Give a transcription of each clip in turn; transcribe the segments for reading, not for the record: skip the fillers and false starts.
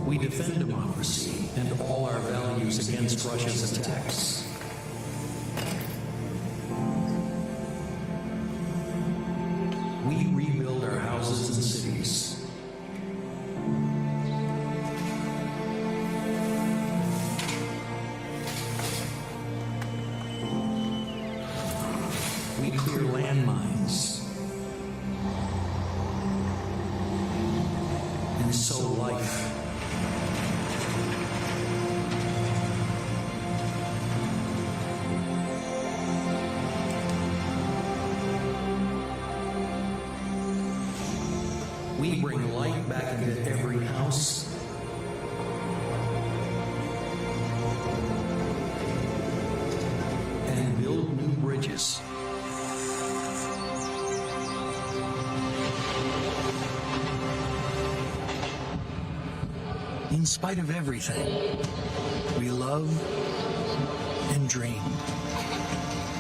We defend democracy and all our values against Russia's attacks. We rebuild our houses and cities. We clear landmines and sow life. We bring light back into every house and build new bridges. In spite of everything, we love and dream.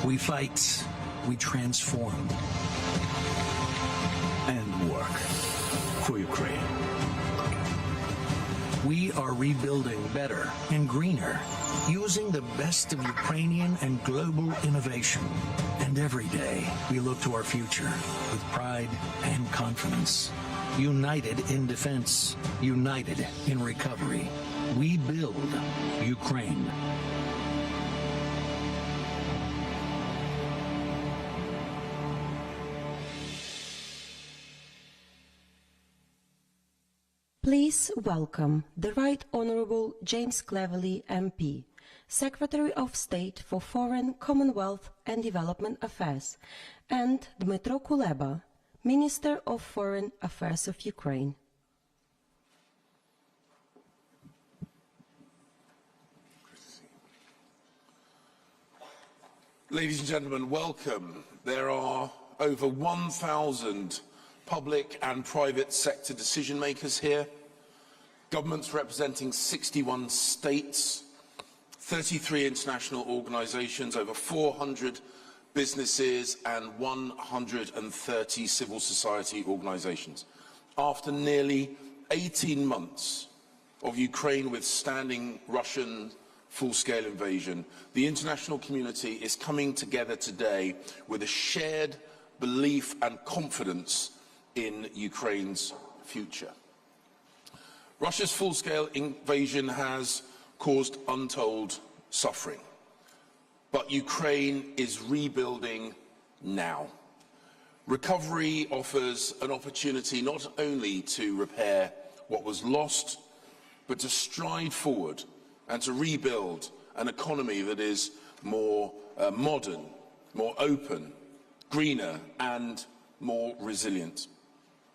We fight, we transform, and work for Ukraine. We are rebuilding better and greener, using the best of Ukrainian and global innovation. And every day, we look to our future with pride and confidence. United in defense, united in recovery. We build Ukraine. Please welcome the Right Honourable James Cleverly MP, Secretary of State for Foreign, Commonwealth and Development Affairs, and Dmytro Kuleba, Minister of Foreign Affairs of Ukraine. Ladies and gentlemen, welcome. There are over 1,000 public and private sector decision makers here, governments representing 61 states, 33 international organizations, over 400 businesses and 130 civil society organizations. After nearly 18 months of Ukraine withstanding Russian full-scale invasion, the international community is coming together today with a shared belief and confidence in Ukraine's future. Russia's full-scale invasion has caused untold suffering, but Ukraine is rebuilding now. Recovery offers an opportunity not only to repair what was lost, but to stride forward and to rebuild an economy that is more modern, more open, greener and more resilient.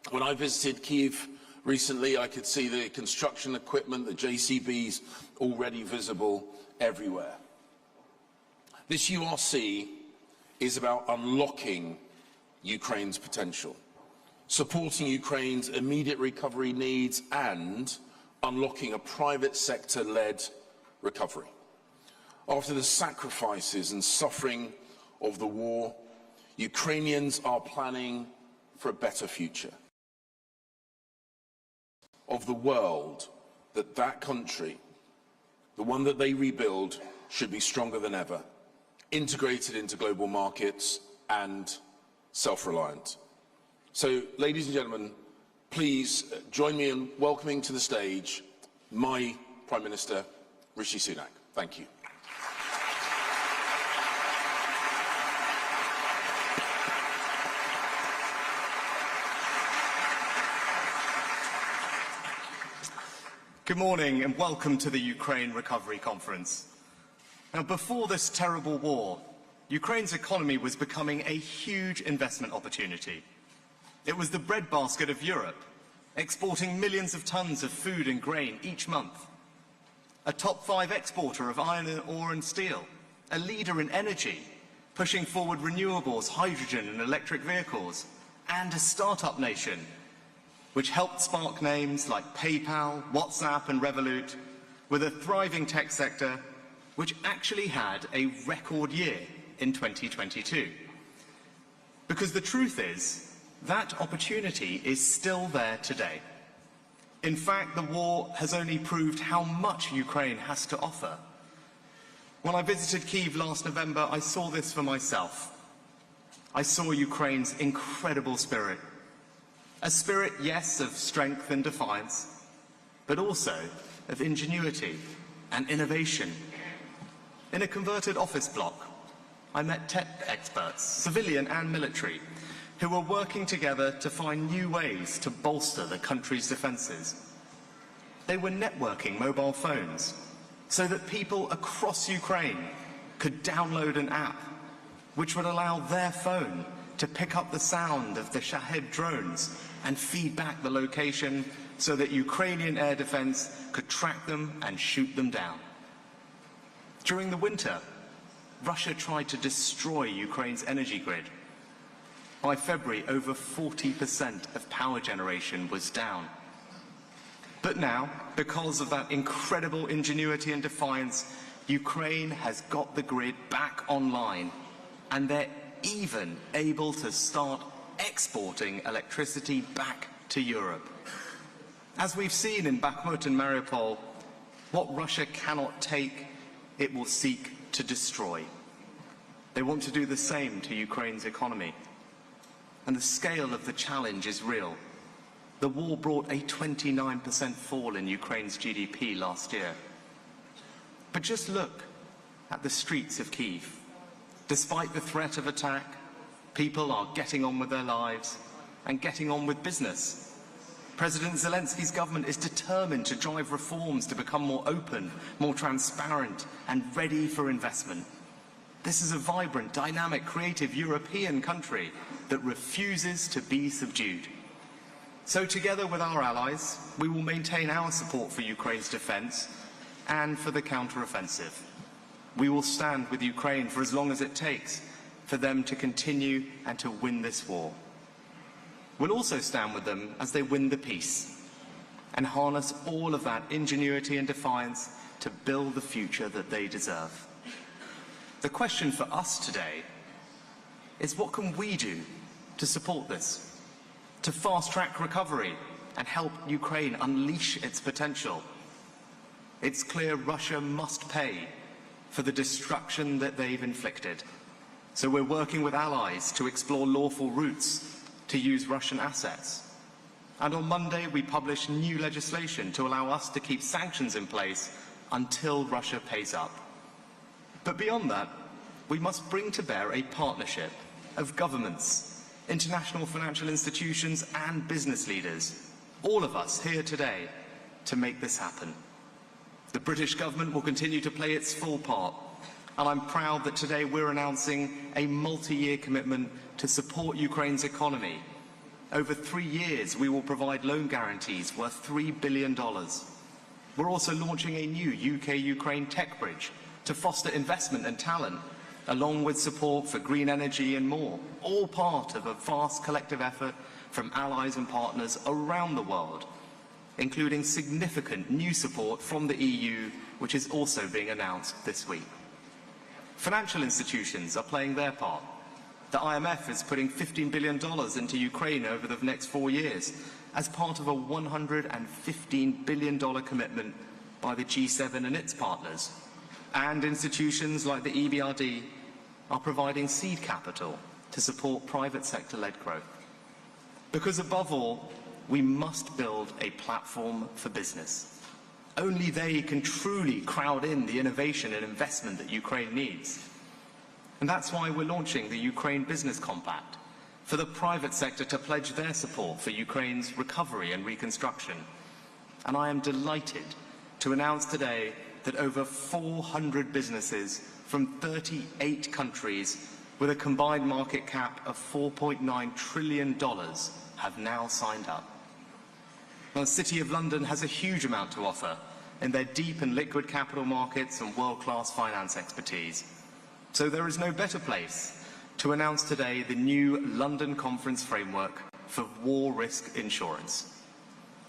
When I visited Kyiv recently, I could see the construction equipment, the JCBs, already visible everywhere. This URC is about unlocking Ukraine's potential, supporting Ukraine's immediate recovery needs and unlocking a private sector-led recovery. After the sacrifices and suffering of the war, Ukrainians are planning for a better future. Of the world, that country, the one that they rebuild, should be stronger than ever, integrated into global markets and self-reliant. So, ladies and gentlemen, please join me in welcoming to the stage my Prime Minister, Rishi Sunak. Thank you. Good morning and welcome to the Ukraine Recovery Conference. Now, before this terrible war, Ukraine's economy was becoming a huge investment opportunity. It was the breadbasket of Europe, exporting millions of tons of food and grain each month. A top 5 exporter of iron and ore and steel, a leader in energy, pushing forward renewables, hydrogen and electric vehicles, and a startup nation, which helped spark names like PayPal, WhatsApp and Revolut, with a thriving tech sector which actually had a record year in 2022. Because the truth is, that opportunity is still there today. In fact, the war has only proved how much Ukraine has to offer. When I visited Kyiv last November, I saw this for myself. I saw Ukraine's incredible spirit. A spirit, yes, of strength and defiance, but also of ingenuity and innovation. In a converted office block, I met tech experts, civilian and military, who were working together to find new ways to bolster the country's defences. They were networking mobile phones so that people across Ukraine could download an app which would allow their phone to pick up the sound of the Shahed drones and feed back the location so that Ukrainian air defense could track them and shoot them down. During the winter, Russia tried to destroy Ukraine's energy grid. By February, over 40% of power generation was down. But now, because of that incredible ingenuity and defiance, Ukraine has got the grid back online, and they're even able to start exporting electricity back to Europe. As we've seen in Bakhmut and Mariupol, what Russia cannot take, it will seek to destroy. They want to do the same to Ukraine's economy. And the scale of the challenge is real. The war brought a 29% fall in Ukraine's GDP last year. But just look at the streets of Kyiv. Despite the threat of attack, people are getting on with their lives and getting on with business. President Zelensky's government is determined to drive reforms to become more open, more transparent, and ready for investment. This is a vibrant, dynamic, creative European country that refuses to be subdued. So together with our allies, we will maintain our support for Ukraine's defence and for the counter-offensive. We will stand with Ukraine for as long as it takes for them to continue and to win this war. We'll also stand with them as they win the peace and harness all of that ingenuity and defiance to build the future that they deserve. The question for us today is, what can we do to support this, to fast-track recovery and help Ukraine unleash its potential? It's clear Russia must pay for the destruction that they've inflicted. So we're working with allies to explore lawful routes to use Russian assets. And on Monday, we published new legislation to allow us to keep sanctions in place until Russia pays up. But beyond that, we must bring to bear a partnership of governments, international financial institutions and business leaders, all of us here today, to make this happen. The British government will continue to play its full part, and I'm proud that today we're announcing a multi-year commitment to support Ukraine's economy. Over 3 years, we will provide loan guarantees worth $3 billion. We're also launching a new UK-Ukraine tech bridge to foster investment and talent, along with support for green energy and more, all part of a vast collective effort from allies and partners around the world, including significant new support from the EU, which is also being announced this week. Financial institutions are playing their part. The IMF is putting $15 billion into Ukraine over the next 4 years as part of a $115 billion commitment by the G7 and its partners. And institutions like the EBRD are providing seed capital to support private sector-led growth. Because above all, we must build a platform for business. Only they can truly crowd in the innovation and investment that Ukraine needs. And that's why we're launching the Ukraine Business Compact, for the private sector to pledge their support for Ukraine's recovery and reconstruction. And I am delighted to announce today that over 400 businesses from 38 countries with a combined market cap of $4.9 trillion have now signed up. Now, the City of London has a huge amount to offer in their deep and liquid capital markets and world-class finance expertise. So there is no better place to announce today the new London Conference Framework for War Risk Insurance.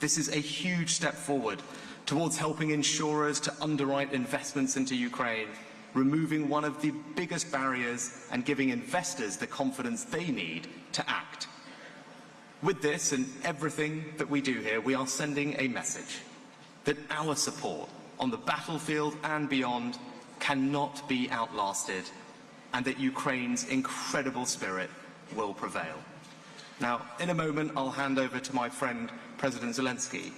This is a huge step forward towards helping insurers to underwrite investments into Ukraine, removing one of the biggest barriers and giving investors the confidence they need to act. With this and everything that we do here, we are sending a message that our support on the battlefield and beyond cannot be outlasted, and that Ukraine's incredible spirit will prevail. Now, in a moment, I'll hand over to my friend, President Zelensky.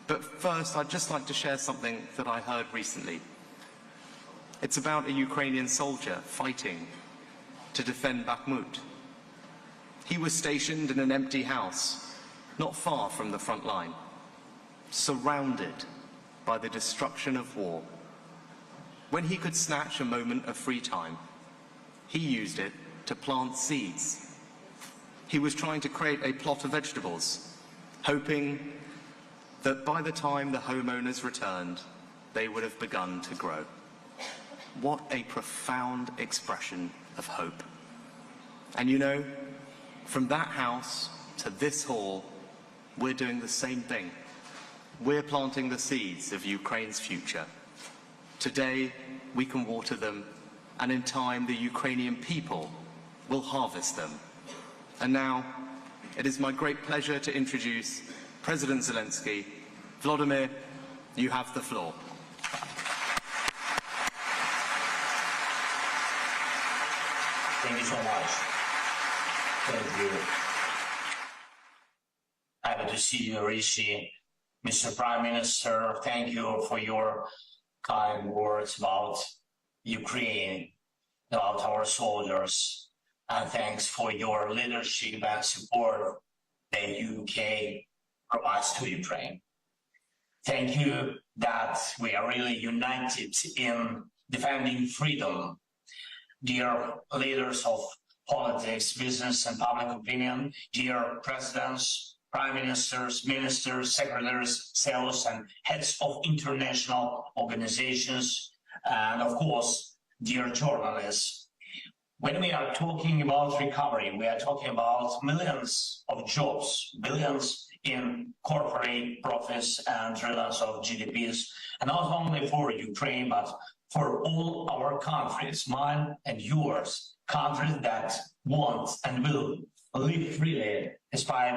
But first, I'd just like to share something that I heard recently. It's about a Ukrainian soldier fighting to defend Bakhmut. He was stationed in an empty house, not far from the front line, surrounded by the destruction of war. When he could snatch a moment of free time, he used it to plant seeds. He was trying to create a plot of vegetables, hoping that by the time the homeowners returned, they would have begun to grow. What a profound expression of hope. And you know, from that house to this hall, we're doing the same thing. We're planting the seeds of Ukraine's future. Today, we can water them, and in time, the Ukrainian people will harvest them. And now, it is my great pleasure to introduce President Zelensky. Vladimir, you have the floor. Thank you so much. Thank you. Happy to see you, Rishi. Mr. Prime Minister, thank you for your kind words about Ukraine, about our soldiers, and thanks for your leadership and support that UK provides to Ukraine. Thank you that we are really united in defending freedom. Dear leaders of politics, business, and public opinion, dear presidents, prime ministers, ministers, secretaries, CEOs, and heads of international organizations, and of course, dear journalists. When we are talking about recovery, we are talking about millions of jobs, billions in corporate profits and trillions of GDPs, and not only for Ukraine, but for all our countries, mine and yours, countries that want and will live freely despite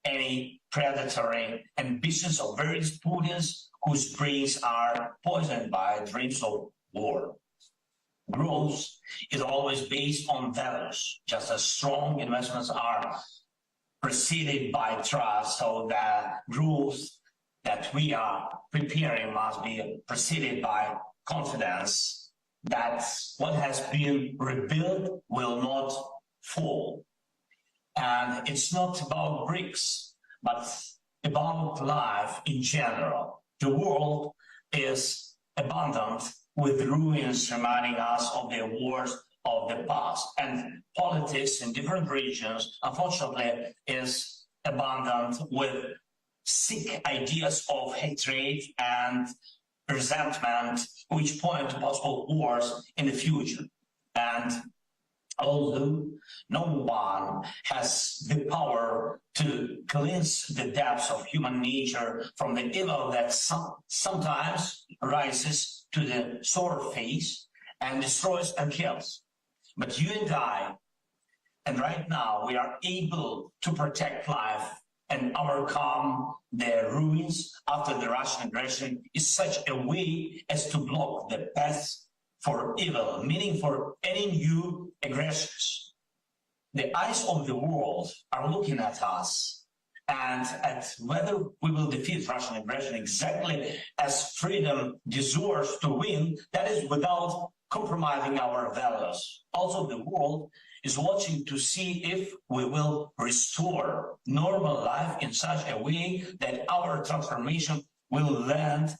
any predatory ambitions of various Putins whose brains are poisoned by dreams of war. Growth is always based on values, just as strong investments are preceded by trust, so that growth that we are preparing must be preceded by confidence that what has been rebuilt will not fall. And it's not about bricks, but about life in general. The world is abundant with ruins reminding us of the wars of the past. And politics in different regions, unfortunately, is abundant with sick ideas of hatred and resentment, which point to possible wars in the future. And although no one has the power to cleanse the depths of human nature from the evil that sometimes rises to the surface and destroys and kills. But you and I, and right now, we are able to protect life and overcome the ruins after the Russian aggression in such a way as to block the path for evil, meaning for any new aggressions. The eyes of the world are looking at us and at whether we will defeat Russian aggression exactly as freedom deserves to win, that is without compromising our values. Also, the world is watching to see if we will restore normal life in such a way that our transformation will land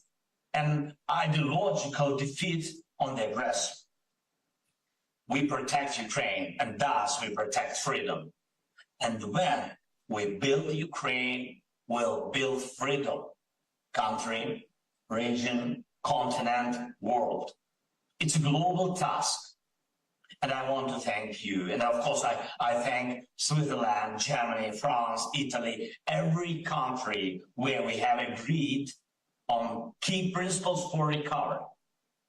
an ideological defeat on the aggressor. We protect Ukraine, and thus we protect freedom. And when we build Ukraine, we'll build freedom. Country, region, continent, world. It's a global task. And I want to thank you. And of course, I thank Switzerland, Germany, France, Italy, every country where we have agreed on key principles for recovery.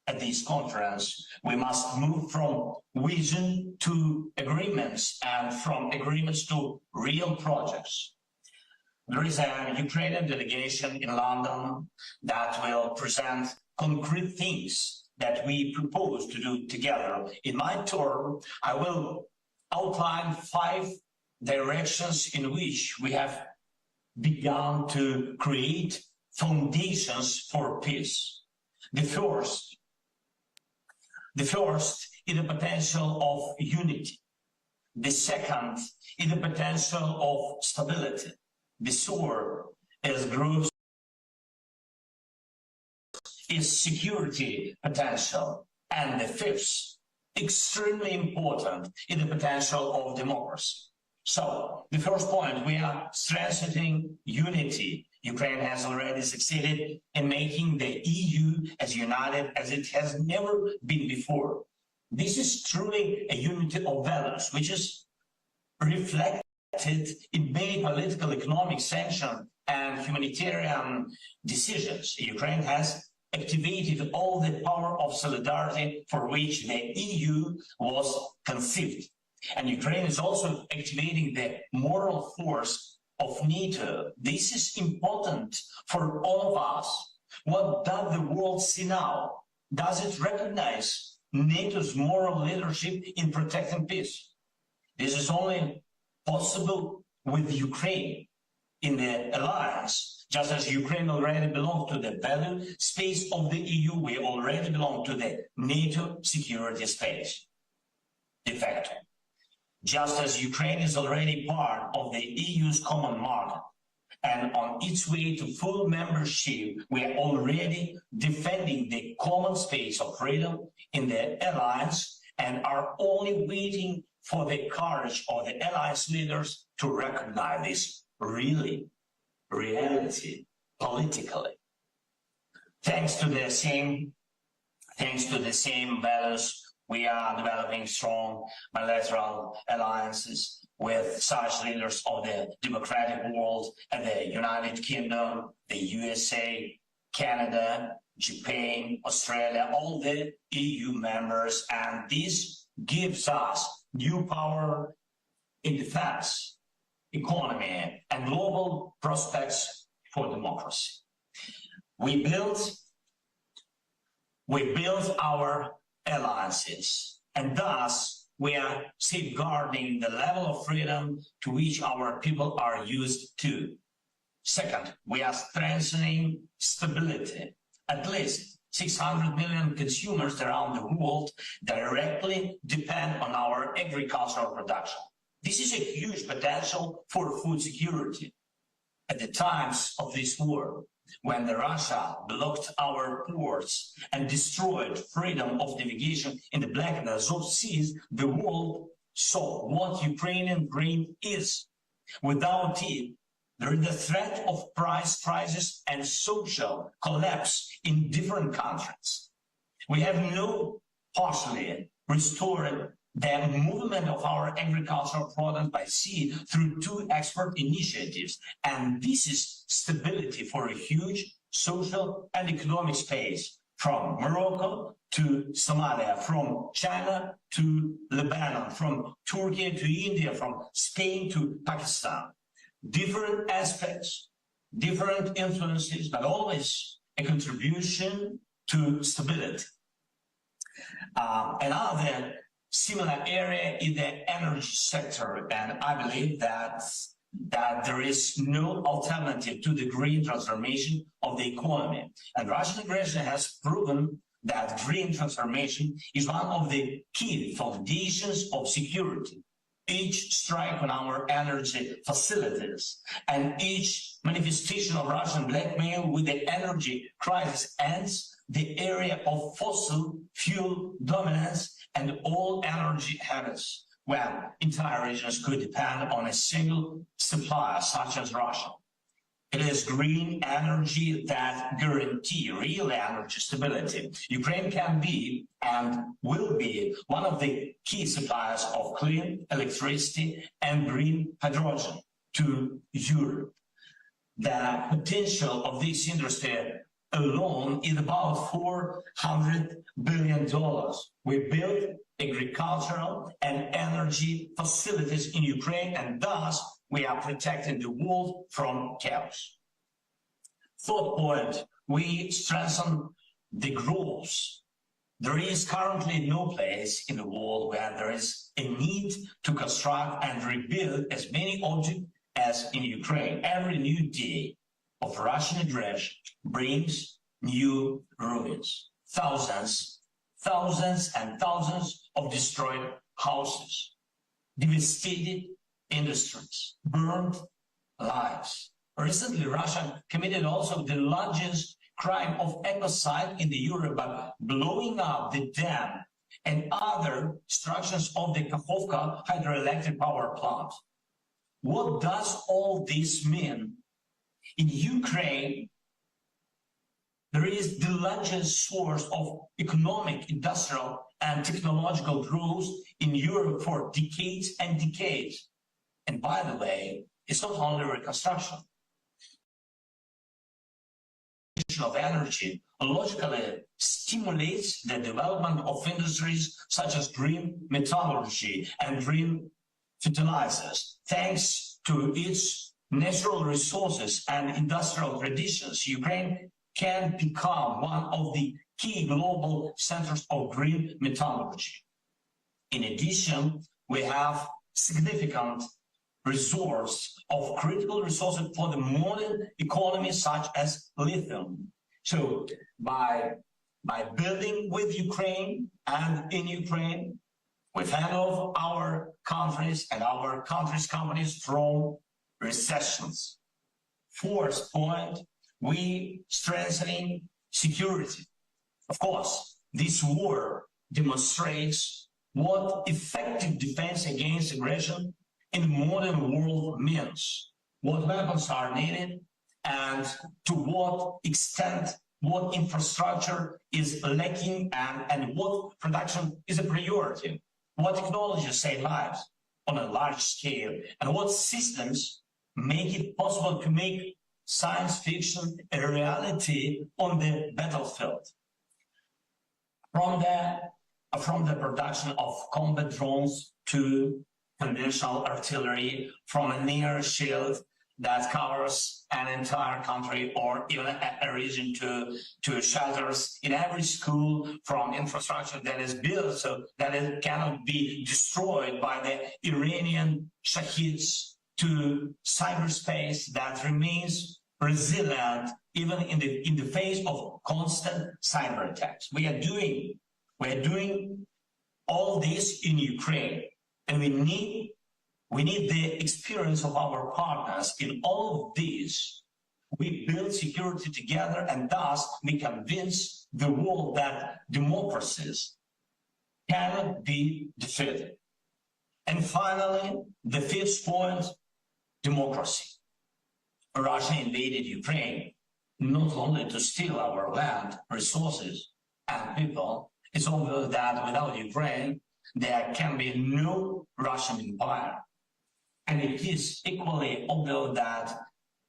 at this conference, we must move from vision to agreements and from agreements to real projects. There is a Ukrainian delegation in London that will present concrete things that we propose to do together. In my term, I will outline 5 directions in which we have begun to create foundations for peace. The first is the potential of unity. The second is the potential of stability. The third is growth, is security potential. And the fifth, extremely important, is the potential of democracy. So, the first point, we are strengthening unity. Ukraine has already succeeded in making the EU as united as it has never been before. This is truly a unity of values, which is reflected in many political, economic, sanctions and humanitarian decisions. Ukraine has activated all the power of solidarity for which the EU was conceived. And Ukraine is also activating the moral force of NATO. This is important for all of us. What does the world see now? Does it recognize NATO's moral leadership in protecting peace? This is only possible with Ukraine in the alliance. Just as Ukraine already belongs to the value space of the EU, we already belong to the NATO security space, de facto. Just as Ukraine is already part of the EU's common market and on its way to full membership, we are already defending the common space of freedom in the alliance and are only waiting for the courage of the alliance leaders to recognize this reality politically. Thanks to the same values, we are developing strong bilateral alliances with such leaders of the democratic world and the United Kingdom, the USA, Canada, Japan, Australia, all the EU members, and this gives us new power in defense, economy, and global prospects for democracy. We build our alliances, and thus we are safeguarding the level of freedom to which our people are used to. Second, we are strengthening stability. At least 600 million consumers around the world directly depend on our agricultural production. This is a huge potential for food security. At the times of this war, when Russia blocked our ports and destroyed freedom of navigation in the Black and Azov seas, the world saw what Ukrainian grain is. Without it, there is the threat of price rises and social collapse in different countries. We have now partially restored the movement of our agricultural products by sea through 2 export initiatives, and this is stability for a huge social and economic space, from Morocco to Somalia, from China to Lebanon, from Turkey to India, from Spain to Pakistan. Different aspects, different influences, but always a contribution to stability. Another similar area in the energy sector, and I believe that there is no alternative to the green transformation of the economy. And Russian aggression has proven that green transformation is one of the key foundations of security. Each strike on our energy facilities and each manifestation of Russian blackmail with the energy crisis ends the area of fossil fuel dominance and all energy habits, when entire regions could depend on a single supplier, such as Russia. It is green energy that guarantees real energy stability. Ukraine can be and will be one of the key suppliers of clean electricity and green hydrogen to Europe. The potential of this industry alone is about $400 billion. We built agricultural and energy facilities in Ukraine, and thus we are protecting the world from chaos. Third point, we strengthen the groups. There is currently no place in the world where there is a need to construct and rebuild as many objects as in Ukraine. Every new day of Russian aggression brings new ruins. Thousands and thousands of destroyed houses, devastated industries, burned lives. Recently, Russia committed also the largest crime of ecocide in the Europe by blowing up the dam and other structures of the Kakhovka hydroelectric power plant. What does all this mean? In Ukraine, there is the largest source of economic, industrial, and technological growth in Europe for decades and decades. And by the way, it's not only reconstruction. Of energy logically stimulates the development of industries such as green metallurgy and green fertilizers. Thanks to its natural resources and industrial traditions, Ukraine can become one of the key global centers of green metallurgy. In addition, we have significant resource of critical resources for the modern economy, such as lithium. So by building with Ukraine and in Ukraine, we fend off our countries and our countries' companies from recessions. Fourth point, we strengthening security. Of course, this war demonstrates what effective defense against aggression in the modern world means, what weapons are needed, and to what extent what infrastructure is lacking, and what production is a priority, what technologies save lives on a large scale, and what systems make it possible to make science fiction a reality on the battlefield. From the production of combat drones to conventional artillery, from a near shield that covers an entire country or even a region to shelters in every school, from infrastructure that is built so that it cannot be destroyed by the Iranian Shaheeds, to cyberspace that remains resilient even in the face of constant cyber attacks. We are doing all this in Ukraine, and we need the experience of our partners in all of this. We build security together, and thus we convince the world that democracies cannot be defeated. And finally, the fifth point, democracy. Russia invaded Ukraine not only to steal our land, resources, and people. It's obvious that without Ukraine, there can be no Russian empire. And it is equally obvious that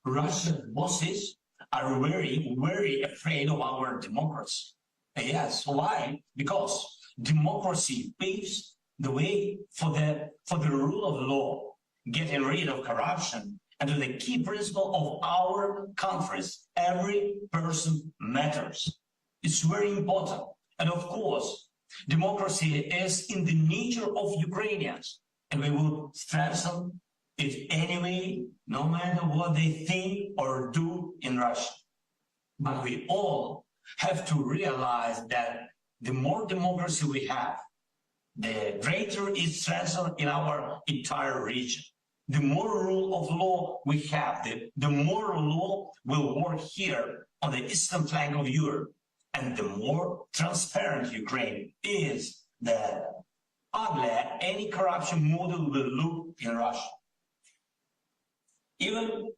Russian bosses are very, very afraid of our democracy. Yes, why? Because democracy paves the way for the rule of law, getting rid of corruption, and to the key principle of our countries: every person matters. It's very important. And of course, democracy is in the nature of Ukrainians, and we will strengthen it anyway, no matter what they think or do in Russia. But we all have to realize that the more democracy we have, the greater is strengthened in our entire region. The more rule of law we have, the more law will work here on the eastern flank of Europe. And the more transparent Ukraine is, the uglier any corruption model will look in Russia. Even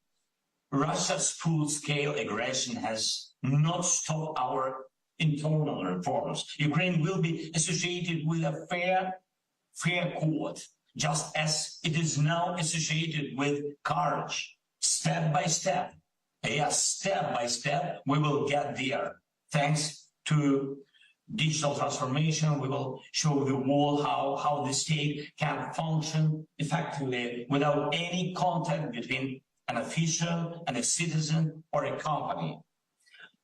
Russia's full-scale aggression has not stopped our internal reforms. Ukraine will be associated with a fair court, just as it is now associated with courage, step by step. Yes, step by step, we will get there. Thanks to digital transformation, we will show the world how the state can function effectively without any contact between an official and a citizen or a company.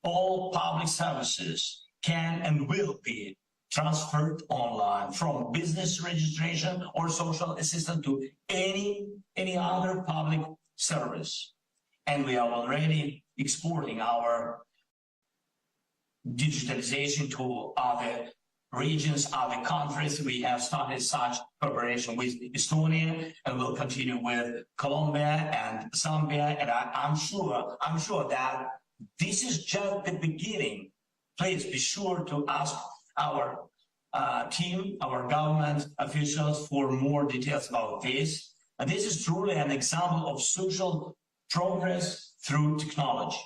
All public services can and will be transferred online, from business registration or social assistance to any other public service. And we are already exporting our digitalization to other regions, other countries. We have started such cooperation with Estonia, and we'll continue with Colombia and Zambia. And I'm sure that this is just the beginning. Please be sure to ask our team, our government officials, for more details about this. And this is truly an example of social progress through technology.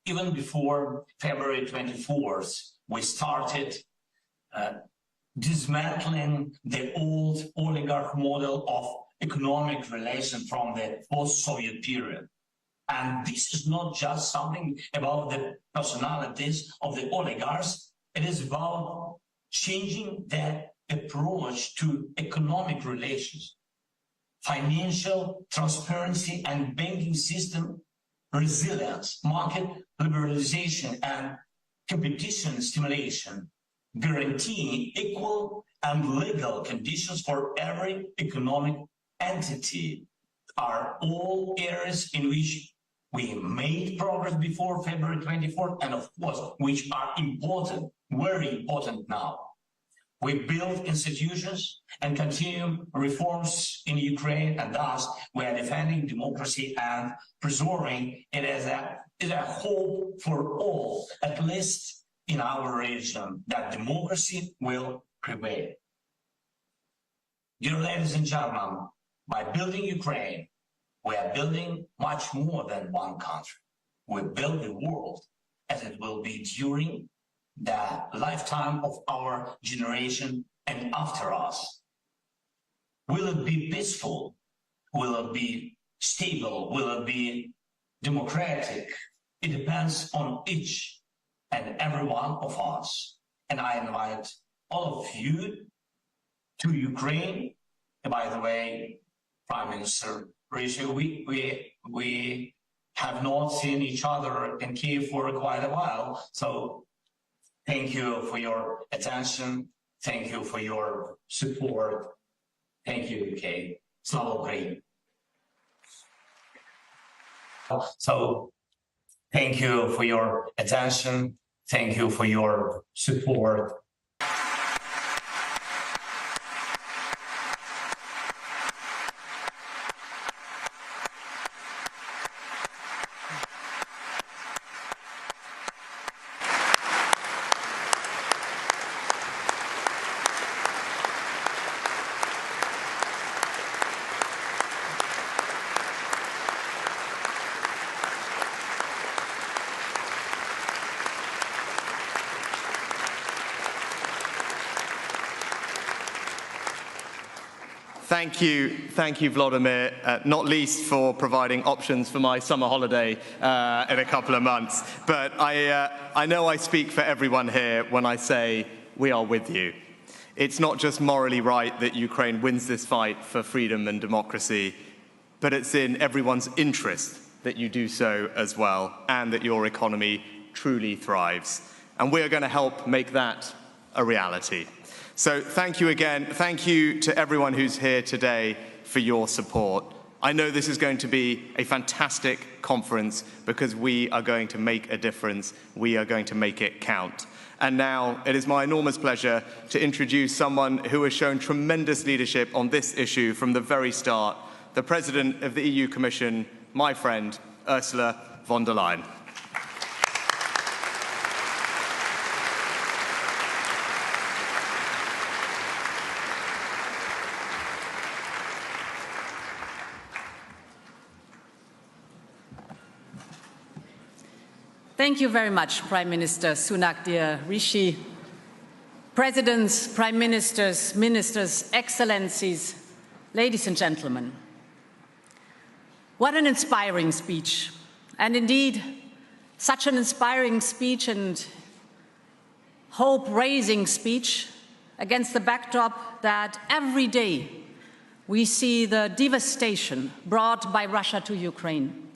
Even before February 24th, we started dismantling the old oligarch model of economic relation from the post-Soviet period. And this is not just something about the personalities of the oligarchs. It is about changing the approach to economic relations, financial transparency and banking system resilience, market liberalization and competition stimulation, guaranteeing equal and legal conditions for every economic entity, are all areas in which we made progress before February 24th, and of course, which are important, very important now. We build institutions and continue reforms in Ukraine, and thus we are defending democracy and preserving it as a hope for all, at least in our region, that democracy will prevail. Dear ladies and gentlemen, by building Ukraine, we are building much more than one country. We build the world as it will be during the lifetime of our generation and after us. Will it be peaceful? Will it be stable? Will it be democratic? It depends on each and every one of us. And I invite all of you to Ukraine. And by the way, Prime Minister Rishi, we have not seen each other in Kyiv for quite a while. So thank you for your attention. Thank you for your support. Thank you, UK. Slava Ukraine. So thank you for your attention. Thank you for your support. Thank you, Vladimir, not least for providing options for my summer holiday in a couple of months. But I know I speak for everyone here when I say we are with you. It's not just morally right that Ukraine wins this fight for freedom and democracy, but it's in everyone's interest that you do so as well, and that your economy truly thrives. And we are going to help make that a reality. So thank you again. Thank you to everyone who's here today for your support. I know this is going to be a fantastic conference because we are going to make a difference. We are going to make it count. And now it is my enormous pleasure to introduce someone who has shown tremendous leadership on this issue from the very start, the President of the EU Commission, my friend, Ursula von der Leyen. Thank you very much, Prime Minister Sunak, dear Rishi, Presidents, Prime Ministers, Ministers, Excellencies, ladies and gentlemen. What an inspiring speech. And indeed, such an inspiring speech and hope-raising speech against the backdrop that every day we see the devastation brought by Russia to Ukraine.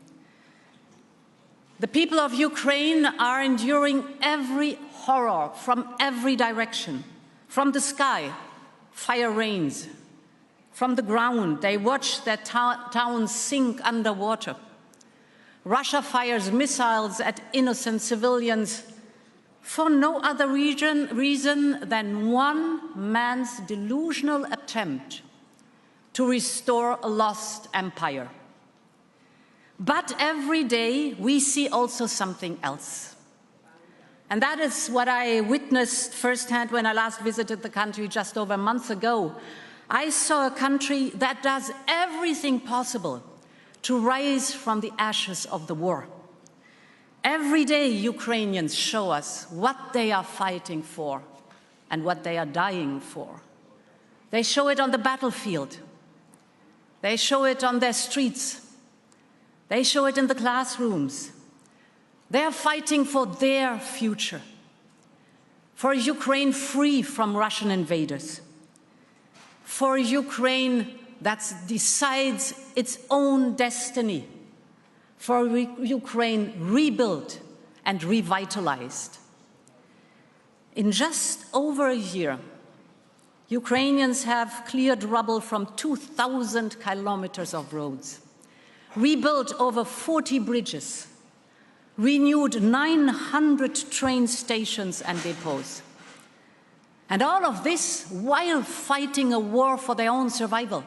The people of Ukraine are enduring every horror from every direction. From the sky, fire rains. From the ground, they watch their towns sink underwater. Russia fires missiles at innocent civilians for no other reason than one man's delusional attempt to restore a lost empire. But every day we see also something else. And that is what I witnessed firsthand when I last visited the country just over a month ago. I saw a country that does everything possible to rise from the ashes of the war. Every day Ukrainians show us what they are fighting for and what they are dying for. They show it on the battlefield. They show it on their streets. They show it in the classrooms. They are fighting for their future, for Ukraine free from Russian invaders, for Ukraine that decides its own destiny, for Ukraine rebuilt and revitalized. In just over a year, Ukrainians have cleared rubble from 2,000 kilometers of roads, rebuilt over 40 bridges, renewed 900 train stations and depots. And all of this while fighting a war for their own survival.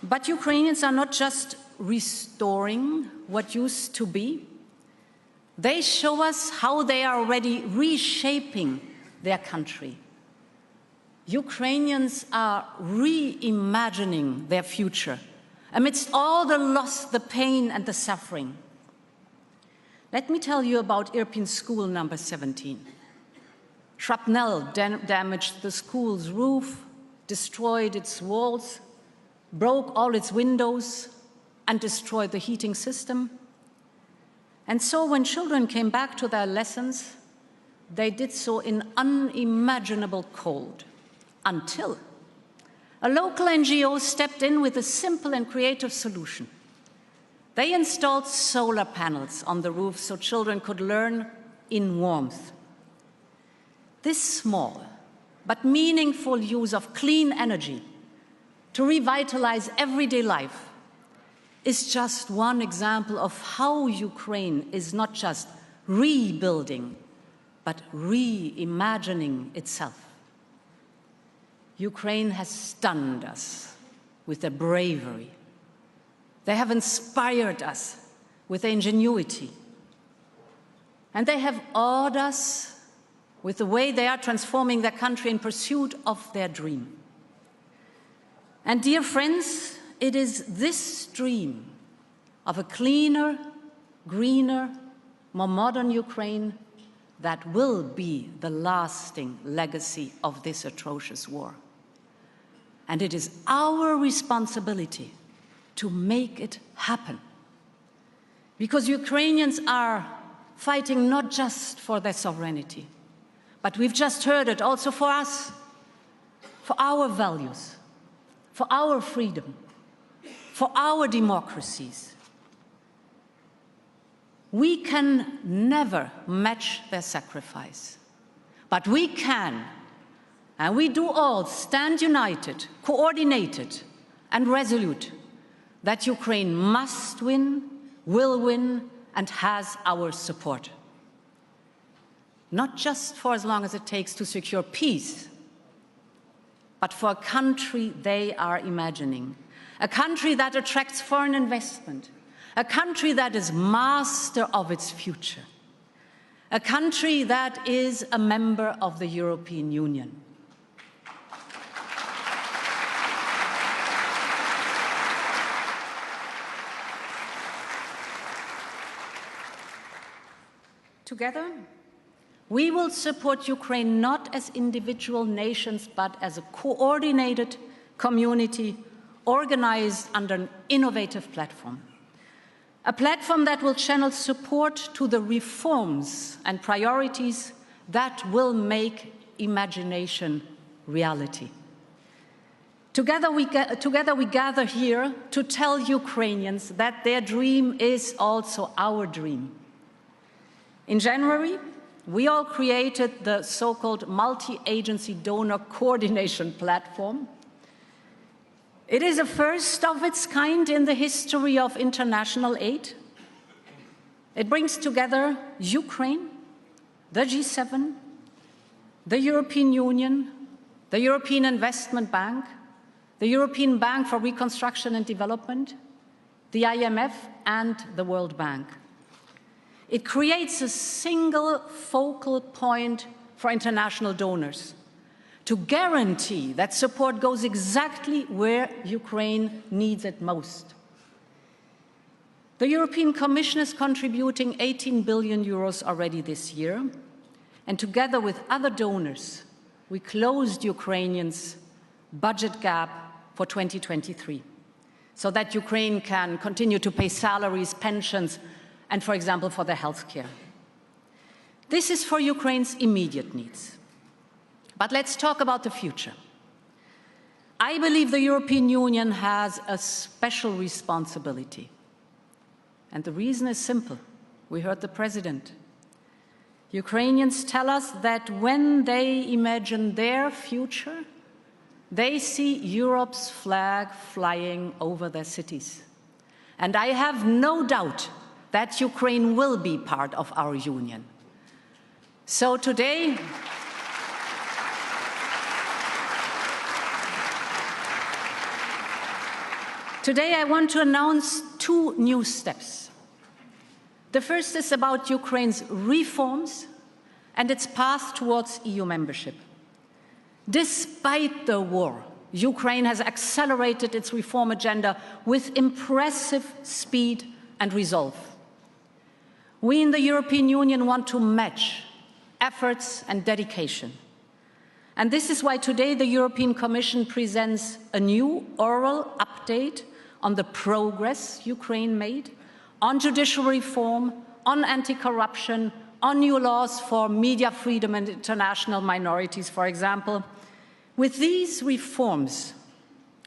But Ukrainians are not just restoring what used to be. They show us how they are already reshaping their country. Ukrainians are reimagining their future amidst all the loss, the pain, and the suffering. Let me tell you about Irpin School number 17. Shrapnel damaged the school's roof, destroyed its walls, broke all its windows, and destroyed the heating system. And so when children came back to their lessons, they did so in unimaginable cold, until a local NGO stepped in with a simple and creative solution. They installed solar panels on the roof so children could learn in warmth. This small but meaningful use of clean energy to revitalize everyday life is just one example of how Ukraine is not just rebuilding, but reimagining itself. Ukraine has stunned us with their bravery. They have inspired us with their ingenuity. And they have awed us with the way they are transforming their country in pursuit of their dream. And dear friends, it is this dream of a cleaner, greener, more modern Ukraine that will be the lasting legacy of this atrocious war. And it is our responsibility to make it happen. Because Ukrainians are fighting not just for their sovereignty, but we've just heard it also for us, for our values, for our freedom, for our democracies. We can never match their sacrifice, but we can, and we do all stand united, coordinated, and resolute that Ukraine must win, will win, and has our support. Not just for as long as it takes to secure peace, but for a country they are imagining, a country that attracts foreign investment, a country that is master of its future, a country that is a member of the European Union. Together, we will support Ukraine not as individual nations, but as a coordinated community organized under an innovative platform. A platform that will channel support to the reforms and priorities that will make imagination reality. Together we gather here to tell Ukrainians that their dream is also our dream. In January, we all created the so-called multi-agency donor coordination platform. It is a first of its kind in the history of international aid. It brings together Ukraine, the G7, the European Union, the European Investment Bank, the European Bank for Reconstruction and Development, the IMF, and the World Bank. It creates a single focal point for international donors to guarantee that support goes exactly where Ukraine needs it most. The European Commission is contributing 18 billion euros already this year, and together with other donors, we closed Ukrainians' budget gap for 2023, so that Ukraine can continue to pay salaries, pensions, and, for example, for their health care. This is for Ukraine's immediate needs. But let's talk about the future. I believe the European Union has a special responsibility. And the reason is simple. We heard the President. Ukrainians tell us that when they imagine their future, they see Europe's flag flying over their cities. And I have no doubt that Ukraine will be part of our union. So today, I want to announce two new steps. The first is about Ukraine's reforms and its path towards EU membership. Despite the war, Ukraine has accelerated its reform agenda with impressive speed and resolve. We in the European Union want to match efforts and dedication. And this is why today the European Commission presents a new oral update on the progress Ukraine made, on judicial reform, on anti-corruption, on new laws for media freedom and international minorities, for example. With these reforms,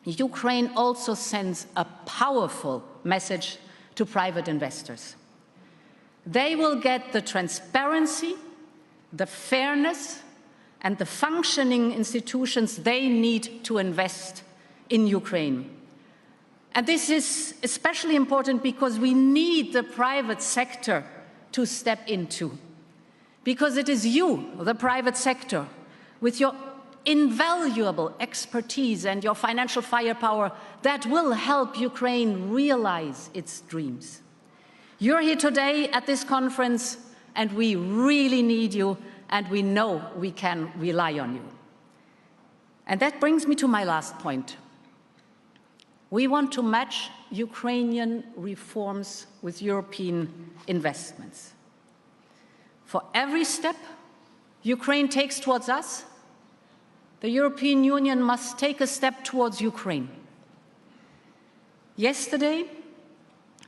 Ukraine also sends a powerful message to private investors. They will get the transparency, the fairness, and the functioning institutions they need to invest in Ukraine. And this is especially important because we need the private sector to step into. Because it is you, the private sector, with your invaluable expertise and your financial firepower that will help Ukraine realize its dreams. You're here today at this conference, and we really need you, and we know we can rely on you. And that brings me to my last point. We want to match Ukrainian reforms with European investments. For every step Ukraine takes towards us, the European Union must take a step towards Ukraine. Yesterday,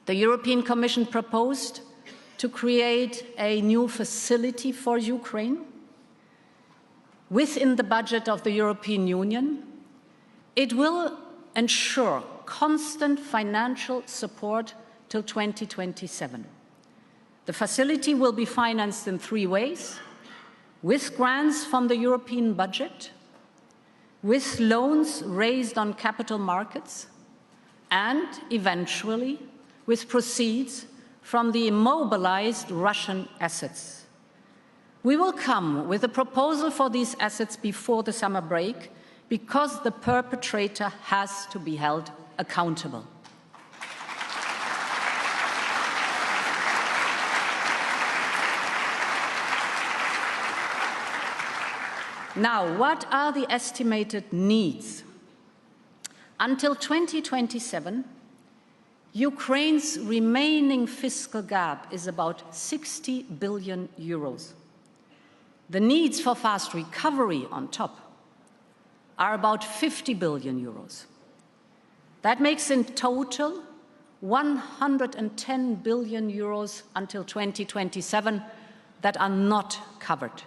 the European Commission proposed to create a new facility for Ukraine within the budget of the European Union. It will ensure constant financial support till 2027. The facility will be financed in three ways: with grants from the European budget, with loans raised on capital markets, and eventually with proceeds from the immobilized Russian assets. We will come with a proposal for these assets before the summer break, because the perpetrator has to be held accountable. Now, what are the estimated needs? Until 2027, Ukraine's remaining fiscal gap is about 60 billion euros. The needs for fast recovery on top are about 50 billion euros. That makes in total 110 billion euros until 2027 that are not covered.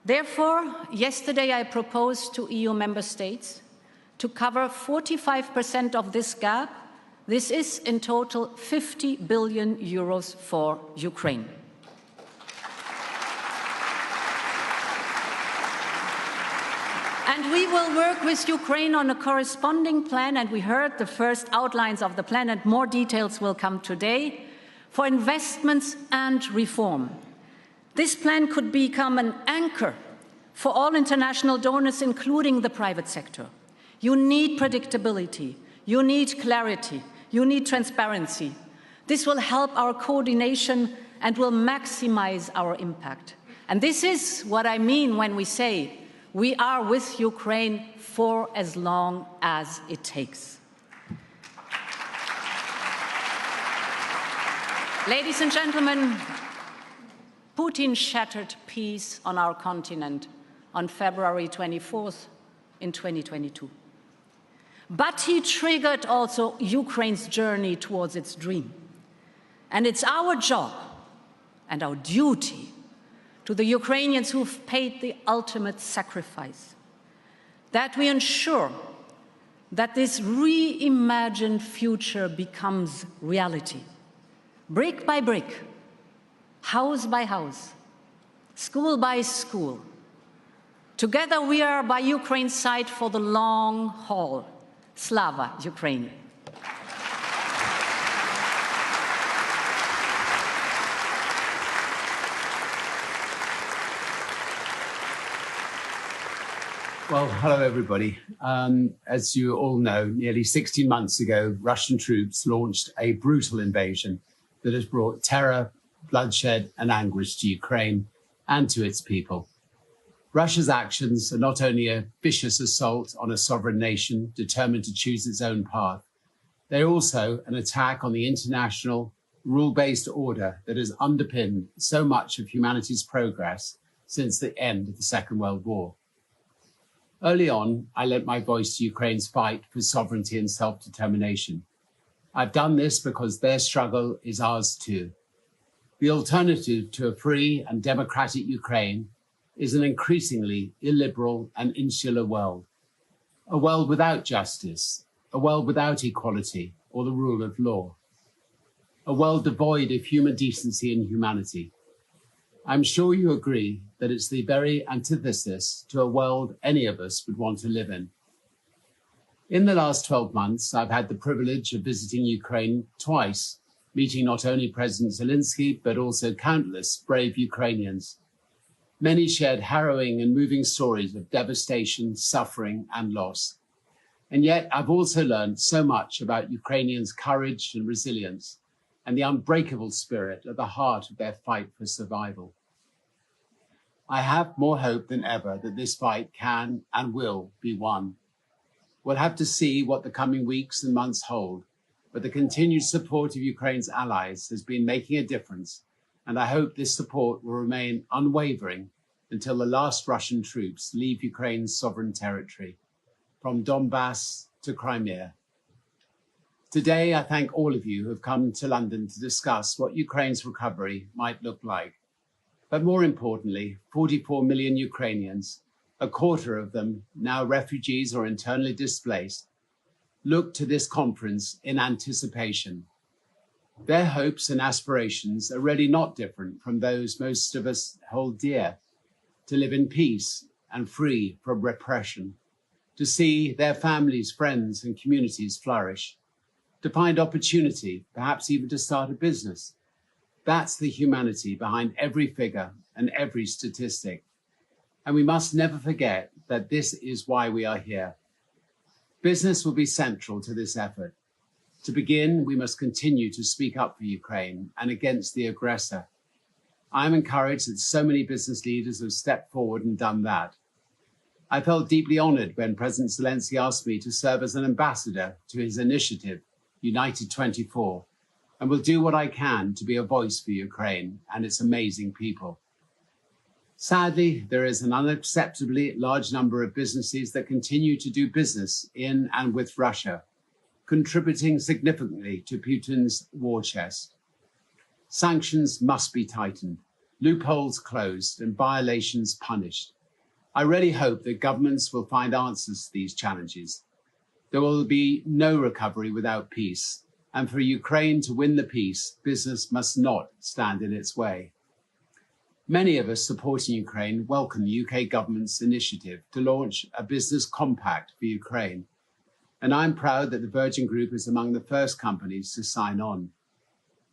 Therefore, yesterday I proposed to EU member states to cover 45% of this gap. This is in total 50 billion euros for Ukraine. And we will work with Ukraine on a corresponding plan, and we heard the first outlines of the plan, and more details will come today, for investments and reform. This plan could become an anchor for all international donors, including the private sector. You need predictability, you need clarity, you need transparency. This will help our coordination and will maximize our impact. And this is what I mean when we say we are with Ukraine for as long as it takes. Ladies and gentlemen, Putin shattered peace on our continent on February 24th in 2022. But he triggered also Ukraine's journey towards its dream. And it's our job and our duty to the Ukrainians who've paid the ultimate sacrifice, that we ensure that this reimagined future becomes reality, brick by brick, house by house, school by school. Together we are by Ukraine's side for the long haul. Slava Ukraine. Well, hello, everybody. As you all know, nearly 16 months ago, Russian troops launched a brutal invasion that has brought terror, bloodshed, and anguish to Ukraine and to its people. Russia's actions are not only a vicious assault on a sovereign nation determined to choose its own path, they're also an attack on the international, rule-based order that has underpinned so much of humanity's progress since the end of the Second World War. Early on, I lent my voice to Ukraine's fight for sovereignty and self-determination. I've done this because their struggle is ours too. The alternative to a free and democratic Ukraine is an increasingly illiberal and insular world, a world without justice, a world without equality or the rule of law, a world devoid of human decency and humanity. I'm sure you agree that it's the very antithesis to a world any of us would want to live in. In the last 12 months, I've had the privilege of visiting Ukraine twice, meeting not only President Zelensky, but also countless brave Ukrainians. Many shared harrowing and moving stories of devastation, suffering, and loss. And yet I've also learned so much about Ukrainians' courage and resilience and the unbreakable spirit at the heart of their fight for survival. I have more hope than ever that this fight can and will be won. We'll have to see what the coming weeks and months hold, but the continued support of Ukraine's allies has been making a difference, and I hope this support will remain unwavering until the last Russian troops leave Ukraine's sovereign territory, from Donbass to Crimea. Today, I thank all of you who have come to London to discuss what Ukraine's recovery might look like. But more importantly, 44 million Ukrainians, a quarter of them now refugees or internally displaced, look to this conference in anticipation. Their hopes and aspirations are really not different from those most of us hold dear: to live in peace and free from repression, to see their families, friends, and communities flourish, to find opportunity, perhaps even to start a business. That's the humanity behind every figure and every statistic. And we must never forget that this is why we are here. Business will be central to this effort. To begin, we must continue to speak up for Ukraine and against the aggressor. I'm encouraged that so many business leaders have stepped forward and done that. I felt deeply honored when President Zelensky asked me to serve as an ambassador to his initiative, United 24, and will do what I can to be a voice for Ukraine and its amazing people. Sadly, there is an unacceptably large number of businesses that continue to do business in and with Russia, contributing significantly to Putin's war chest. Sanctions must be tightened, loopholes closed, and violations punished. I really hope that governments will find answers to these challenges. There will be no recovery without peace, and for Ukraine to win the peace, business must not stand in its way. Many of us supporting Ukraine welcome the UK government's initiative to launch a business compact for Ukraine, and I'm proud that the Virgin Group is among the first companies to sign on.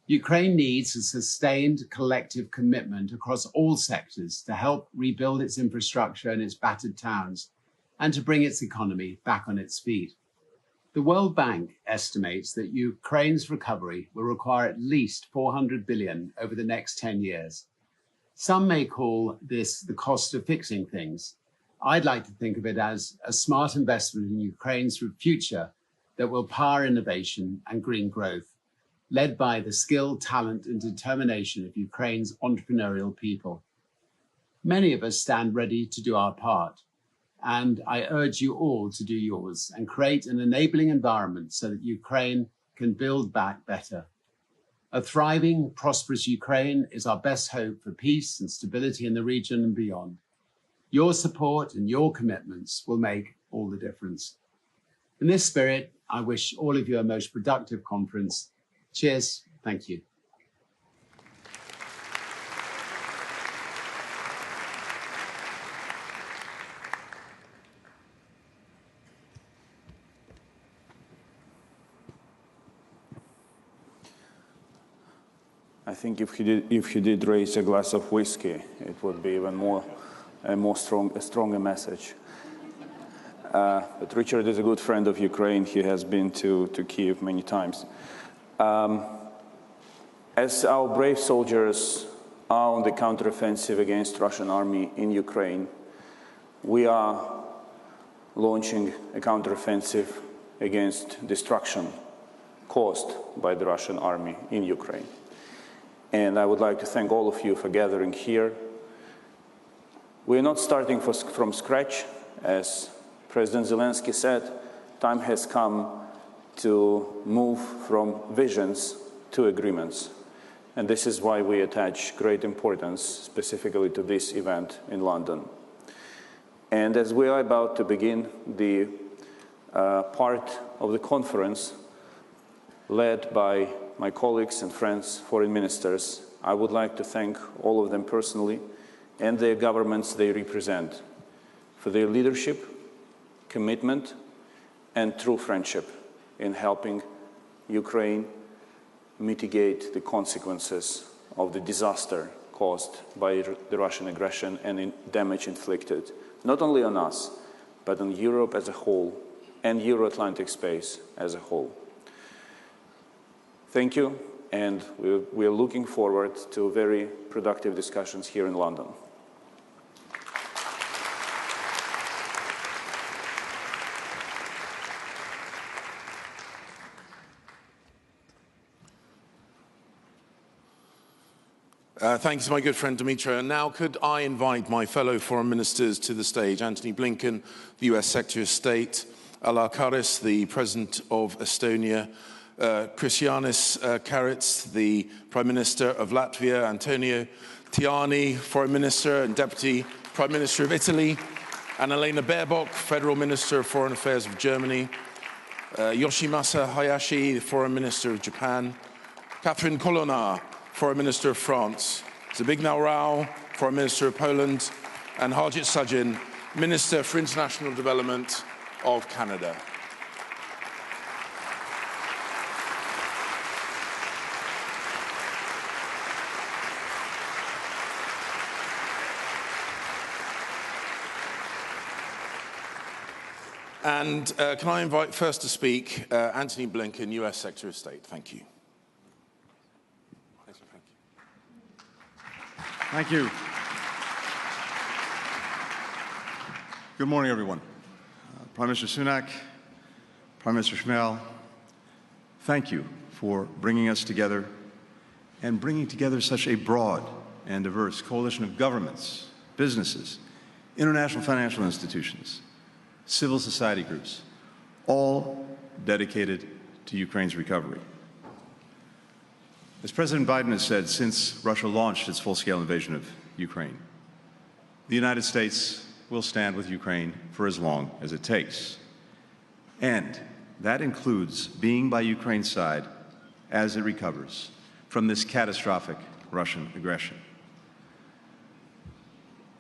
Ukraine needs a sustained collective commitment across all sectors to help rebuild its infrastructure and its battered towns, and to bring its economy back on its feet. The World Bank estimates that Ukraine's recovery will require at least 400 billion over the next 10 years. Some may call this the cost of fixing things. I'd like to think of it as a smart investment in Ukraine's future that will power innovation and green growth, led by the skill, talent, and determination of Ukraine's entrepreneurial people. Many of us stand ready to do our part, and I urge you all to do yours and create an enabling environment so that Ukraine can build back better. A thriving, prosperous Ukraine is our best hope for peace and stability in the region and beyond. Your support and your commitments will make all the difference. In this spirit, I wish all of you a most productive conference. Cheers. Thank you. I think if he did raise a glass of whiskey, it would be even a stronger message. But Richard is a good friend of Ukraine. He has been to Kyiv many times. As our brave soldiers are on the counteroffensive against Russian army in Ukraine, we are launching a counteroffensive against destruction caused by the Russian army in Ukraine. And I would like to thank all of you for gathering here. We're not starting from scratch. As President Zelensky said, time has come to move from visions to agreements. And this is why we attach great importance specifically to this event in London. And as we are about to begin the part of the conference led by my colleagues and friends, foreign ministers, I would like to thank all of them personally and their governments they represent for their leadership, commitment, and true friendship in helping Ukraine mitigate the consequences of the disaster caused by the Russian aggression and damage inflicted, not only on us, but on Europe as a whole and Euro-Atlantic space as a whole. Thank you, and we are looking forward to very productive discussions here in London. Thanks to my good friend Dmytro. And now could I invite my fellow foreign ministers to the stage? Antony Blinken, the US Secretary of State, Ala Karis, the President of Estonia, Krišjānis Kariņš, the Prime Minister of Latvia, Antonio Tajani, Foreign Minister and Deputy Prime Minister of Italy, Annalena Baerbock, Federal Minister of Foreign Affairs of Germany, Yoshimasa Hayashi, the Foreign Minister of Japan, Catherine Colonna, Foreign Minister of France, Zbigniew Rau, Foreign Minister of Poland, and Harjit Sajjan, Minister for International Development of Canada. And can I invite first to speak Antony Blinken, US Secretary of State. Thank you. Thank you. Good morning, everyone. Prime Minister Sunak, Prime Minister Shmyhal, thank you for bringing us together and bringing together such a broad and diverse coalition of governments, businesses, international financial institutions, civil society groups, all dedicated to Ukraine's recovery. As President Biden has said since Russia launched its full-scale invasion of Ukraine, the United States will stand with Ukraine for as long as it takes. And that includes being by Ukraine's side as it recovers from this catastrophic Russian aggression.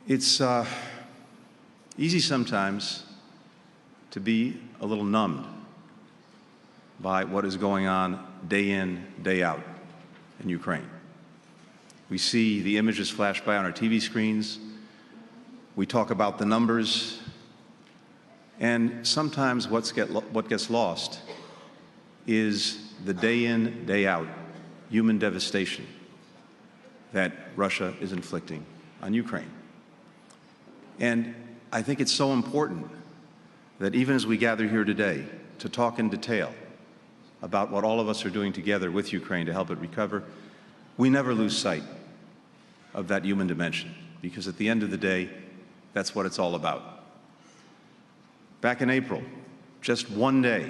It's easy sometimes to be a little numbed by what is going on day in, day out in Ukraine. We see the images flash by on our TV screens. We talk about the numbers. And sometimes what gets lost is the day in, day out human devastation that Russia is inflicting on Ukraine. And I think it's so important that even as we gather here today to talk in detail about what all of us are doing together with Ukraine to help it recover, we never lose sight of that human dimension, because at the end of the day, that's what it's all about. Back in April, just one day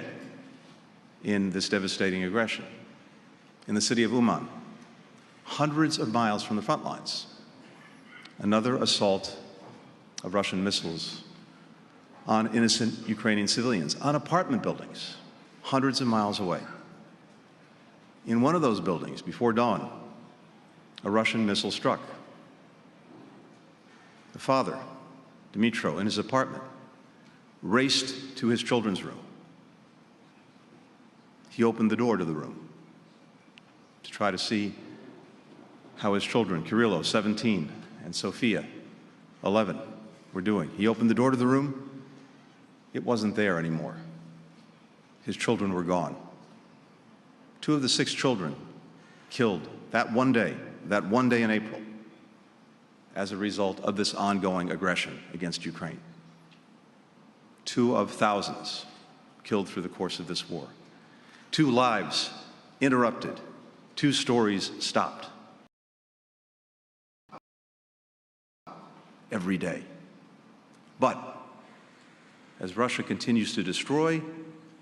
in this devastating aggression, in the city of Uman, hundreds of miles from the front lines, another assault of Russian missiles on innocent Ukrainian civilians, on apartment buildings, hundreds of miles away. In one of those buildings, before dawn, a Russian missile struck. The father, Dmitro, in his apartment, raced to his children's room. He opened the door to the room to try to see how his children, Kirilo, 17, and Sophia, 11, were doing. He opened the door to the room. It wasn't there anymore. His children were gone. 2 of the 6 children killed that one day in April, as a result of this ongoing aggression against Ukraine. 2 of thousands killed through the course of this war. 2 lives interrupted. 2 stories stopped. Every day. But as Russia continues to destroy,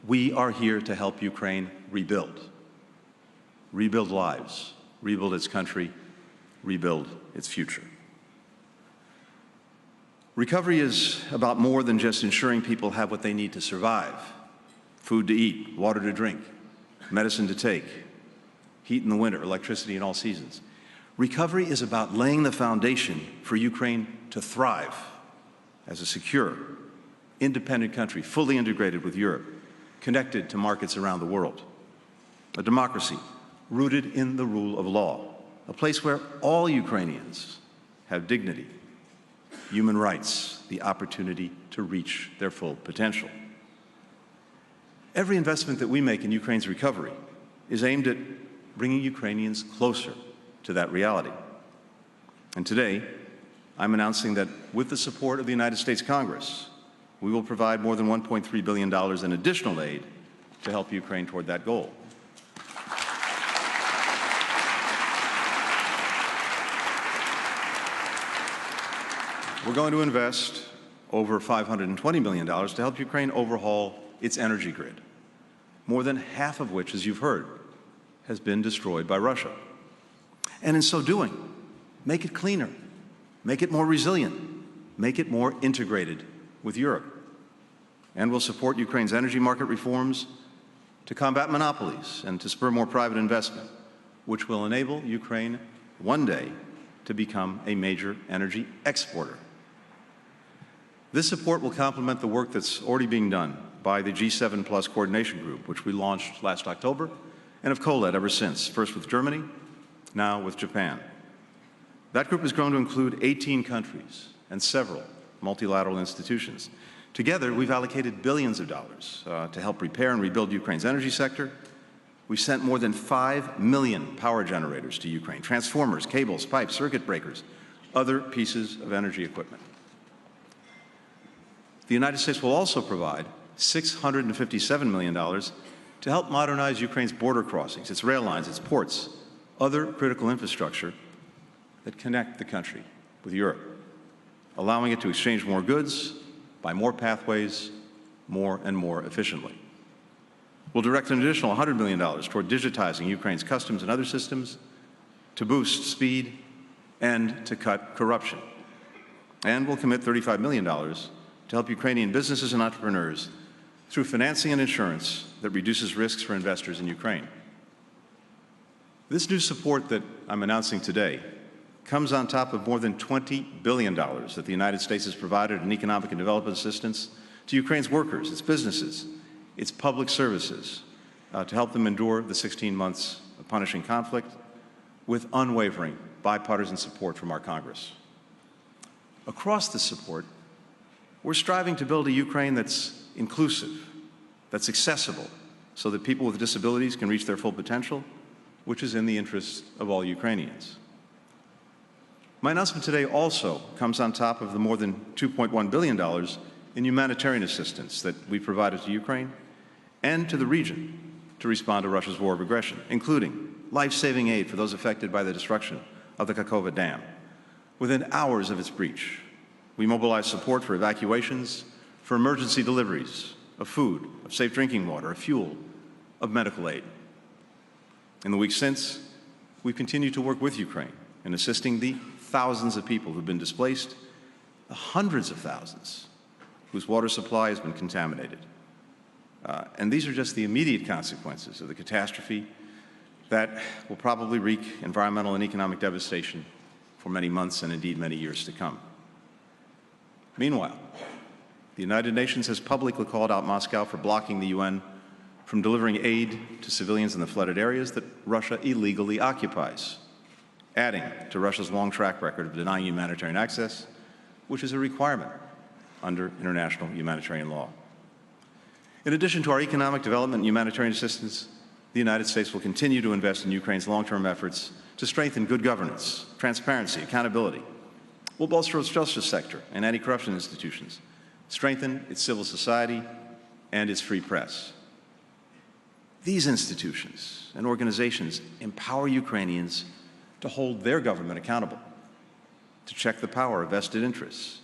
we are here to help Ukraine rebuild. Rebuild lives, rebuild its country, rebuild its future. Recovery is about more than just ensuring people have what they need to survive: food to eat, water to drink, medicine to take, heat in the winter, electricity in all seasons. Recovery is about laying the foundation for Ukraine to thrive as a secure, independent country, fully integrated with Europe, connected to markets around the world. A democracy rooted in the rule of law, a place where all Ukrainians have dignity, human rights, the opportunity to reach their full potential. Every investment that we make in Ukraine's recovery is aimed at bringing Ukrainians closer to that reality. And today, I'm announcing that with the support of the United States Congress, we will provide more than $1.3 billion in additional aid to help Ukraine toward that goal. We're going to invest over $520 million to help Ukraine overhaul its energy grid, more than half of which, as you've heard, has been destroyed by Russia. And in so doing, make it cleaner, make it more resilient, make it more integrated with Europe. And we'll support Ukraine's energy market reforms to combat monopolies and to spur more private investment, which will enable Ukraine one day to become a major energy exporter. This support will complement the work that's already being done by the G7 Plus Coordination Group, which we launched last October and have co-led ever since, first with Germany, now with Japan. That group has grown to include 18 countries and several multilateral institutions. Together, we've allocated billions of dollars to help repair and rebuild Ukraine's energy sector. We've sent more than 5 million power generators to Ukraine, transformers, cables, pipes, circuit breakers, other pieces of energy equipment. The United States will also provide $657 million to help modernize Ukraine's border crossings, its rail lines, its ports, other critical infrastructure that connect the country with Europe. allowing it to exchange more goods, buy more pathways, more and more efficiently. We'll direct an additional $100 million toward digitizing Ukraine's customs and other systems to boost speed and to cut corruption. And we'll commit $35 million to help Ukrainian businesses and entrepreneurs through financing and insurance that reduces risks for investors in Ukraine. This new support that I'm announcing today comes on top of more than $20 billion that the United States has provided in economic and development assistance to Ukraine's workers, its businesses, its public services, to help them endure the 16 months of punishing conflict with unwavering bipartisan support from our Congress. Across this support, we're striving to build a Ukraine that's inclusive, that's accessible, so that people with disabilities can reach their full potential, which is in the interests of all Ukrainians. My announcement today also comes on top of the more than $2.1 billion in humanitarian assistance that we provided to Ukraine and to the region to respond to Russia's war of aggression, including life-saving aid for those affected by the destruction of the Kakhovka Dam. Within hours of its breach, we mobilized support for evacuations, for emergency deliveries of food, of safe drinking water, of fuel, of medical aid. In the weeks since, we've continued to work with Ukraine in assisting the thousands of people who've been displaced, the hundreds of thousands whose water supply has been contaminated. And these are just the immediate consequences of the catastrophe that will probably wreak environmental and economic devastation for many months and indeed many years to come. Meanwhile, the United Nations has publicly called out Moscow for blocking the UN from delivering aid to civilians in the flooded areas that Russia illegally occupies, adding to Russia's long track record of denying humanitarian access, which is a requirement under international humanitarian law. In addition to our economic development and humanitarian assistance, the United States will continue to invest in Ukraine's long-term efforts to strengthen good governance, transparency, accountability. We'll bolster its justice sector and anti-corruption institutions, strengthen its civil society and its free press. These institutions and organizations empower Ukrainians to hold their government accountable, to check the power of vested interests,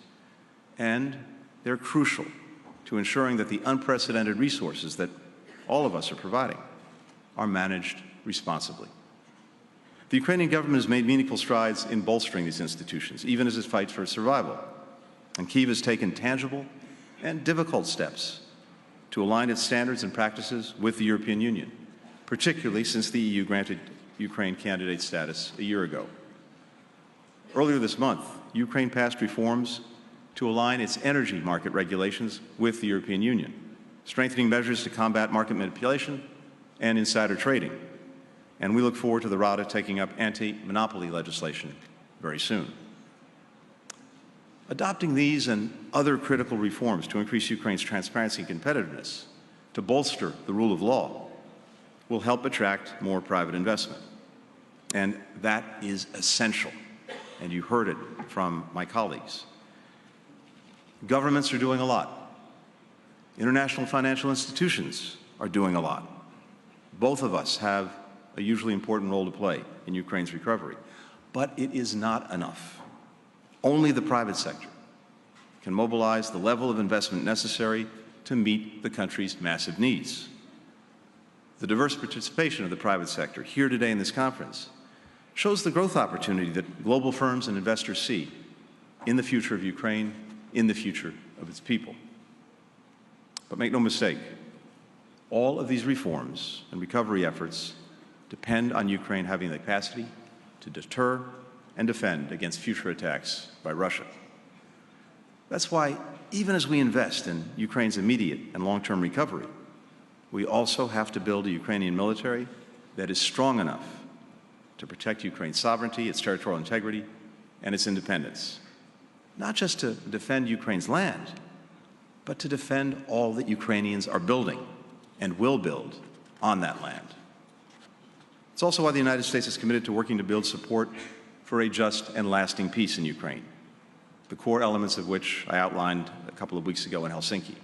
and they're crucial to ensuring that the unprecedented resources that all of us are providing are managed responsibly. The Ukrainian government has made meaningful strides in bolstering these institutions, even as it fights for its survival. And Kyiv has taken tangible and difficult steps to align its standards and practices with the European Union, particularly since the EU granted Ukraine candidate status a year ago. Earlier this month, Ukraine passed reforms to align its energy market regulations with the European Union, strengthening measures to combat market manipulation and insider trading. And we look forward to the Rada taking up anti-monopoly legislation very soon. Adopting these and other critical reforms to increase Ukraine's transparency and competitiveness, to bolster the rule of law, will help attract more private investment. And that is essential. And you heard it from my colleagues. Governments are doing a lot. International financial institutions are doing a lot. Both of us have a hugely important role to play in Ukraine's recovery. But it is not enough. Only the private sector can mobilize the level of investment necessary to meet the country's massive needs. The diverse participation of the private sector here today in this conference shows the growth opportunity that global firms and investors see in the future of Ukraine, in the future of its people. But make no mistake, all of these reforms and recovery efforts depend on Ukraine having the capacity to deter and defend against future attacks by Russia. That's why, even as we invest in Ukraine's immediate and long-term recovery, we also have to build a Ukrainian military that is strong enough to protect Ukraine's sovereignty, its territorial integrity, and its independence. Not just to defend Ukraine's land, but to defend all that Ukrainians are building and will build on that land. It's also why the United States is committed to working to build support for a just and lasting peace in Ukraine, the core elements of which I outlined a couple of weeks ago in Helsinki.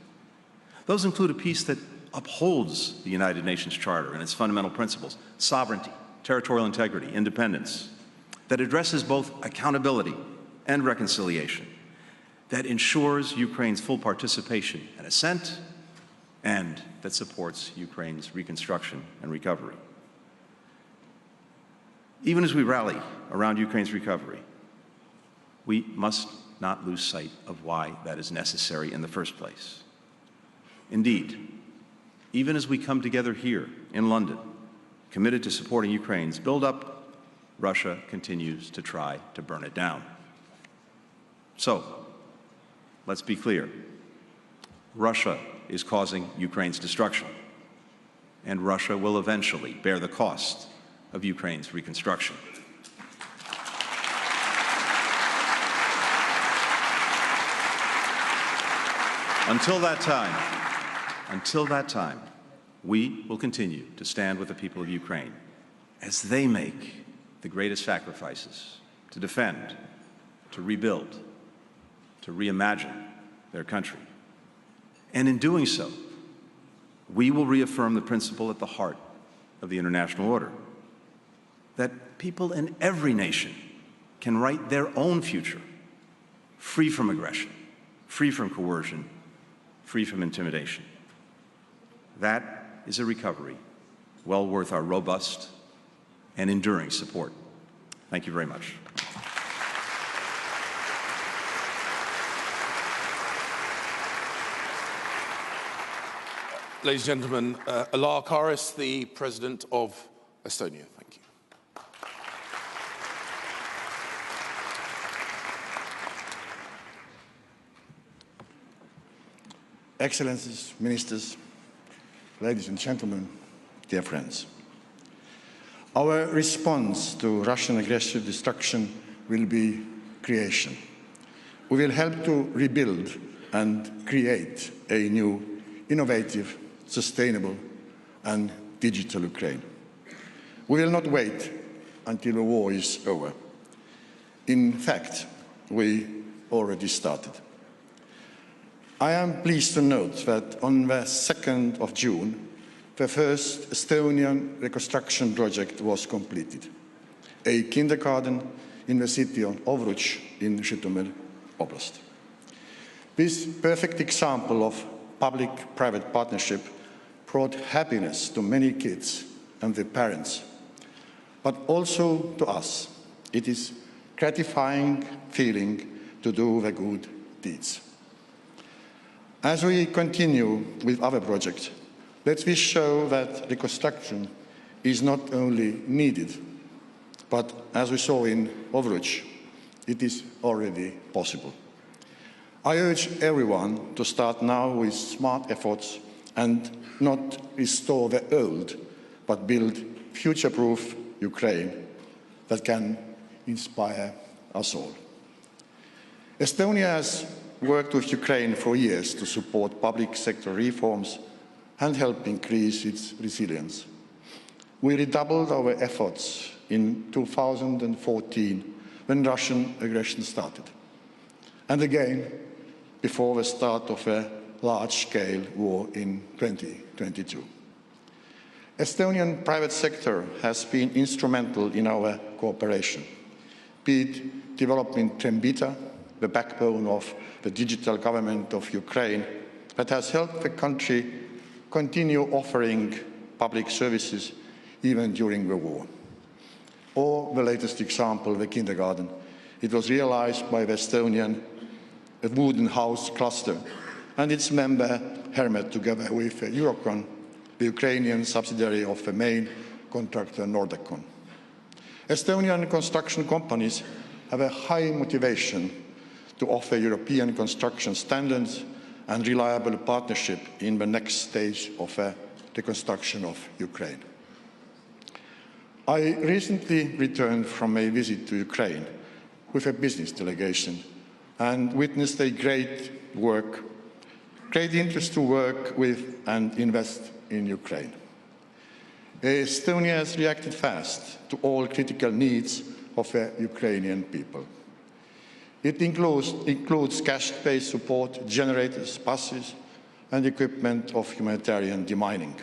Those include a peace that upholds the United Nations Charter and its fundamental principles, sovereignty, territorial integrity, independence, that addresses both accountability and reconciliation, that ensures Ukraine's full participation and assent, and that supports Ukraine's reconstruction and recovery. Even as we rally around Ukraine's recovery, we must not lose sight of why that is necessary in the first place. Indeed, even as we come together here in London, committed to supporting Ukraine's build-up, Russia continues to try to burn it down. So, let's be clear. Russia is causing Ukraine's destruction, and Russia will eventually bear the cost of Ukraine's reconstruction. Until that time, we will continue to stand with the people of Ukraine as they make the greatest sacrifices to defend, to rebuild, to reimagine their country. And in doing so, we will reaffirm the principle at the heart of the international order, that people in every nation can write their own future, free from aggression, free from coercion, free from intimidation. That is a recovery well worth our robust and enduring support. Thank you very much. Ladies and gentlemen, Alar Karis, the President of Estonia. Thank you. Excellencies, Ministers, ladies and gentlemen, dear friends. Our response to Russian aggressive destruction will be creation. We will help to rebuild and create a new, innovative, sustainable and digital Ukraine. We will not wait until the war is over. In fact, we already started. I am pleased to note that on the 2nd of June, the first Estonian reconstruction project was completed, a kindergarten in the city of Ovruch in Žitomer Oblast. This perfect example of public-private partnership brought happiness to many kids and their parents, but also to us. It is gratifying feeling to do the good deeds. As we continue with other projects, let's show that reconstruction is not only needed, but as we saw in Ovruch, it is already possible. I urge everyone to start now with smart efforts and not restore the old, but build future-proof Ukraine that can inspire us all. Estonia has worked with Ukraine for years to support public sector reforms and help increase its resilience. We redoubled our efforts in 2014 when Russian aggression started, and again before the start of a large-scale war in 2022. Estonian private sector has been instrumental in our cooperation, be it developing Trembita, the backbone of the digital government of Ukraine that has helped the country continue offering public services even during the war. Or the latest example, the kindergarten. It was realized by the Estonian wooden house cluster and its member Hermet together with Eurocon, the Ukrainian subsidiary of the main contractor Nordecon. Estonian construction companies have a high motivation to offer European construction standards and reliable partnership in the next stage of the reconstruction of Ukraine. I recently returned from a visit to Ukraine with a business delegation and witnessed a great interest to work with and invest in Ukraine. Estonia has reacted fast to all critical needs of the Ukrainian people. It includes cash-based support, generators, buses, and equipment of humanitarian demining.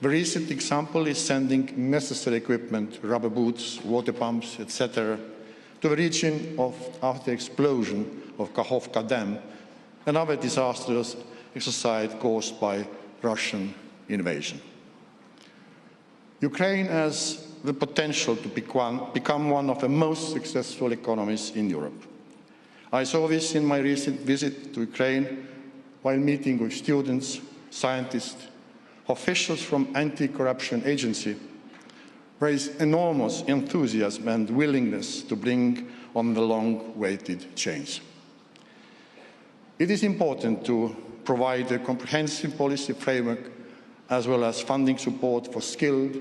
The recent example is sending necessary equipment, rubber boots, water pumps, etc., to the region after the explosion of Kakhovka Dam, another disastrous exercise caused by Russian invasion. Ukraine has the potential to become one of the most successful economies in Europe. I saw this in my recent visit to Ukraine while meeting with students, scientists, officials from anti-corruption agency. There is enormous enthusiasm and willingness to bring on the long-awaited change. It is important to provide a comprehensive policy framework as well as funding support for skilled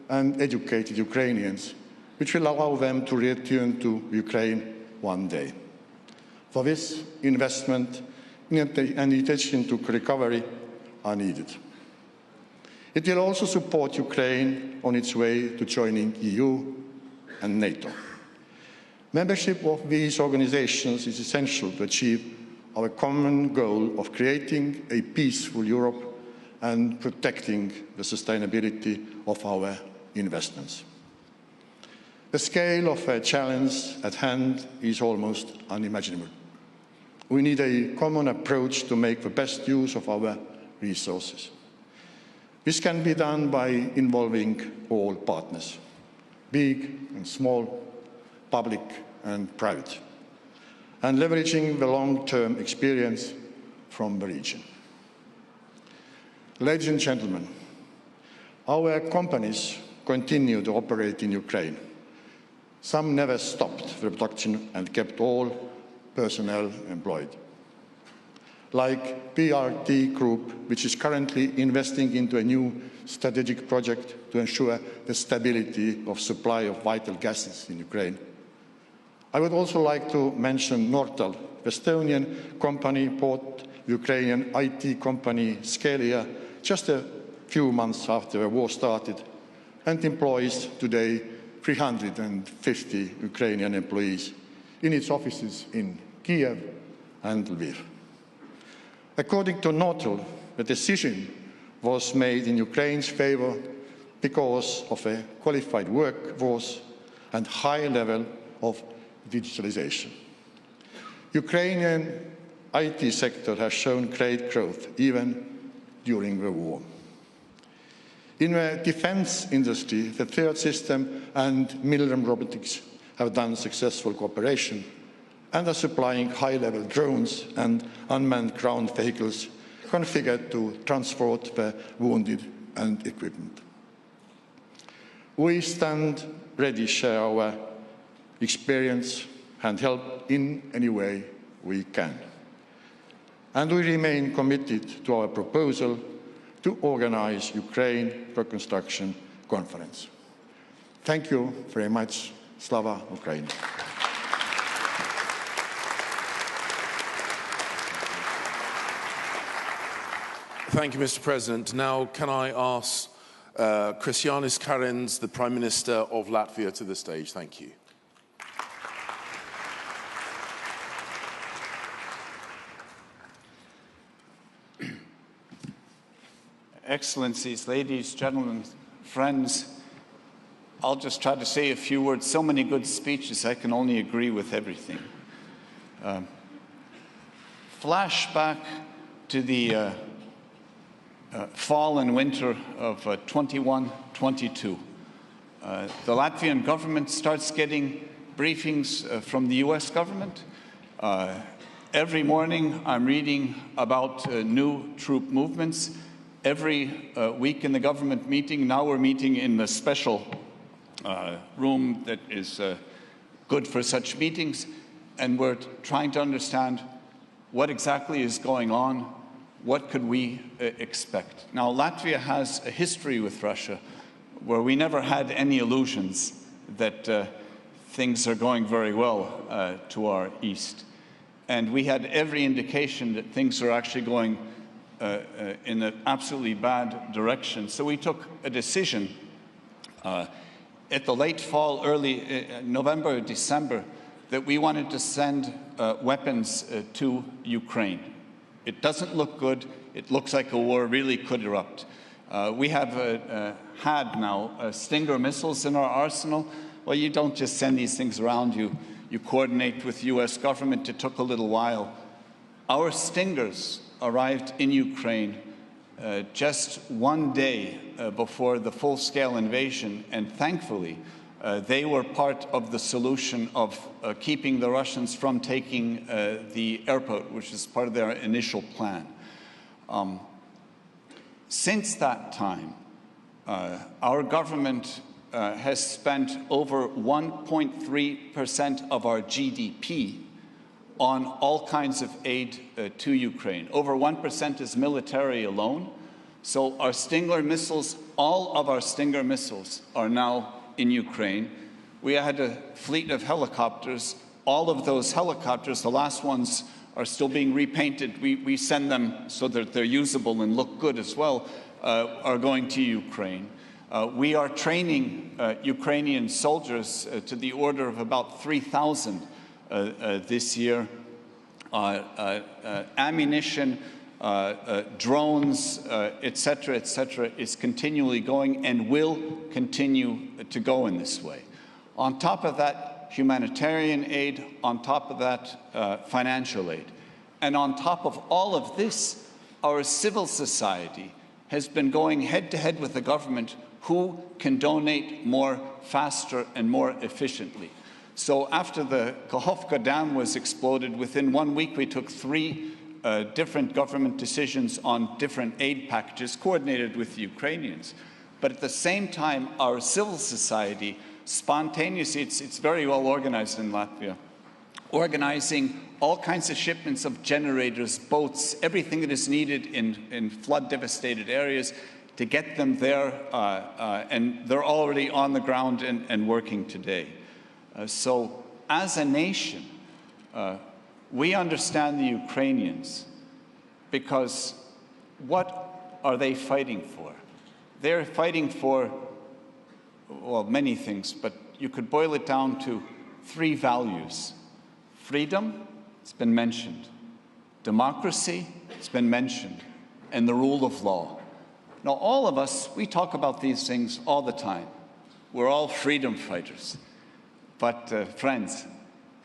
and educated Ukrainians, which will allow them to return to Ukraine one day. For this, investment and attention to recovery are needed. It will also support Ukraine on its way to joining EU and NATO. Membership of these organizations is essential to achieve our common goal of creating a peaceful Europe and protecting the sustainability of our investments. The scale of the challenge at hand is almost unimaginable. We need a common approach to make the best use of our resources. This can be done by involving all partners, big and small, public and private, and leveraging the long-term experience from the region. Ladies and gentlemen, our companies continue to operate in Ukraine. Some never stopped the production and kept all personnel employed. Like PRT Group, which is currently investing into a new strategic project to ensure the stability of supply of vital gases in Ukraine. I would also like to mention Nortal, the Estonian company bought Ukrainian IT company Scalia just a few months after the war started and employs today 350 Ukrainian employees in its offices in Kiev and Lviv. According to Nortal, the decision was made in Ukraine's favor because of a qualified workforce and high level of digitalization. Ukrainian IT sector has shown great growth even during the war. In the defense industry, the third system and military robotics have done successful cooperation and are supplying high-level drones and unmanned ground vehicles configured to transport the wounded and equipment. We stand ready to share our experience and help in any way we can. And we remain committed to our proposal to organize Ukraine Reconstruction Conference. Thank you very much. Slava Ukraini. Thank you, Mr. President. Now, can I ask Krišjānis Kariņš, the Prime Minister of Latvia, to the stage? Thank you. Excellencies, ladies, gentlemen, friends, I'll just try to say a few words. So many good speeches, I can only agree with everything. Flashback to the fall and winter of 21-22. The Latvian government starts getting briefings from the US government. Every morning I'm reading about new troop movements. Every week in the government meeting, now we're meeting in the special room that is good for such meetings, and we're trying to understand what exactly is going on, what could we expect. Now, Latvia has a history with Russia where we never had any illusions that things are going very well to our east. And we had every indication that things are actually going in an absolutely bad direction. So we took a decision at the late fall, early November, December, that we wanted to send weapons to Ukraine. It doesn't look good. It looks like a war really could erupt. We have had now Stinger missiles in our arsenal. Well, you don't just send these things around. You you coordinate with the US government. It took a little while. Our Stingers arrived in Ukraine just one day before the full-scale invasion, and thankfully they were part of the solution of keeping the Russians from taking the airport, which is part of their initial plan. Since that time, our government has spent over 1.3% of our GDP on all kinds of aid to Ukraine. Over 1% is military alone. So our Stinger missiles, all of our Stinger missiles are now in Ukraine. We had a fleet of helicopters. All of those helicopters, the last ones are still being repainted. We send them so that they're usable and look good as well, are going to Ukraine. We are training Ukrainian soldiers to the order of about 3,000 this year. Ammunition, drones, etc., is continually going and will continue to go in this way. On top of that, humanitarian aid, on top of that, financial aid. And on top of all of this, our civil society has been going head-to-head with the government who can donate more faster and more efficiently. So after the Kakhovka Dam was exploded, within 1 week we took 3 different government decisions on different aid packages coordinated with the Ukrainians. But at the same time, our civil society spontaneously, it's very well organized in Latvia, organizing all kinds of shipments of generators, boats, everything that is needed in flood-devastated areas to get them there, and they're already on the ground and working today. So as a nation, we understand the Ukrainians, because what are they fighting for? They're fighting for, well, many things, but you could boil it down to 3 values. Freedom, it's been mentioned. Democracy, it's been mentioned. And the rule of law. Now, all of us, we talk about these things all the time. We're all freedom fighters. But friends,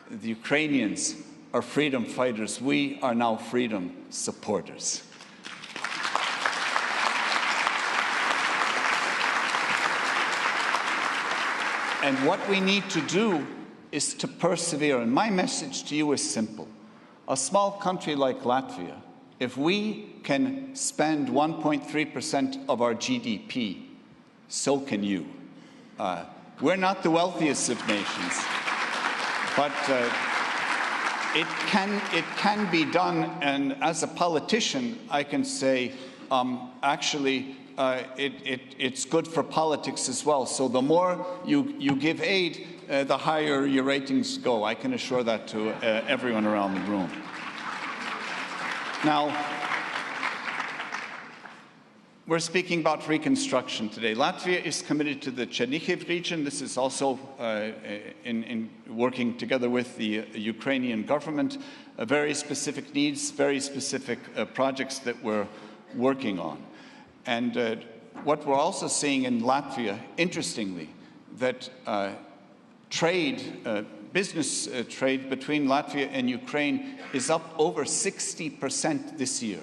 the Ukrainians are freedom fighters. We are now freedom supporters. And what we need to do is to persevere. And my message to you is simple. A small country like Latvia, if we can spend 1.3% of our GDP, so can you. We're not the wealthiest of nations, but it can be done. And as a politician, I can say, actually, it's good for politics as well. So the more you give aid, the higher your ratings go. I can assure that to everyone around the room. Now, we're speaking about reconstruction today. Latvia is committed to the Chernihiv region. This is also in working together with the Ukrainian government. Very specific needs, very specific projects that we're working on. And what we're also seeing in Latvia, interestingly, that business trade between Latvia and Ukraine is up over 60% this year.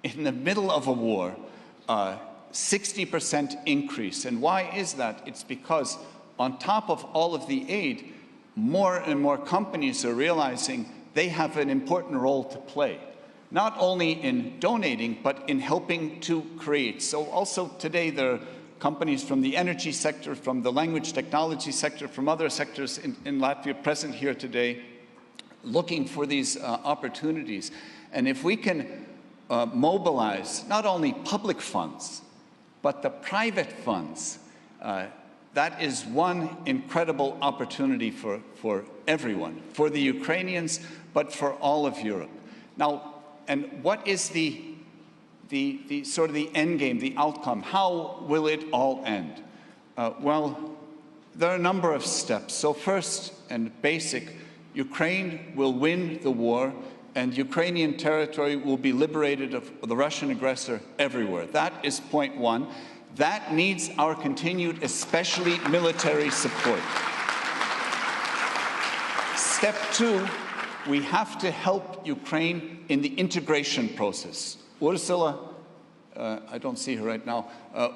In the middle of a war, 60% increase. And why is that? It's because on top of all of the aid, more and more companies are realizing they have an important role to play, not only in donating, but in helping to create. So also today there are companies from the energy sector, from the language technology sector, from other sectors in Latvia present here today, looking for these opportunities. And if we can mobilize not only public funds, but the private funds, that is one incredible opportunity for everyone, for the Ukrainians, but for all of Europe. Now, and what is the sort of the end game, the outcome? How will it all end? Well, there are a number of steps. So first and basic, Ukraine will win the war, and Ukrainian territory will be liberated of the Russian aggressor everywhere. That is point one. That needs our continued, especially military support. Step two, we have to help Ukraine in the integration process. Ursula, I don't see her right now,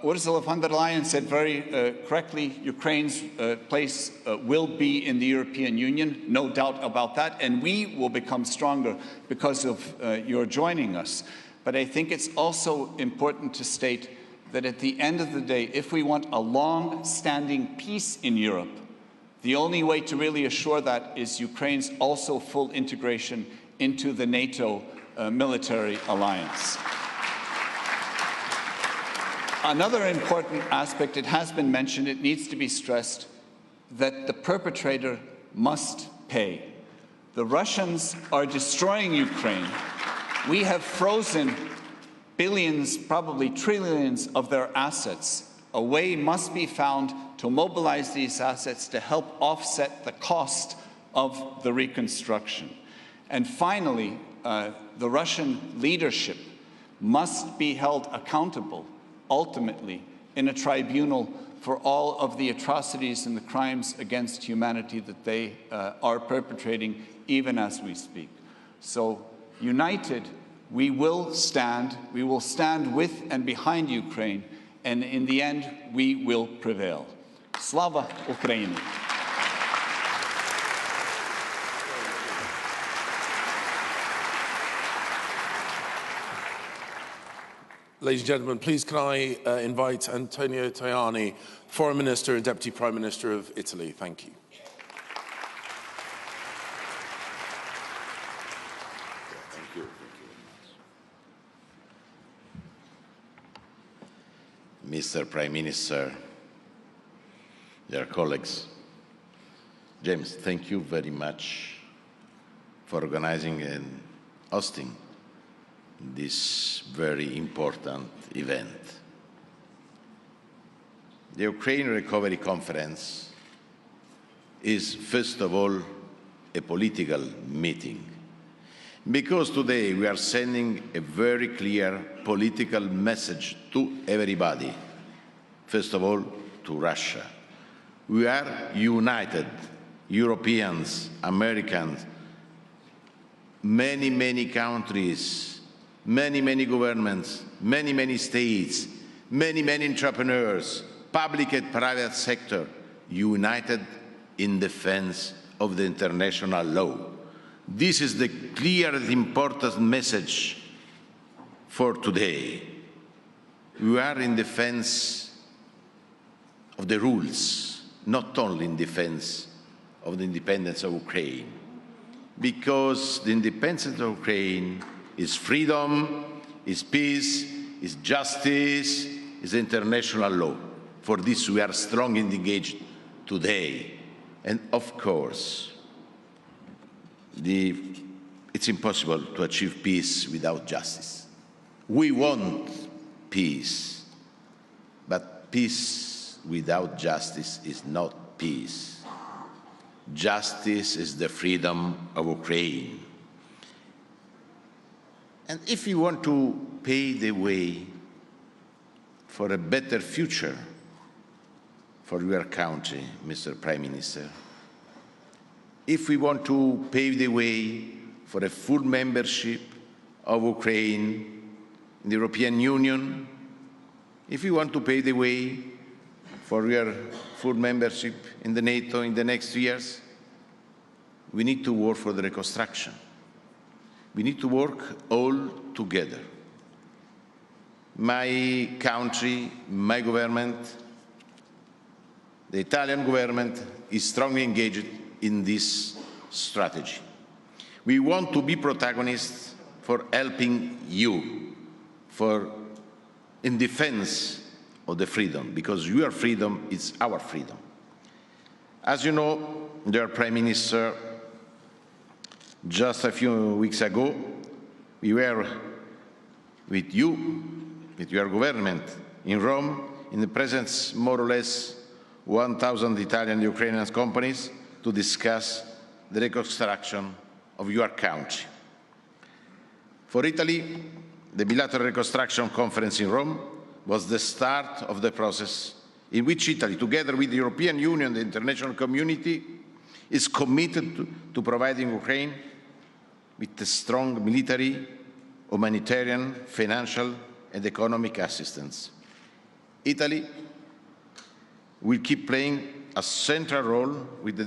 Ursula von der Leyen said very correctly, Ukraine's place will be in the European Union, no doubt about that, and we will become stronger because of your joining us. But I think it's also important to state that at the end of the day, if we want a long-standing peace in Europe, the only way to really assure that is Ukraine's also full integration into the NATO military alliance. Another important aspect, it has been mentioned, it needs to be stressed, that the perpetrator must pay. The Russians are destroying Ukraine. We have frozen billions, probably trillions of their assets. A way must be found to mobilize these assets to help offset the cost of the reconstruction. And finally, the Russian leadership must be held accountable, ultimately, in a tribunal for all of the atrocities and the crimes against humanity that they are perpetrating, even as we speak. So, united, we will stand with and behind Ukraine, and in the end, we will prevail. Slava Ukraini! Ladies and gentlemen, please can I invite Antonio Tajani, Foreign Minister and Deputy Prime Minister of Italy. Thank you. Mr. Prime Minister, dear colleagues, James, thank you very much for organizing and hosting this very important event. The Ukraine Recovery Conference is, first of all, a political meeting, because today we are sending a very clear political message to everybody, first of all, to Russia. We are united, Europeans, Americans, many countries, many governments, many states, many entrepreneurs, public and private sector, united in defense of the international law. This is the clear and important message for today. We are in defense of the rules, not only in defense of the independence of Ukraine, because the independence of Ukraine is freedom, is peace, is justice, is international law. For this we are strongly engaged today. And of course, it's impossible to achieve peace without justice. We want peace, but peace without justice is not peace. Justice is the freedom of Ukraine. And if you want to pave the way for a better future for your country, Mr. Prime Minister, if we want to pave the way for a full membership of Ukraine in the European Union, if we want to pave the way for your full membership in the NATO in the next years, we need to work for the reconstruction. We need to work all together. My country, my government, the Italian government is strongly engaged in this strategy. We want to be protagonists for helping you, in defense of the freedom, because your freedom is our freedom. As you know, dear Prime Minister, just a few weeks ago, we were with you, with your government, in Rome, in the presence, more or less, 1,000 Italian and Ukrainian companies to discuss the reconstruction of your country. For Italy, the bilateral reconstruction conference in Rome was the start of the process in which Italy, together with the European Union and the international community, is committed to providing Ukraine with a strong military, humanitarian, financial and economic assistance. Italy will keep playing a central role with the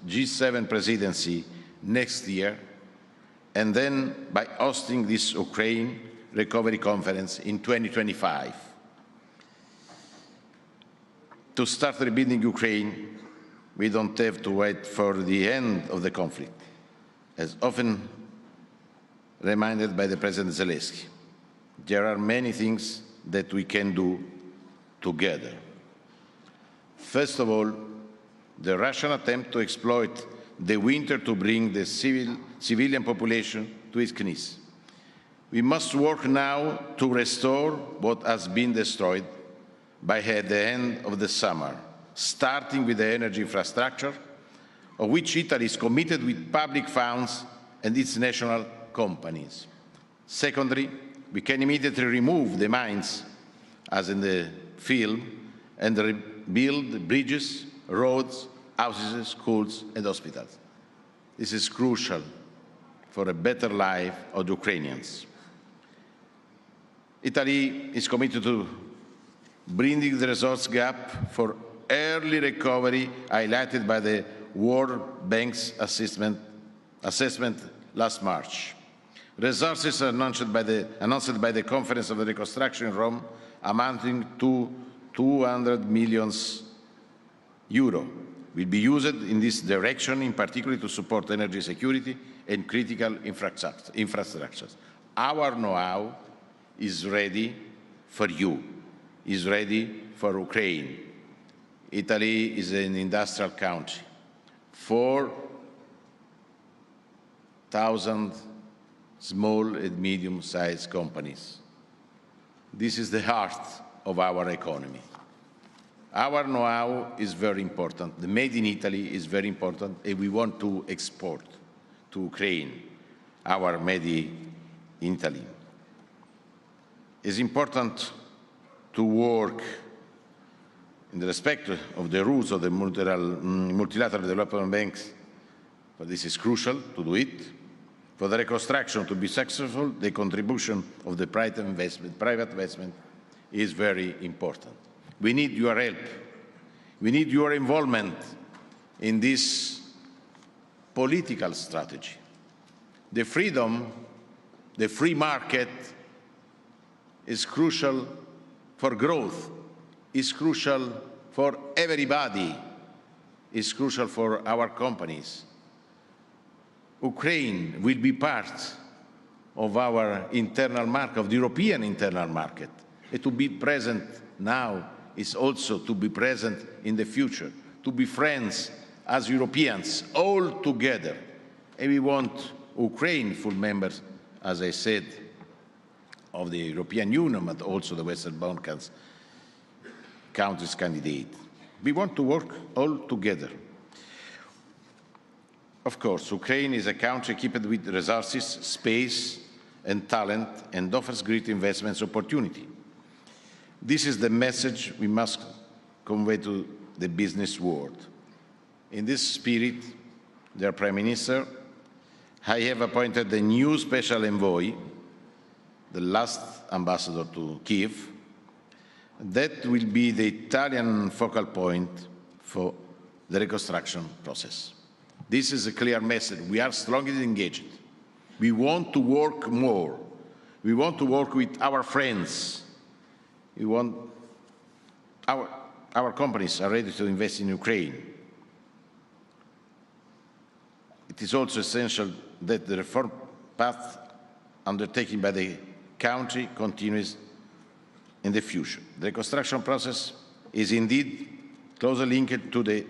G7 presidency next year, and then by hosting this Ukraine Recovery Conference in 2025. To start rebuilding Ukraine, we don't have to wait for the end of the conflict, as often reminded by the President Zelensky. There are many things that we can do together. First of all, the Russian attempt to exploit the winter to bring the civilian population to its knees. We must work now to restore what has been destroyed by the end of the summer, starting with the energy infrastructure, of which Italy is committed with public funds and its national companies. Secondly, we can immediately remove the mines, as in the film, and rebuild bridges, roads, houses, schools and hospitals. This is crucial for a better life of the Ukrainians. Italy is committed to bridging the resource gap for early recovery highlighted by the World Bank's assessment last March. Resources announced by the Conference of the Reconstruction in Rome amounting to €200 million will be used in this direction, in particular to support energy security and critical infrastructures. Our know-how is ready for you, is ready for Ukraine. Italy is an industrial country. 4,000 small and medium-sized companies. This is the heart of our economy. Our know-how is very important. The made in Italy is very important, and we want to export to Ukraine our made in Italy. It's important to work in the respect of the rules of the multilateral development banks, but this is crucial to do it. For the reconstruction to be successful, the contribution of the private investment is very important. We need your help. We need your involvement in this political strategy. The freedom, the free market is crucial for growth, is crucial for everybody, is crucial for our companies. Ukraine will be part of our internal market, of the European internal market, and to be present now is also to be present in the future, to be friends as Europeans, all together. And we want Ukraine full members, as I said, of the European Union, but also the Western Balkans countries candidate. We want to work all together. Of course, Ukraine is a country equipped with resources, space and talent, and offers great investment opportunity. This is the message we must convey to the business world. In this spirit, dear Prime Minister, I have appointed the new special envoy, the last ambassador to Kyiv. That will be the Italian focal point for the reconstruction process. This is a clear message. We are strongly engaged. We want to work more. We want to work with our friends. We want our companies are ready to invest in Ukraine. It is also essential that the reform path undertaken by the country continues in the future. The reconstruction process is indeed closely linked to the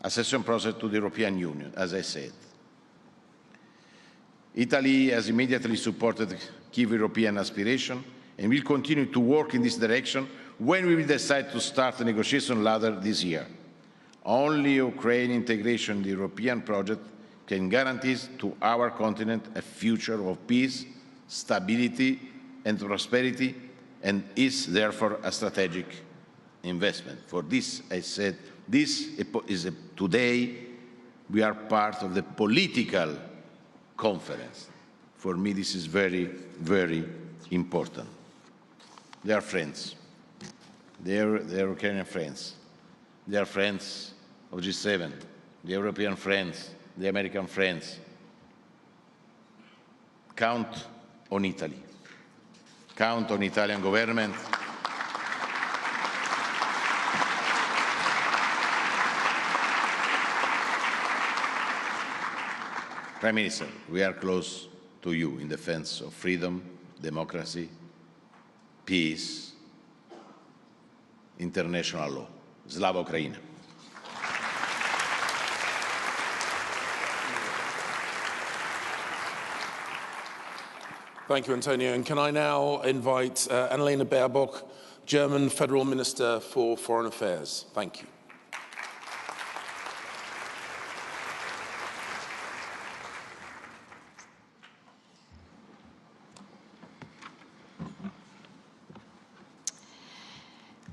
accession process to the European Union, as I said. Italy has immediately supported Kyiv European aspiration and will continue to work in this direction when we will decide to start the negotiation later this year. Only Ukraine integration in the European project can guarantee to our continent a future of peace, stability and prosperity, and is therefore a strategic investment. For this, I said, this is today We are part of the political conference. For me, this is very, very important. They are friends. They are Ukrainian friends. They are friends of G7, the European friends, the American friends. Count on Italy. Count on Italian government. Prime Minister, we are close to you in defense of freedom, democracy, peace, international law. Slava Ukraina. Thank you, Antonio. And can I now invite Annalena Baerbock, German Federal Minister for Foreign Affairs. Thank you.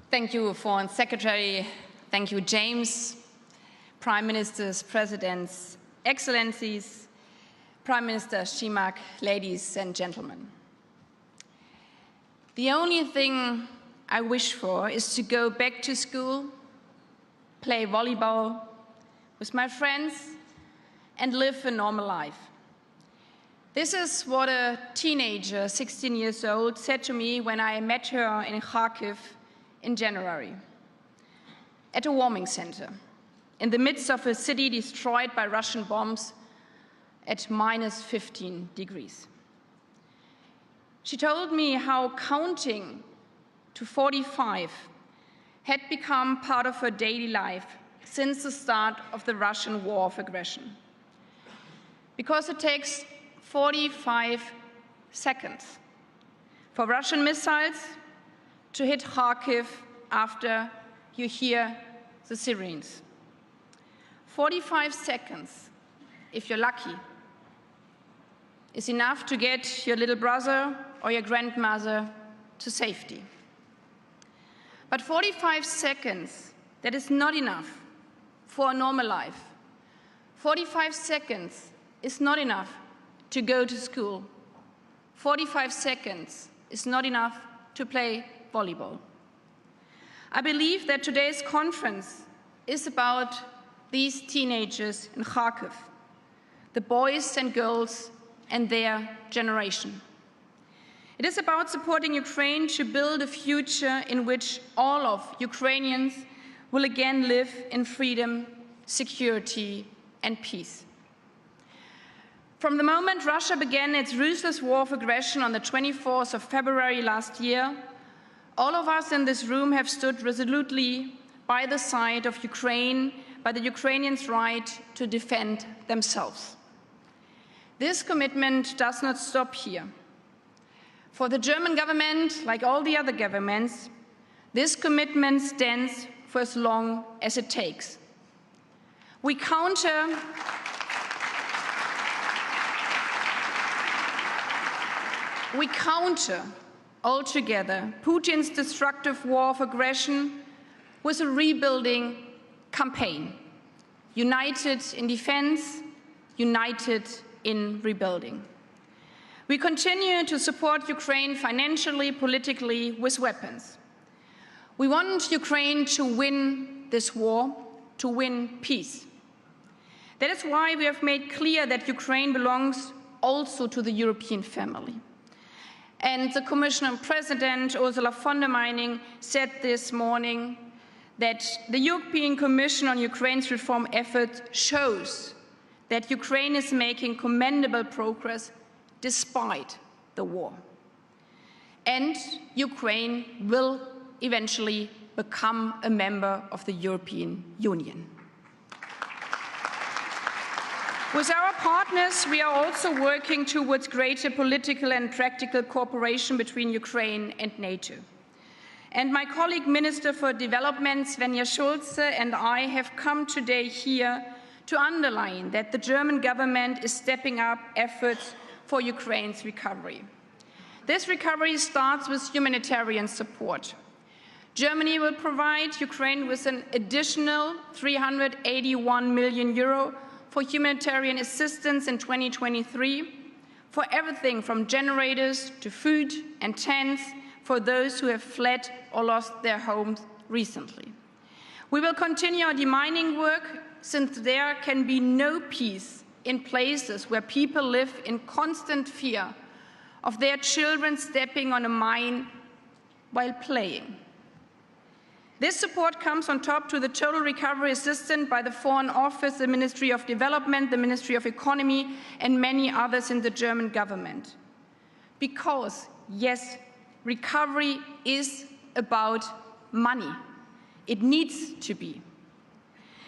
Thank you, Foreign Secretary. Thank you, James. Prime Ministers, Presidents, Excellencies, Prime Minister Šimak, ladies and gentlemen. The only thing I wish for is to go back to school, play volleyball with my friends, and live a normal life. This is what a teenager, 16 years old, said to me when I met her in Kharkiv in January, at a warming center, in the midst of a city destroyed by Russian bombs at -15 degrees. She told me how counting to 45 had become part of her daily life since the start of the Russian war of aggression. Because it takes 45 seconds for Russian missiles to hit Kharkiv after you hear the sirens. 45 seconds, if you're lucky, is enough to get your little brother or your grandmother to safety. But 45 seconds, that is not enough for a normal life. 45 seconds is not enough to go to school. 45 seconds is not enough to play volleyball. I believe that today's conference is about these teenagers in Kharkiv, the boys and girls and their generation. It is about supporting Ukraine to build a future in which all of Ukrainians will again live in freedom, security, and peace. From the moment Russia began its ruthless war of aggression on the 24th of February last year, all of us in this room have stood resolutely by the side of Ukraine, by the Ukrainians' right to defend themselves. This commitment does not stop here. For the German government, like all the other governments, this commitment stands for as long as it takes. We counter altogether Putin's destructive war of aggression with a rebuilding campaign, united in defense, united in rebuilding. We continue to support Ukraine financially, politically, with weapons. We want Ukraine to win this war, to win peace. That is why we have made clear that Ukraine belongs also to the European family. And the Commission President, Ursula von der Leyen, said this morning that the European Commission on Ukraine's reform effort shows that Ukraine is making commendable progress despite the war. And Ukraine will eventually become a member of the European Union. With our partners, we are also working towards greater political and practical cooperation between Ukraine and NATO. And my colleague, Minister for Development, Svenja Schulze, and I have come today here to underline that the German government is stepping up efforts for Ukraine's recovery. This recovery starts with humanitarian support. Germany will provide Ukraine with an additional €381 million for humanitarian assistance in 2023, for everything from generators to food and tents for those who have fled or lost their homes recently. We will continue our demining work, since there can be no peace in places where people live in constant fear of their children stepping on a mine while playing. This support comes on top to the total recovery assistance by the Foreign Office, the Ministry of Development, the Ministry of Economy, and many others in the German government. Because, yes, recovery is about money. It needs to be.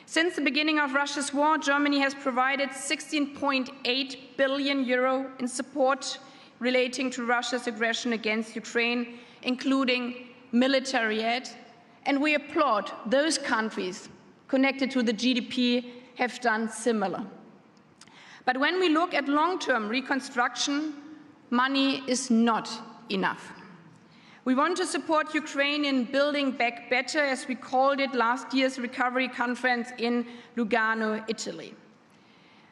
Since the beginning of Russia's war, Germany has provided 16.8 billion euro in support relating to Russia's aggression against Ukraine, including military aid, and we applaud those countries connected to the GDP have done similar. But when we look at long-term reconstruction, money is not enough. We want to support Ukraine in building back better, as we called it last year's recovery conference in Lugano, Italy.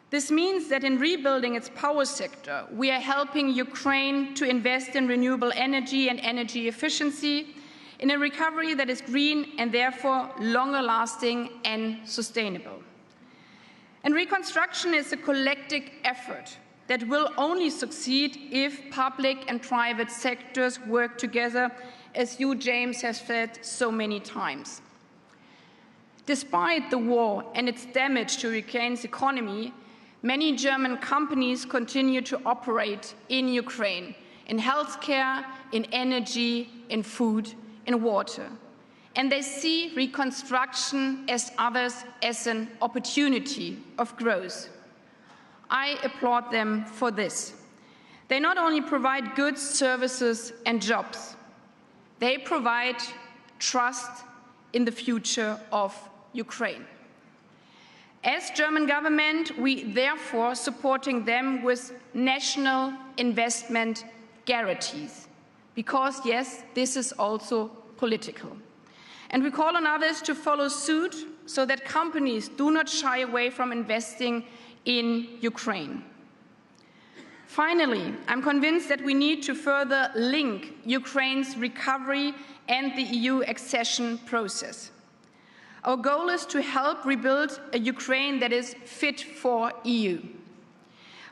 This means that in rebuilding its power sector, we are helping Ukraine to invest in renewable energy and energy efficiency, in a recovery that is green and therefore longer lasting and sustainable. And reconstruction is a collective effort that will only succeed if public and private sectors work together, as you, James, have said so many times. Despite the war and its damage to Ukraine's economy, many German companies continue to operate in Ukraine, in healthcare, in energy, in food, in water. And they see reconstruction as others as an opportunity of growth. I applaud them for this. They not only provide goods, services, and jobs, they provide trust in the future of Ukraine. As German government, we therefore supporting them with national investment guarantees, because yes, this is also political. And we call on others to follow suit so that companies do not shy away from investing in Ukraine. Finally, I'm convinced that we need to further link Ukraine's recovery and the EU accession process. Our goal is to help rebuild a Ukraine that is fit for EU.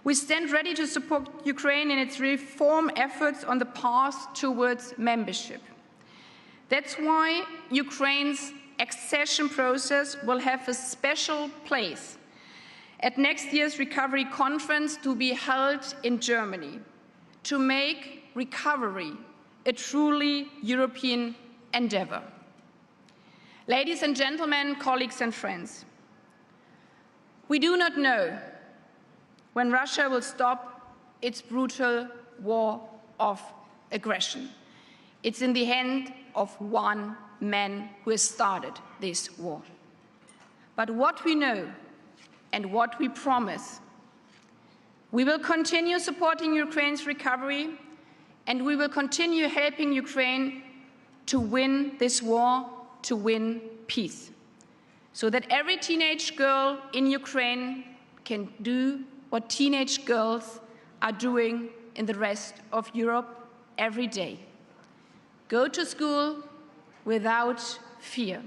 We stand ready to support Ukraine in its reform efforts on the path towards membership. That's why Ukraine's accession process will have a special place at next year's recovery conference to be held in Germany, to make recovery a truly European endeavor. Ladies and gentlemen, colleagues and friends, we do not know when Russia will stop its brutal war of aggression. It's in the hand of one man who has started this war. But what we know and what we promise, we will continue supporting Ukraine's recovery, and we will continue helping Ukraine to win this war, to win peace, so that every teenage girl in Ukraine can do what teenage girls are doing in the rest of Europe every day. Go to school without fear.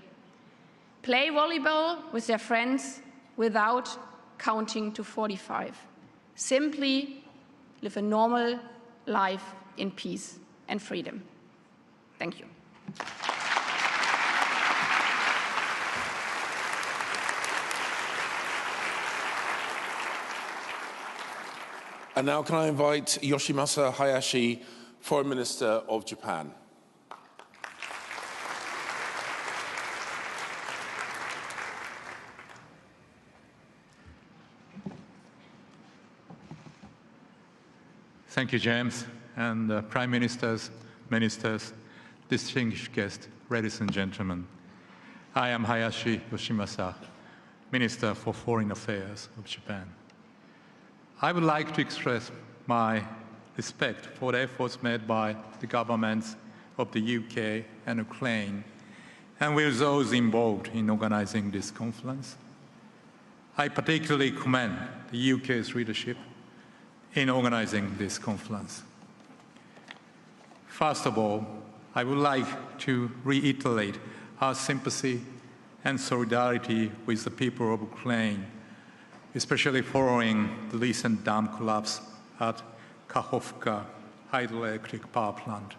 Play volleyball with their friends without counting to 45. Simply live a normal life in peace and freedom. Thank you. And now can I invite Yoshimasa Hayashi, Foreign Minister of Japan. Thank you, James, and Prime Ministers, Ministers, distinguished guests, ladies and gentlemen. I am Hayashi Yoshimasa, Minister for Foreign Affairs of Japan. I would like to express my respect for the efforts made by the governments of the UK and Ukraine, and with those involved in organizing this conference. I particularly commend the UK's leadership in organizing this conference. First of all, I would like to reiterate our sympathy and solidarity with the people of Ukraine, especially following the recent dam collapse at Kakhovka hydroelectric power plant,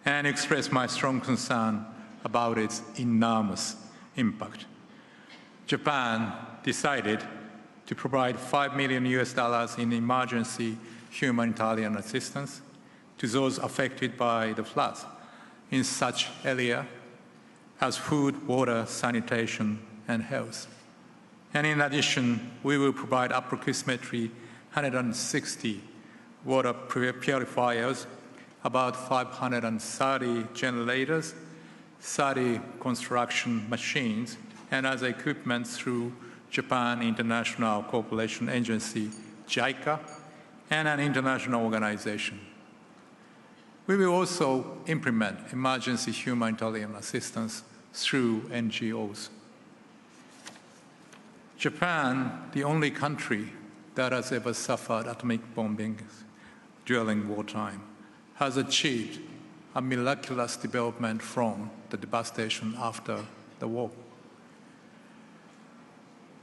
and express my strong concern about its enormous impact. Japan decided to provide $5 million in emergency humanitarian assistance to those affected by the floods in such areas as food, water, sanitation, and health. And in addition, we will provide approximately 160 water purifiers, about 530 generators, 30 construction machines, and other equipment through Japan International Cooperation Agency, JICA, and an international organization. We will also implement emergency humanitarian assistance through NGOs. Japan, the only country that has ever suffered atomic bombing during wartime, has achieved a miraculous development from the devastation after the war.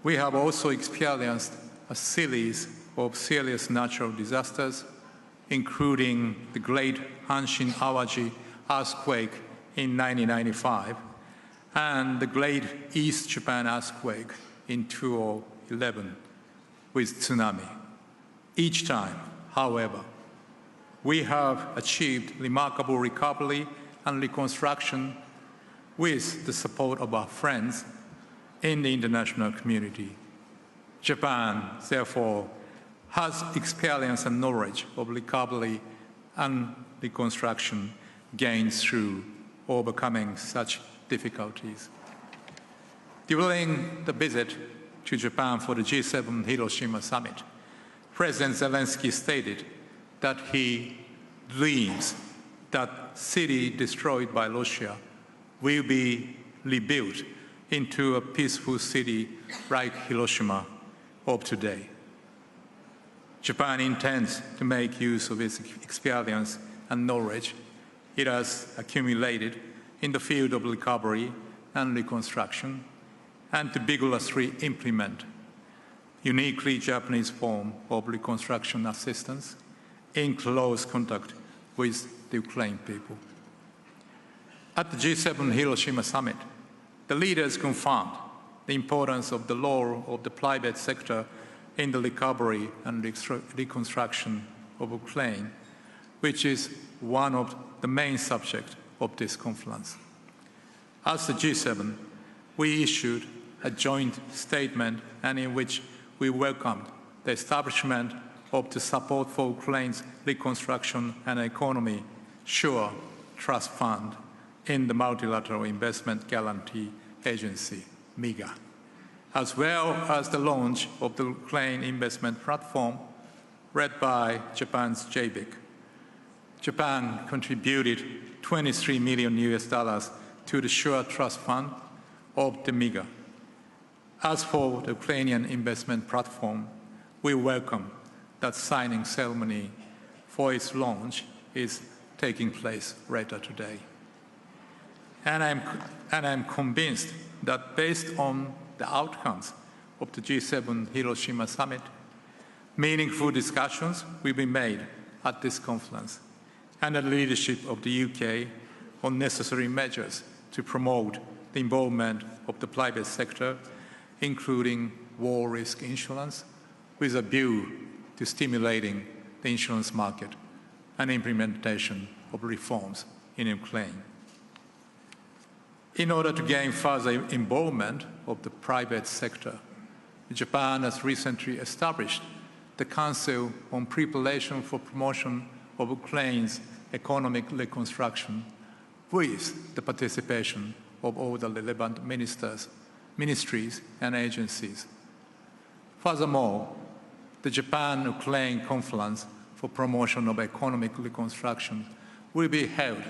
We have also experienced a series of serious natural disasters, including the Great Hanshin Awaji earthquake in 1995 and the Great East Japan earthquake in 2011 with tsunami. Each time, however, we have achieved remarkable recovery and reconstruction with the support of our friends in the international community. Japan, therefore, has experience and knowledge of recovery and reconstruction gained through overcoming such difficulties. During the visit to Japan for the G7 Hiroshima summit, President Zelensky stated that he dreams that city destroyed by Russia will be rebuilt into a peaceful city like Hiroshima of today. Japan intends to make use of its experience and knowledge it has accumulated in the field of recovery and reconstruction, and to vigorously implement uniquely Japanese form of reconstruction assistance in close contact with the Ukrainian people. At the G7 Hiroshima summit, the leaders confirmed the importance of the role of the private sector in the recovery and reconstruction of Ukraine, which is one of the main subjects of this conference. As the G7, we issued a joint statement and in which we welcomed the establishment of the Support for Ukraine's Reconstruction and Economy SURE Trust Fund in the Multilateral Investment Guarantee Agency, MIGA, as well as the launch of the Ukraine Investment Platform led by Japan's JBIC. Japan contributed $23 million to the SURE Trust Fund of the MIGA. As for the Ukrainian Investment Platform, we welcome that signing ceremony for its launch is taking place later today. And I'm convinced that based on the outcomes of the G7 Hiroshima summit, meaningful discussions will be made at this conference, and the leadership of the UK on necessary measures to promote the involvement of the private sector, including war risk insurance, with a view to stimulating the insurance market and implementation of reforms in Ukraine. In order to gain further involvement of the private sector, Japan has recently established the Council on Preparation for Promotion of Ukraine's Economic Reconstruction with the participation of all the relevant ministries and agencies. Furthermore, the Japan-Ukraine Conference for Promotion of Economic Reconstruction will be held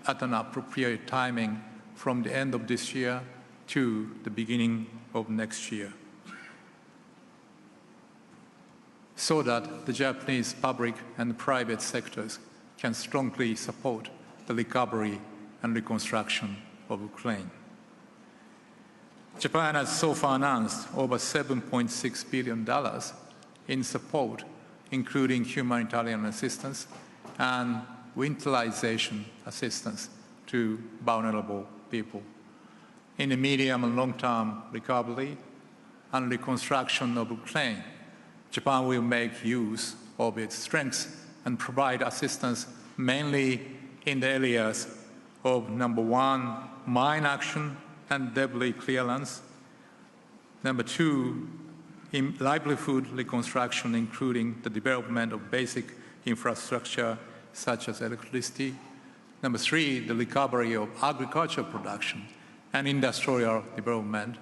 at an appropriate timing from the end of this year to the beginning of next year. so that the Japanese public and private sectors can strongly support the recovery and reconstruction of Ukraine. Japan has so far announced over $7.6 billion in support, including humanitarian assistance and winterization assistance to vulnerable people. In the medium and long-term recovery and reconstruction of Ukraine, Japan will make use of its strengths and provide assistance mainly in the areas of number one, mine action and debris clearance, number two, in livelihood reconstruction, including the development of basic infrastructure such as electricity, number three, the recovery of agricultural production and industrial development,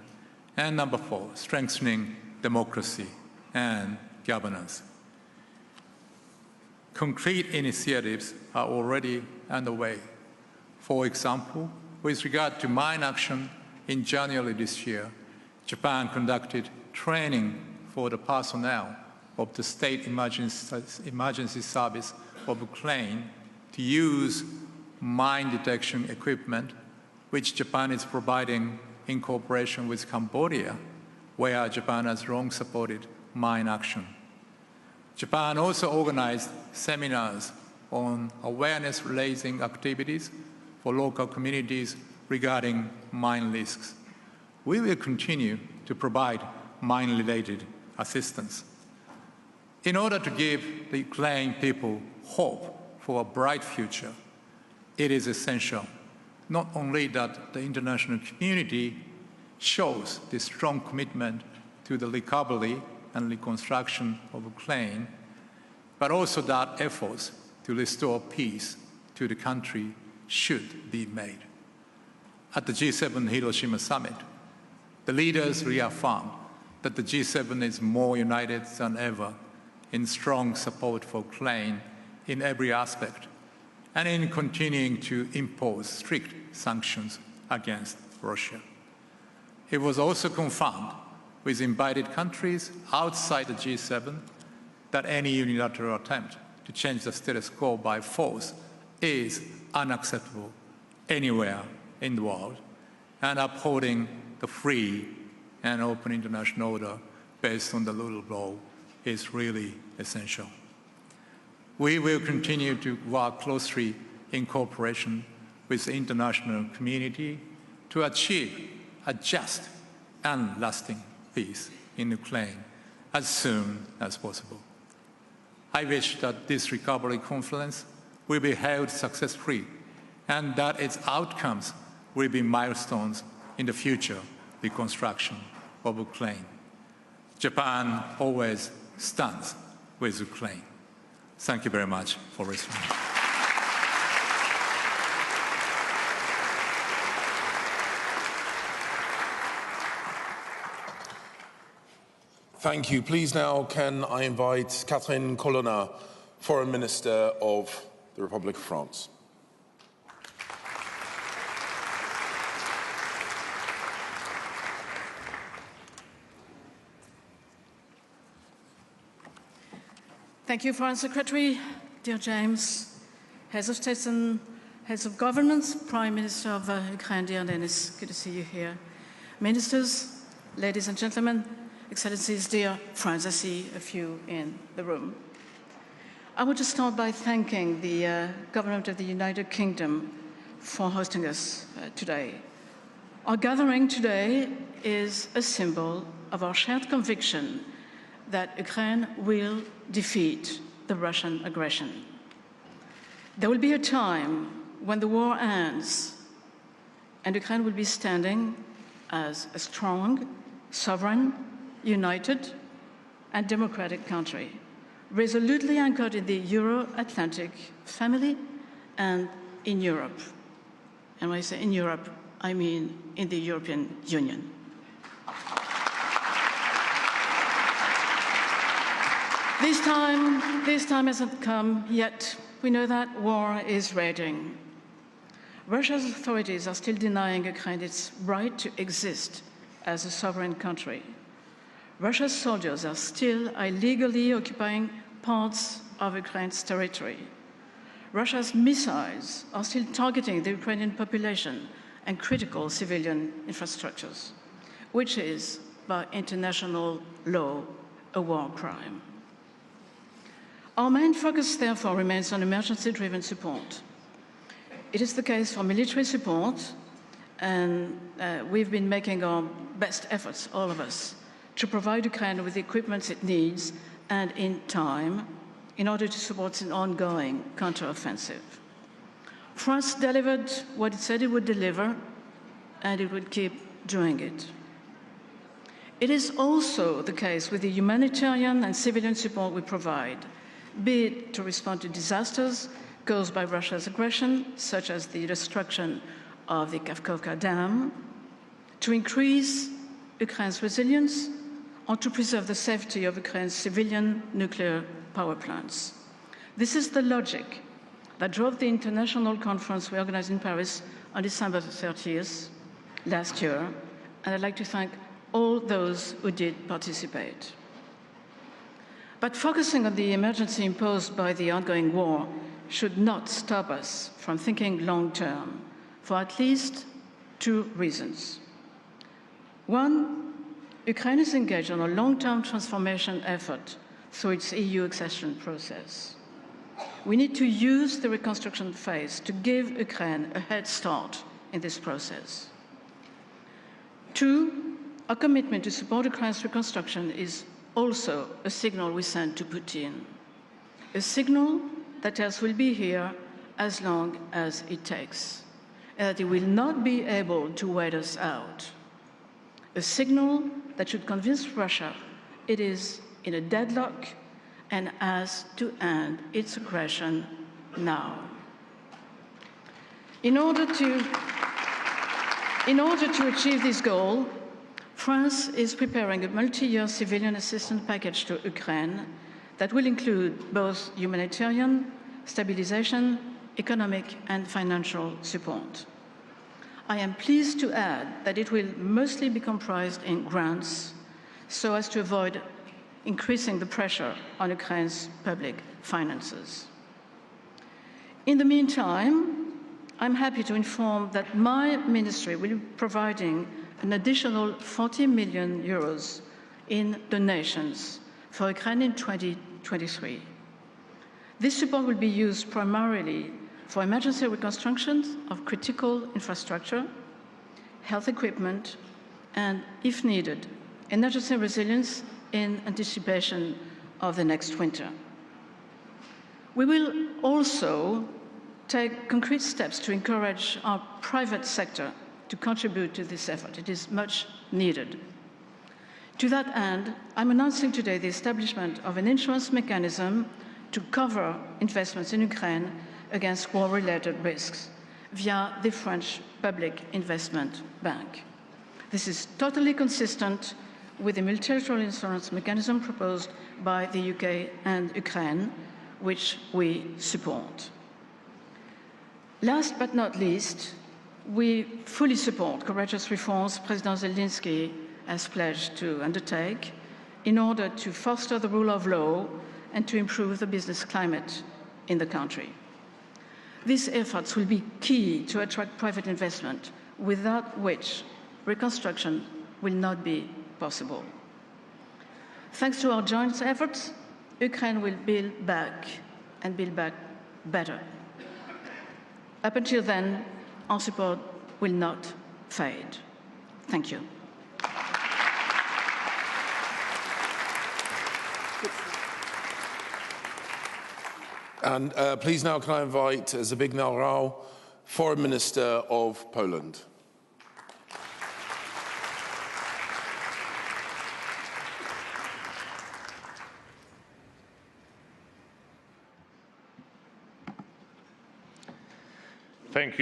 and number four, strengthening democracy and governance. Concrete initiatives are already underway. For example, with regard to mine action, in January this year, Japan conducted training for the personnel of the State Emergency Service of Ukraine to use mine detection equipment, which Japan is providing in cooperation with Cambodia, where Japan has long supported mine action. Japan also organized seminars on awareness-raising activities for local communities regarding mine risks. We will continue to provide mine-related assistance. In order to give the Ukrainian people hope for a bright future, it is essential not only that the international community shows this strong commitment to the recovery and reconstruction of Ukraine, but also that efforts to restore peace to the country should be made. At the G7 Hiroshima summit, the leaders reaffirmed that the G7 is more united than ever in strong support for Ukraine in every aspect and in continuing to impose strict sanctions against Russia. It was also confirmed with invited countries outside the G7 that any unilateral attempt to change the status quo by force is unacceptable anywhere in the world, and upholding the free and open international order based on the rule of law is really essential. We will continue to work closely in cooperation with the international community to achieve a just and lasting peace in Ukraine as soon as possible. I wish that this recovery conference will be held successfully and that its outcomes will be milestones in the future reconstruction of Ukraine. Japan always stands with Ukraine. Thank you very much for listening. Thank you. Please now can I invite Catherine Colonna, Foreign Minister of the Republic of France. Thank you, Foreign Secretary, dear James, Heads of States and Heads of Governments, Prime Minister of Ukraine, dear Denis, good to see you here. Ministers, ladies and gentlemen, Excellencies, dear friends, I see a few in the room. I want to start by thanking the Government of the United Kingdom for hosting us today. Our gathering today is a symbol of our shared conviction that Ukraine will defeat the Russian aggression. There will be a time when the war ends and Ukraine will be standing as a strong, sovereign, united and democratic country, resolutely anchored in the Euro-Atlantic family and in Europe. And when I say in Europe, I mean in the European Union. This time hasn't come yet. We know that war is raging. Russia's authorities are still denying Ukraine its right to exist as a sovereign country. Russia's soldiers are still illegally occupying parts of Ukraine's territory. Russia's missiles are still targeting the Ukrainian population and critical civilian infrastructures, which is, by international law, a war crime. Our main focus, therefore, remains on emergency-driven support. It is the case for military support, and we've been making our best efforts, all of us, to provide Ukraine with the equipment it needs and in time in order to support an ongoing counteroffensive. France delivered what it said it would deliver, and it would keep doing it. It is also the case with the humanitarian and civilian support we provide, be it to respond to disasters caused by Russia's aggression, such as the destruction of the Kakhovka Dam, to increase Ukraine's resilience, or to preserve the safety of Ukraine's civilian nuclear power plants. This is the logic that drove the international conference we organized in Paris on December 30th last year, and I'd like to thank all those who did participate. But focusing on the emergency imposed by the ongoing war should not stop us from thinking long-term, for at least two reasons. One, Ukraine is engaged in a long-term transformation effort through its EU accession process. We need to use the reconstruction phase to give Ukraine a head start in this process. Two, our commitment to support Ukraine's reconstruction is also a signal we send to Putin, a signal that tells we'll be here as long as it takes, and that he will not be able to wait us out. A signal that should convince Russia it is in a deadlock and has to end its aggression now. In order to achieve this goal, France is preparing a multi-year civilian assistance package to Ukraine that will include both humanitarian, stabilization, economic and financial support. I am pleased to add that it will mostly be comprised in grants so as to avoid increasing the pressure on Ukraine's public finances. In the meantime, I'm happy to inform that my ministry will be providing an additional 40 million euros in donations for Ukraine in 2023. This support will be used primarily for emergency reconstruction of critical infrastructure, health equipment, and, if needed, emergency resilience in anticipation of the next winter. We will also take concrete steps to encourage our private sector to contribute to this effort. It is much needed. To that end, I'm announcing today the establishment of an insurance mechanism to cover investments in Ukraine against war-related risks via the French Public Investment Bank. This is totally consistent with the multilateral insurance mechanism proposed by the UK and Ukraine, which we support. Last but not least, we fully support courageous reforms President Zelensky has pledged to undertake in order to foster the rule of law and to improve the business climate in the country. These efforts will be key to attract private investment, without which reconstruction will not be possible. Thanks to our joint efforts, Ukraine will build back and build back better. Up until then, our support will not fade. Thank you. And please now can I invite Zbigniew Rau, Foreign Minister of Poland. Thank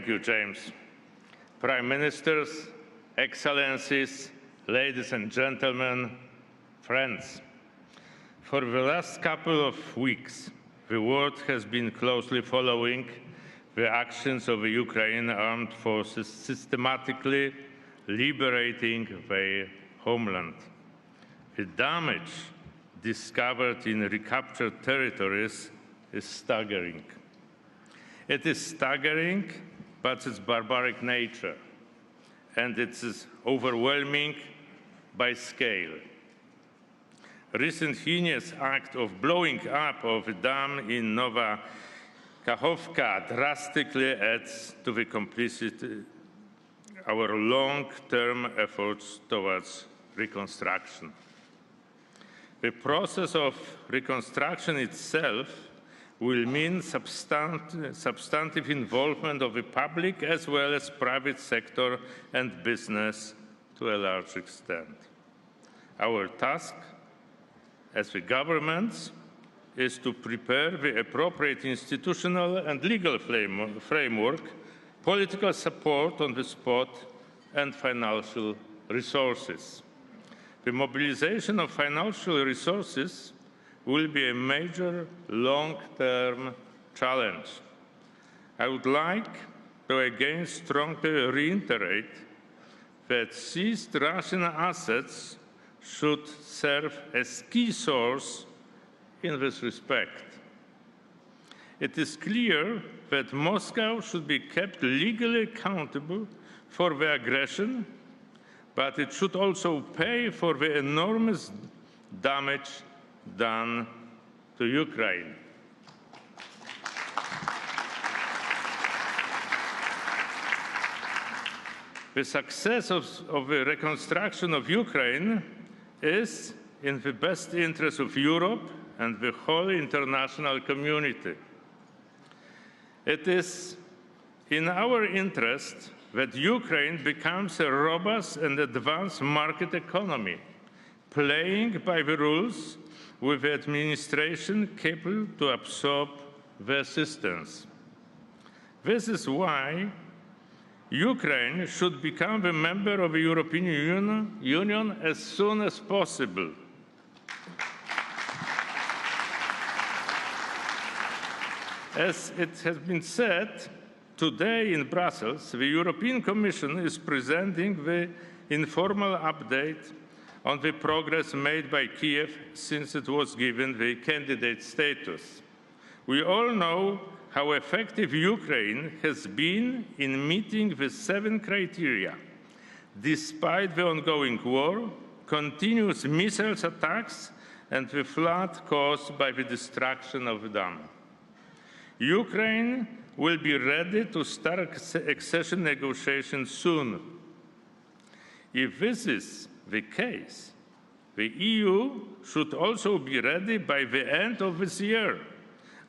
you, James. Prime Ministers, Excellencies, ladies and gentlemen, friends. For the last couple of weeks, the world has been closely following the actions of the Ukrainian armed forces systematically liberating their homeland. The damage discovered in recaptured territories is staggering. It is staggering, but its barbaric nature, and it is overwhelming by scale. Recent heinous act of blowing up of a dam in Nova Kachovka drastically adds to the complicity our long-term efforts towards reconstruction. The process of reconstruction itself will mean substantive involvement of the public as well as private sector and business to a large extent. Our task as the governments is to prepare the appropriate institutional and legal framework, political support on the spot, and financial resources. The mobilization of financial resources will be a major long-term challenge. I would like to again strongly reiterate that seized Russian assets should serve as key source in this respect. It is clear that Moscow should be kept legally accountable for the aggression, but it should also pay for the enormous damage done to Ukraine. The success of the reconstruction of Ukraine is in the best interest of Europe and the whole international community. It is in our interest that Ukraine becomes a robust and advanced market economy, playing by the rules with the administration capable to absorb the assistance. This is why Ukraine should become a member of the European Union as soon as possible. As it has been said, today in Brussels, the European Commission is presenting the informal update on the progress made by Kiev since it was given the candidate status. We all know how effective Ukraine has been in meeting the 7 criteria, despite the ongoing war, continuous missile attacks, and the flood caused by the destruction of the dam. Ukraine will be ready to start accession negotiations soon. If this is the case, the EU should also be ready by the end of this year,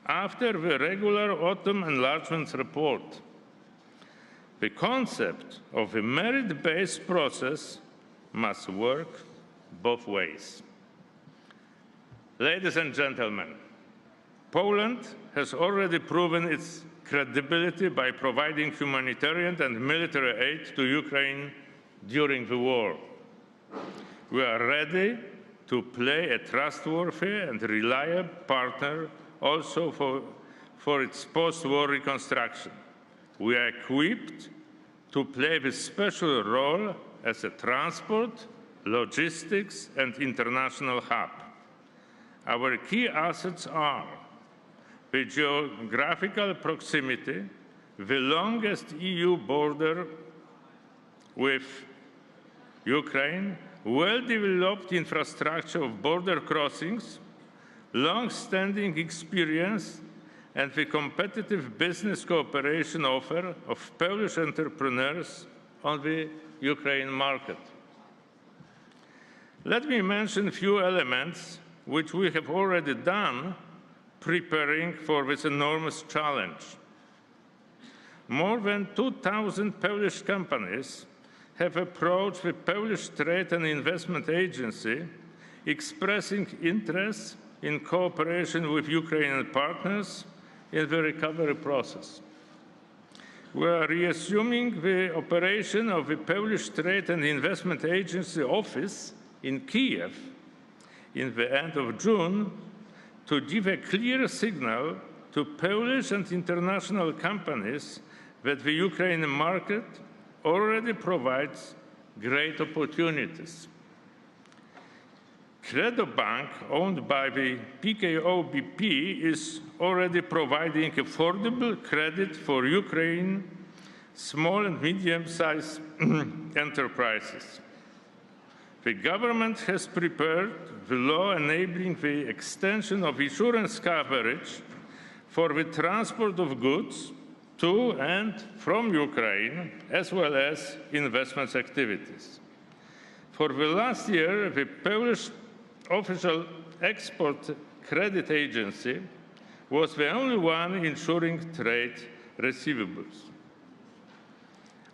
after the regular autumn enlargement report. The concept of a merit-based process must work both ways. Ladies and gentlemen, Poland has already proven its credibility by providing humanitarian and military aid to Ukraine during the war. We are ready to play a trustworthy and reliable partner also for its post-war reconstruction. We are equipped to play this special role as a transport, logistics, and international hub. Our key assets are the geographical proximity, the longest EU border with Ukraine, well-developed infrastructure of border crossings, long-standing experience, and the competitive business cooperation offer of Polish entrepreneurs on the Ukraine market. Let me mention a few elements which we have already done preparing for this enormous challenge. More than 2,000 Polish companies have approached the Polish Trade and Investment Agency expressing interest in cooperation with Ukrainian partners in the recovery process. We are reassuming the operation of the Polish Trade and Investment Agency office in Kiev in the end of June to give a clear signal to Polish and international companies that the Ukrainian market already provides great opportunities. Credo Bank, owned by the PKO BP, is already providing affordable credit for Ukraine small and medium-sized enterprises. The government has prepared the law enabling the extension of insurance coverage for the transport of goods to and from Ukraine, as well as investment activities. For the last year, the Polish official export credit agency was the only one insuring trade receivables.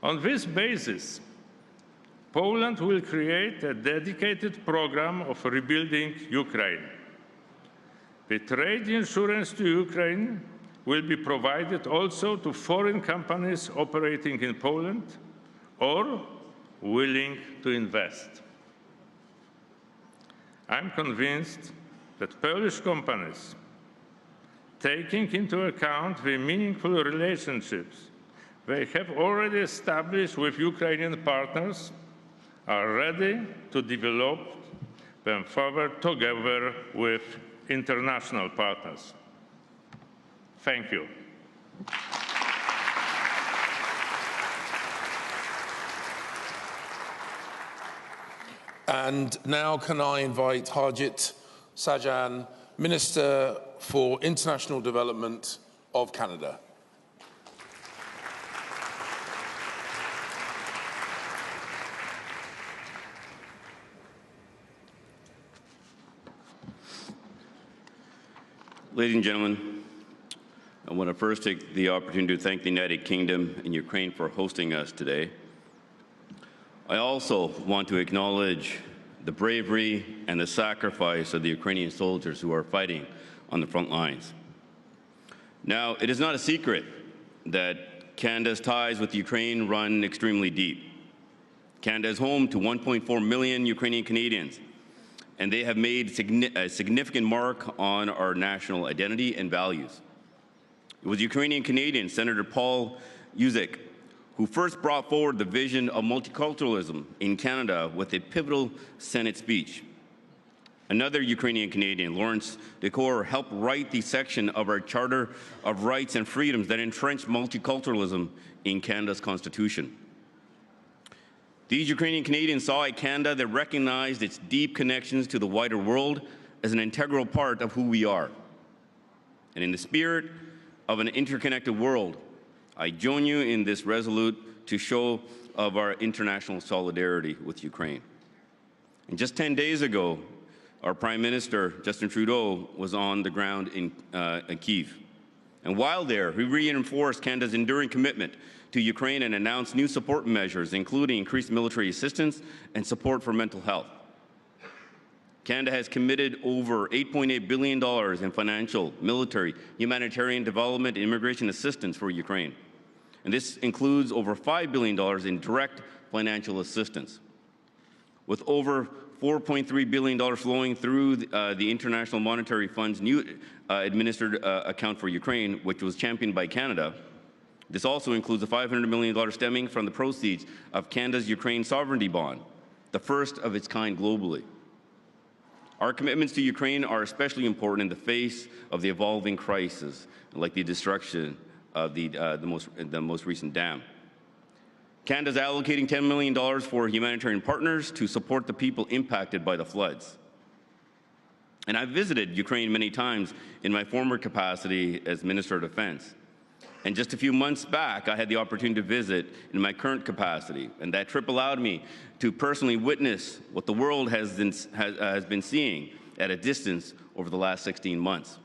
On this basis, Poland will create a dedicated program of rebuilding Ukraine. The trade insurance to Ukraine will be provided also to foreign companies operating in Poland or willing to invest. I'm convinced that Polish companies, taking into account the meaningful relationships they have already established with Ukrainian partners, are ready to develop them further together with international partners. Thank you. And now can I invite Harjit Sajjan, Minister for International Development of Canada. Ladies and gentlemen, I want to first take the opportunity to thank the United Kingdom and Ukraine for hosting us today. I also want to acknowledge the bravery and the sacrifice of the Ukrainian soldiers who are fighting on the front lines. Now, it is not a secret that Canada's ties with Ukraine run extremely deep. Canada is home to 1.4 million Ukrainian Canadians, and they have made a significant mark on our national identity and values. It was Ukrainian Canadian Senator Paul Yuzek who first brought forward the vision of multiculturalism in Canada with a pivotal Senate speech. Another Ukrainian Canadian, Lawrence Decor, helped write the section of our Charter of Rights and Freedoms that entrenched multiculturalism in Canada's Constitution. These Ukrainian Canadians saw a Canada that recognized its deep connections to the wider world as an integral part of who we are. And in the spirit of an interconnected world, I join you in this resolute to show of our international solidarity with Ukraine. And just 10 days ago, our Prime Minister, Justin Trudeau, was on the ground in Kyiv. And while there, he reinforced Canada's enduring commitment to Ukraine and announced new support measures, including increased military assistance and support for mental health. Canada has committed over $8.8 billion in financial, military, humanitarian development, and immigration assistance for Ukraine. And this includes over $5 billion in direct financial assistance. With over $4.3 billion flowing through the International Monetary Fund's new administered account for Ukraine, which was championed by Canada. This also includes a $500 million stemming from the proceeds of Canada's Ukraine sovereignty bond, the first of its kind globally. Our commitments to Ukraine are especially important in the face of the evolving crisis, like the destruction of the most recent dam. Canada is allocating $10 million for humanitarian partners to support the people impacted by the floods. And I've visited Ukraine many times in my former capacity as Minister of Defense. And just a few months back, I had the opportunity to visit in my current capacity. And that trip allowed me to personally witness what the world has been seeing at a distance over the last 16 months.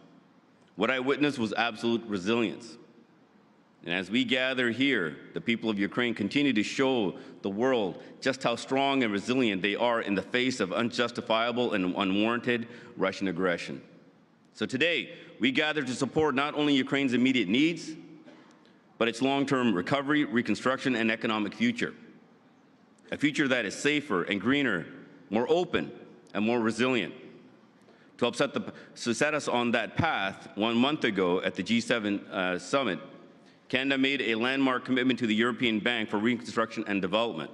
What I witnessed was absolute resilience. And as we gather here, the people of Ukraine continue to show the world just how strong and resilient they are in the face of unjustifiable and unwarranted Russian aggression. So today, we gather to support not only Ukraine's immediate needs, but its long-term recovery, reconstruction, and economic future. A future that is safer and greener, more open, and more resilient. To help set us on that path, 1 month ago at the G7 summit, Canada made a landmark commitment to the European Bank for Reconstruction and Development.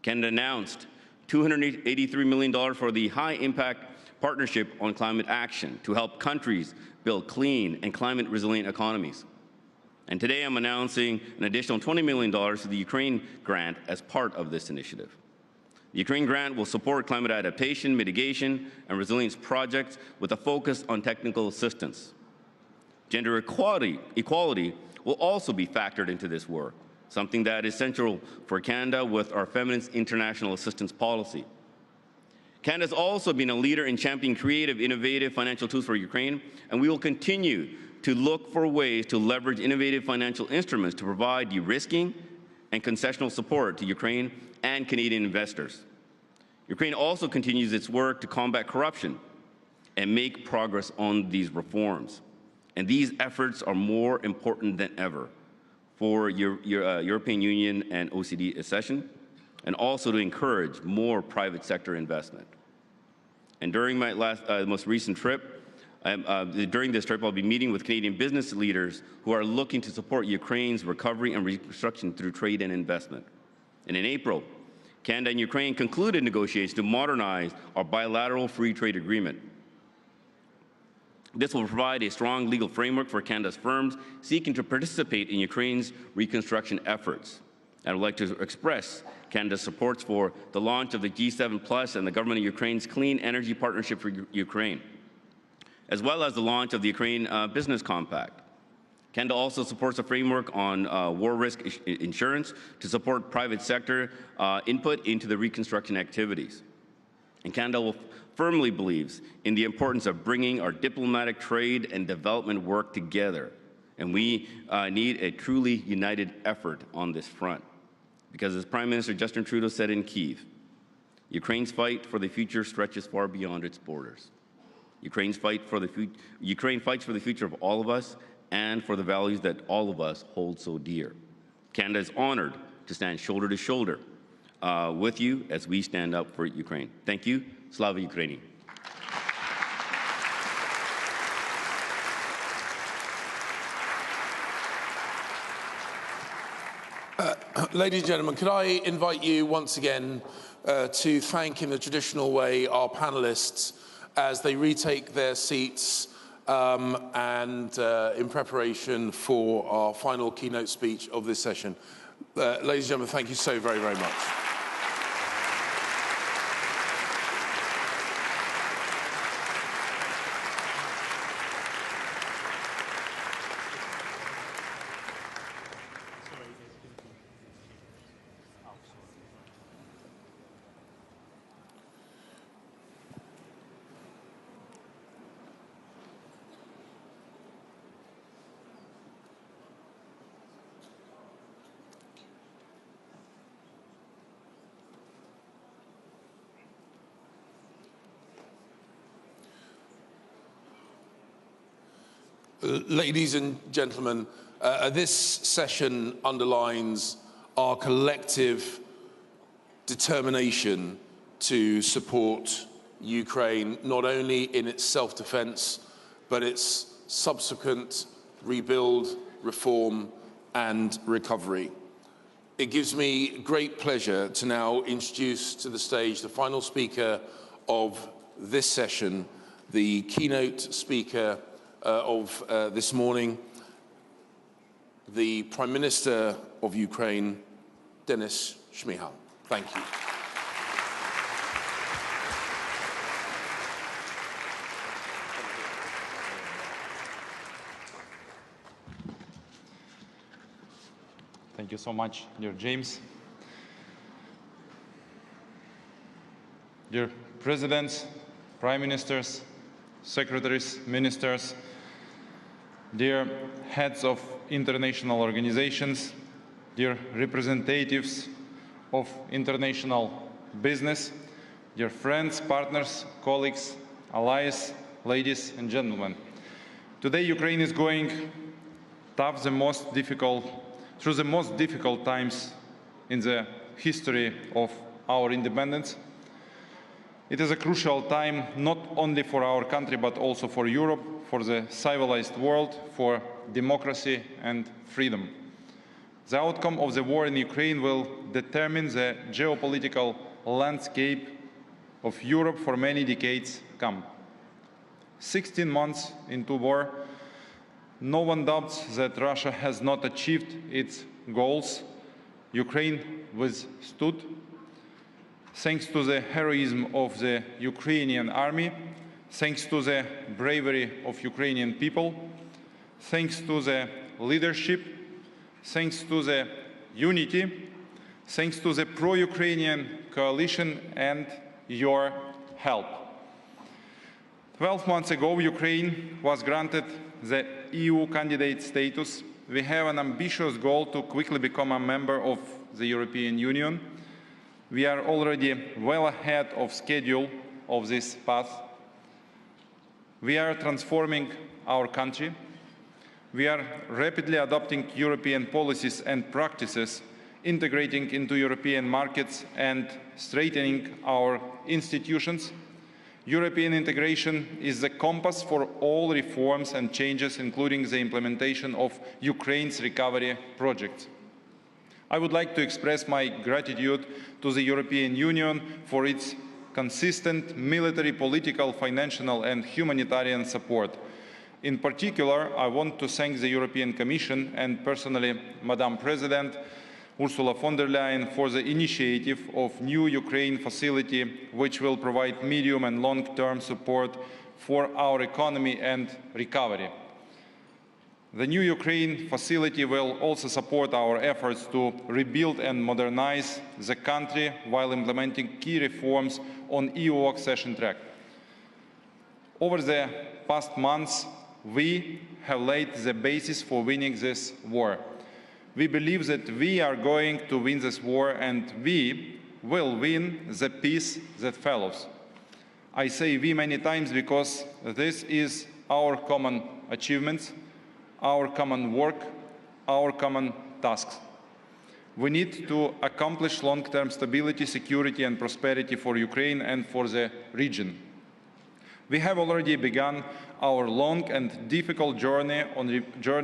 Canada announced $283 million for the high-impact Partnership on Climate Action to help countries build clean and climate-resilient economies. And today I'm announcing an additional $20 million to the Ukraine grant as part of this initiative. The Ukraine grant will support climate adaptation, mitigation, and resilience projects with a focus on technical assistance. Gender equality will also be factored into this work, something that is central for Canada with our Feminist International Assistance Policy. Canada has also been a leader in championing creative, innovative financial tools for Ukraine, and we will continue to look for ways to leverage innovative financial instruments to provide de-risking and concessional support to Ukraine and Canadian investors. Ukraine also continues its work to combat corruption and make progress on these reforms. And these efforts are more important than ever for European Union and OECD accession, and also to encourage more private sector investment. And during my most recent trip, during this trip, I'll be meeting with Canadian business leaders who are looking to support Ukraine's recovery and reconstruction through trade and investment. And in April, Canada and Ukraine concluded negotiations to modernize our bilateral free trade agreement. This will provide a strong legal framework for Canada's firms seeking to participate in Ukraine's reconstruction efforts. I would like to express Canada's support for the launch of the G7+ and the government of Ukraine's Clean Energy Partnership for Ukraine, as well as the launch of the Ukraine Business Compact. Canada also supports a framework on war risk insurance to support private sector input into the reconstruction activities. And Canada firmly believes in the importance of bringing our diplomatic, trade, and development work together. And we need a truly united effort on this front. Because as Prime Minister Justin Trudeau said in Kyiv, Ukraine's fight for the future stretches far beyond its borders. Ukraine fights for the future of all of us and for the values that all of us hold so dear. Canada is honored to stand shoulder to shoulder with you as we stand up for Ukraine. Thank you. Slava Ukraini. Ladies and gentlemen, could I invite you once again to thank in the traditional way our panellists as they retake their seats and in preparation for our final keynote speech of this session. Ladies and gentlemen, thank you so very, very much. Ladies and gentlemen, this session underlines our collective determination to support Ukraine, not only in its self-defense, but its subsequent rebuild, reform, and recovery. It gives me great pleasure to now introduce to the stage the final speaker of this session, the keynote speaker of this morning, the Prime Minister of Ukraine, Denis Shmyhal. Thank you. Thank you so much, dear James. Dear Presidents, Prime Ministers, Secretaries, Ministers, dear heads of international organizations, dear representatives of international business, dear friends, partners, colleagues, allies, ladies and gentlemen. Today, Ukraine is going through the most difficult times in the history of our independence. It is a crucial time not only for our country, but also for Europe, for the civilized world, for democracy and freedom. The outcome of the war in Ukraine will determine the geopolitical landscape of Europe for many decades to come. 16 months into war, no one doubts that Russia has not achieved its goals. Ukraine withstood. Thanks to the heroism of the Ukrainian army, thanks to the bravery of Ukrainian people, thanks to the leadership, thanks to the unity, thanks to the pro-Ukrainian coalition and your help. 12 months ago, Ukraine was granted the EU candidate status. We have an ambitious goal to quickly become a member of the European Union. We are already well ahead of schedule of this path. We are transforming our country. We are rapidly adopting European policies and practices, integrating into European markets and strengthening our institutions. European integration is the compass for all reforms and changes, including the implementation of Ukraine's recovery project. I would like to express my gratitude to the European Union for its consistent military, political, financial and humanitarian support. In particular, I want to thank the European Commission and personally Madam President Ursula von der Leyen for the initiative of new Ukraine facility, which will provide medium and long-term support for our economy and recovery. The new Ukraine facility will also support our efforts to rebuild and modernize the country while implementing key reforms on EU accession track. Over the past months, we have laid the basis for winning this war. We believe that we are going to win this war and we will win the peace that follows. I say we many times because this is our common achievements, our common work, our common tasks. We need to accomplish long-term stability, security and prosperity for Ukraine and for the region. We have already begun our long and difficult journey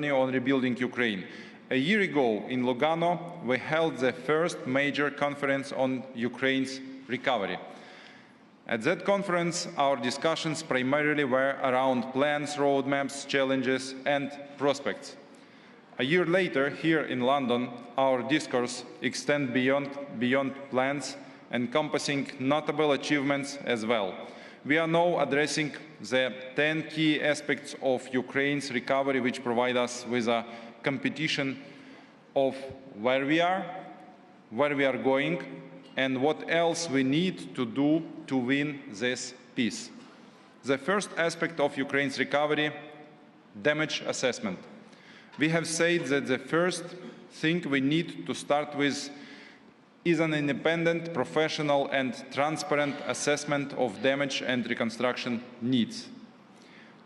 on rebuilding Ukraine. A year ago in Lugano, we held the first major conference on Ukraine's recovery. At that conference, our discussions primarily were around plans, roadmaps, challenges, and prospects. A year later, here in London, our discourse extends beyond plans, encompassing notable achievements as well. We are now addressing the 10 key aspects of Ukraine's recovery, which provide us with a competition of where we are going, and what else we need to do to win this peace. The first aspect of Ukraine's recovery, damage assessment. We have said that the first thing we need to start with is an independent, professional and transparent assessment of damage and reconstruction needs.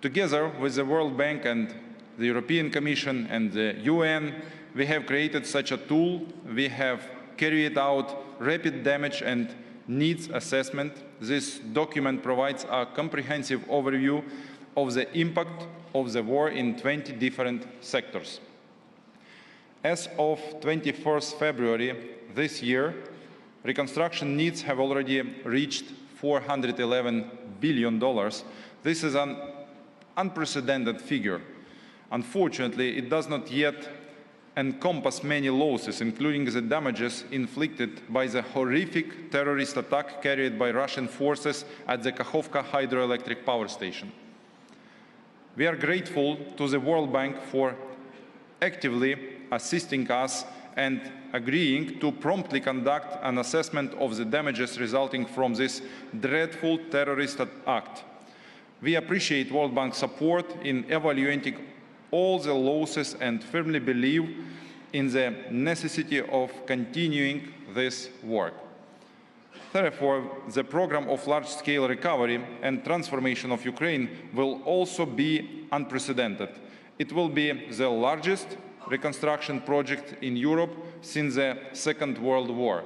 Together with the World Bank and the European Commission and the UN, we have created such a tool. We have carried out rapid damage and needs assessment. This document provides a comprehensive overview of the impact of the war in 20 different sectors. As of 21st February this year, reconstruction needs have already reached $411 billion. This is an unprecedented figure. Unfortunately, it does not yet encompass many losses, including the damages inflicted by the horrific terrorist attack carried by Russian forces at the Kakhovka hydroelectric power station. We are grateful to the World Bank for actively assisting us and agreeing to promptly conduct an assessment of the damages resulting from this dreadful terrorist act. We appreciate World Bank's support in evaluating all the losses and firmly believe in the necessity of continuing this work. Therefore, the program of large-scale recovery and transformation of Ukraine will also be unprecedented. It will be the largest reconstruction project in Europe since the Second World War.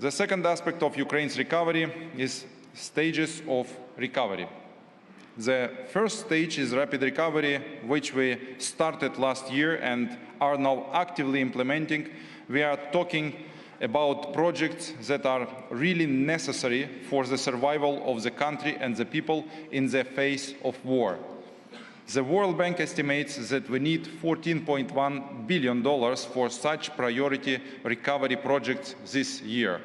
The second aspect of Ukraine's recovery is stages of recovery. The first stage is rapid recovery, which we started last year and are now actively implementing. We are talking about projects that are really necessary for the survival of the country and the people in the face of war. The World Bank estimates that we need $14.1 billion for such priority recovery projects this year.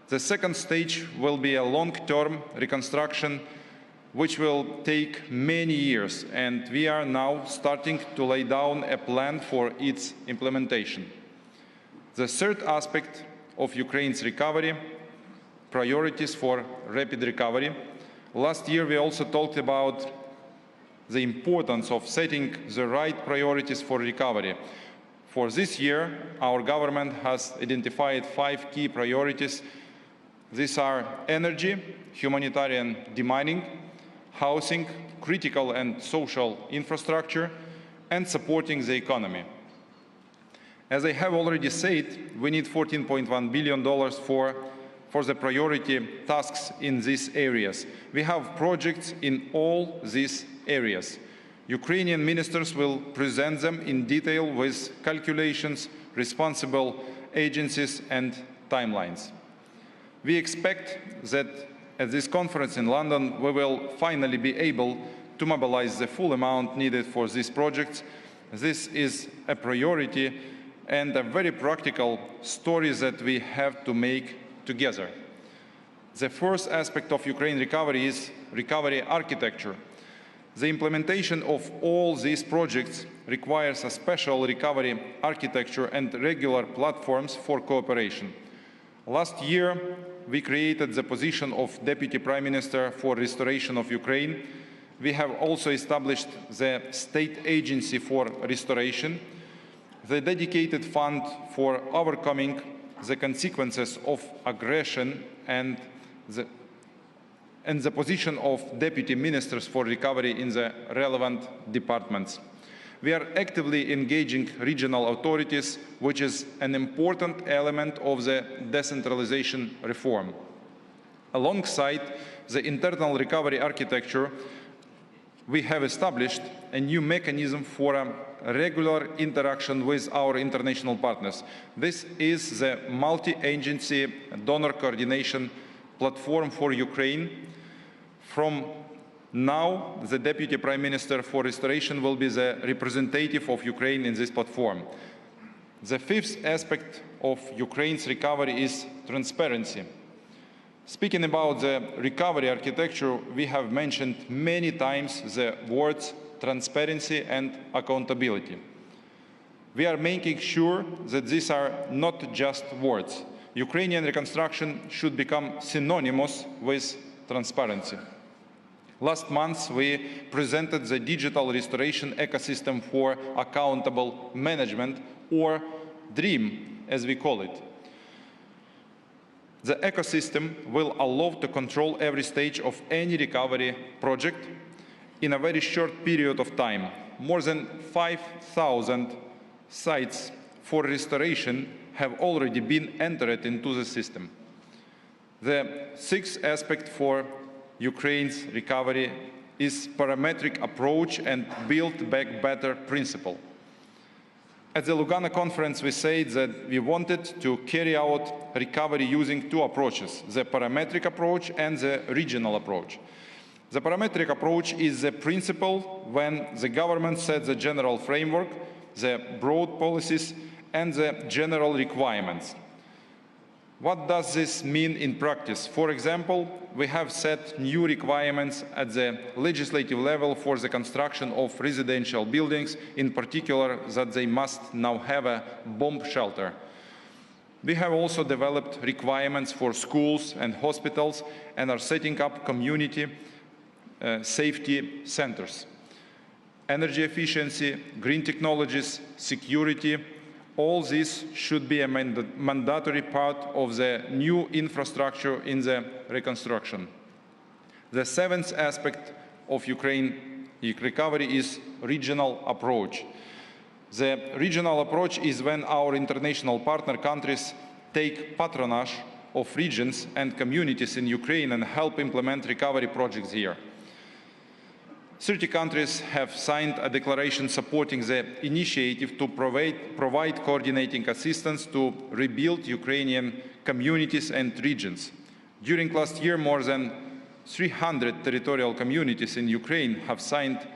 The second stage will be a long-term reconstruction which will take many years, and we are now starting to lay down a plan for its implementation. The third aspect of Ukraine's recovery, priorities for rapid recovery. Last year we also talked about the importance of setting the right priorities for recovery. For this year, our government has identified 5 key priorities. These are energy, humanitarian demining, housing, critical and social infrastructure, and supporting the economy. As I have already said, we need $14.1 billion for the priority tasks in these areas. We have projects in all these areas. Ukrainian ministers will present them in detail with calculations, responsible agencies, and timelines. We expect that at this conference in London, we will finally be able to mobilize the full amount needed for these projects. This is a priority and a very practical story that we have to make together. The first aspect of Ukraine recovery is recovery architecture. The implementation of all these projects requires a special recovery architecture and regular platforms for cooperation. Last year, we created the position of Deputy Prime Minister for Restoration of Ukraine. We have also established the State Agency for Restoration, the dedicated fund for overcoming the consequences of aggression, and the position of Deputy Ministers for Recovery in the relevant departments. We are actively engaging regional authorities, which is an important element of the decentralization reform. Alongside the internal recovery architecture, we have established a new mechanism for a regular interaction with our international partners. This is the multi-agency donor coordination platform for Ukraine. From now, the Deputy Prime Minister for Restoration will be the representative of Ukraine in this platform. The fifth aspect of Ukraine's recovery is transparency. Speaking about the recovery architecture, we have mentioned many times the words transparency and accountability. We are making sure that these are not just words. Ukrainian reconstruction should become synonymous with transparency. Last month, we presented the digital restoration ecosystem for accountable management, or DREAM, as we call it. The ecosystem will allow to control every stage of any recovery project in a very short period of time. More than 5,000 sites for restoration have already been entered into the system. The sixth aspect for Ukraine's recovery is parametric approach and build back better principle. At the Lugano conference, we said that we wanted to carry out recovery using 2 approaches, the parametric approach and the regional approach. The parametric approach is the principle when the government sets the general framework, the broad policies, and the general requirements. What does this mean in practice? For example, we have set new requirements at the legislative level for the construction of residential buildings, in particular that they must now have a bomb shelter. We have also developed requirements for schools and hospitals and are setting up community safety centers. Energy efficiency, green technologies, security, all this should be a mandatory part of the new infrastructure in the reconstruction. The seventh aspect of Ukraine recovery is regional approach. The regional approach is when our international partner countries take patronage of regions and communities in Ukraine and help implement recovery projects here. 30 countries have signed a declaration supporting the initiative to provide coordinating assistance to rebuild Ukrainian communities and regions. During last year, more than 300 territorial communities in Ukraine have signed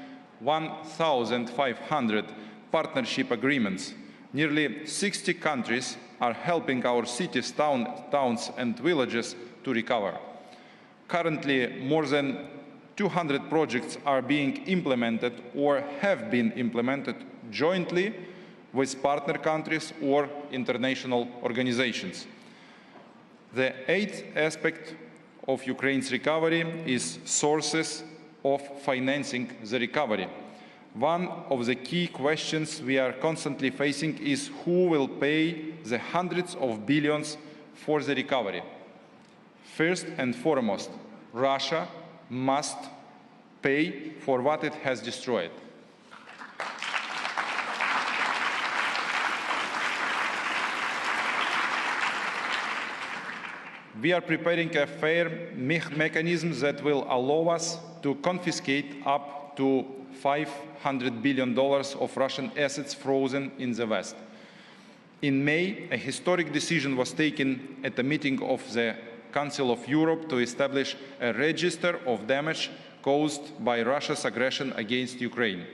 1,500 partnership agreements. Nearly 60 countries are helping our cities, towns and villages to recover. Currently, more than 200 projects are being implemented or have been implemented jointly with partner countries or international organizations. The eighth aspect of Ukraine's recovery is sources of financing the recovery. One of the key questions we are constantly facing is who will pay the hundreds of billions for the recovery. First and foremost, Russia must pay for what it has destroyed. We are preparing a fair mechanism that will allow us to confiscate up to $500 billion of Russian assets frozen in the West. In May, a historic decision was taken at a meeting of the Council of Europe to establish a register of damage caused by Russia's aggression against Ukraine.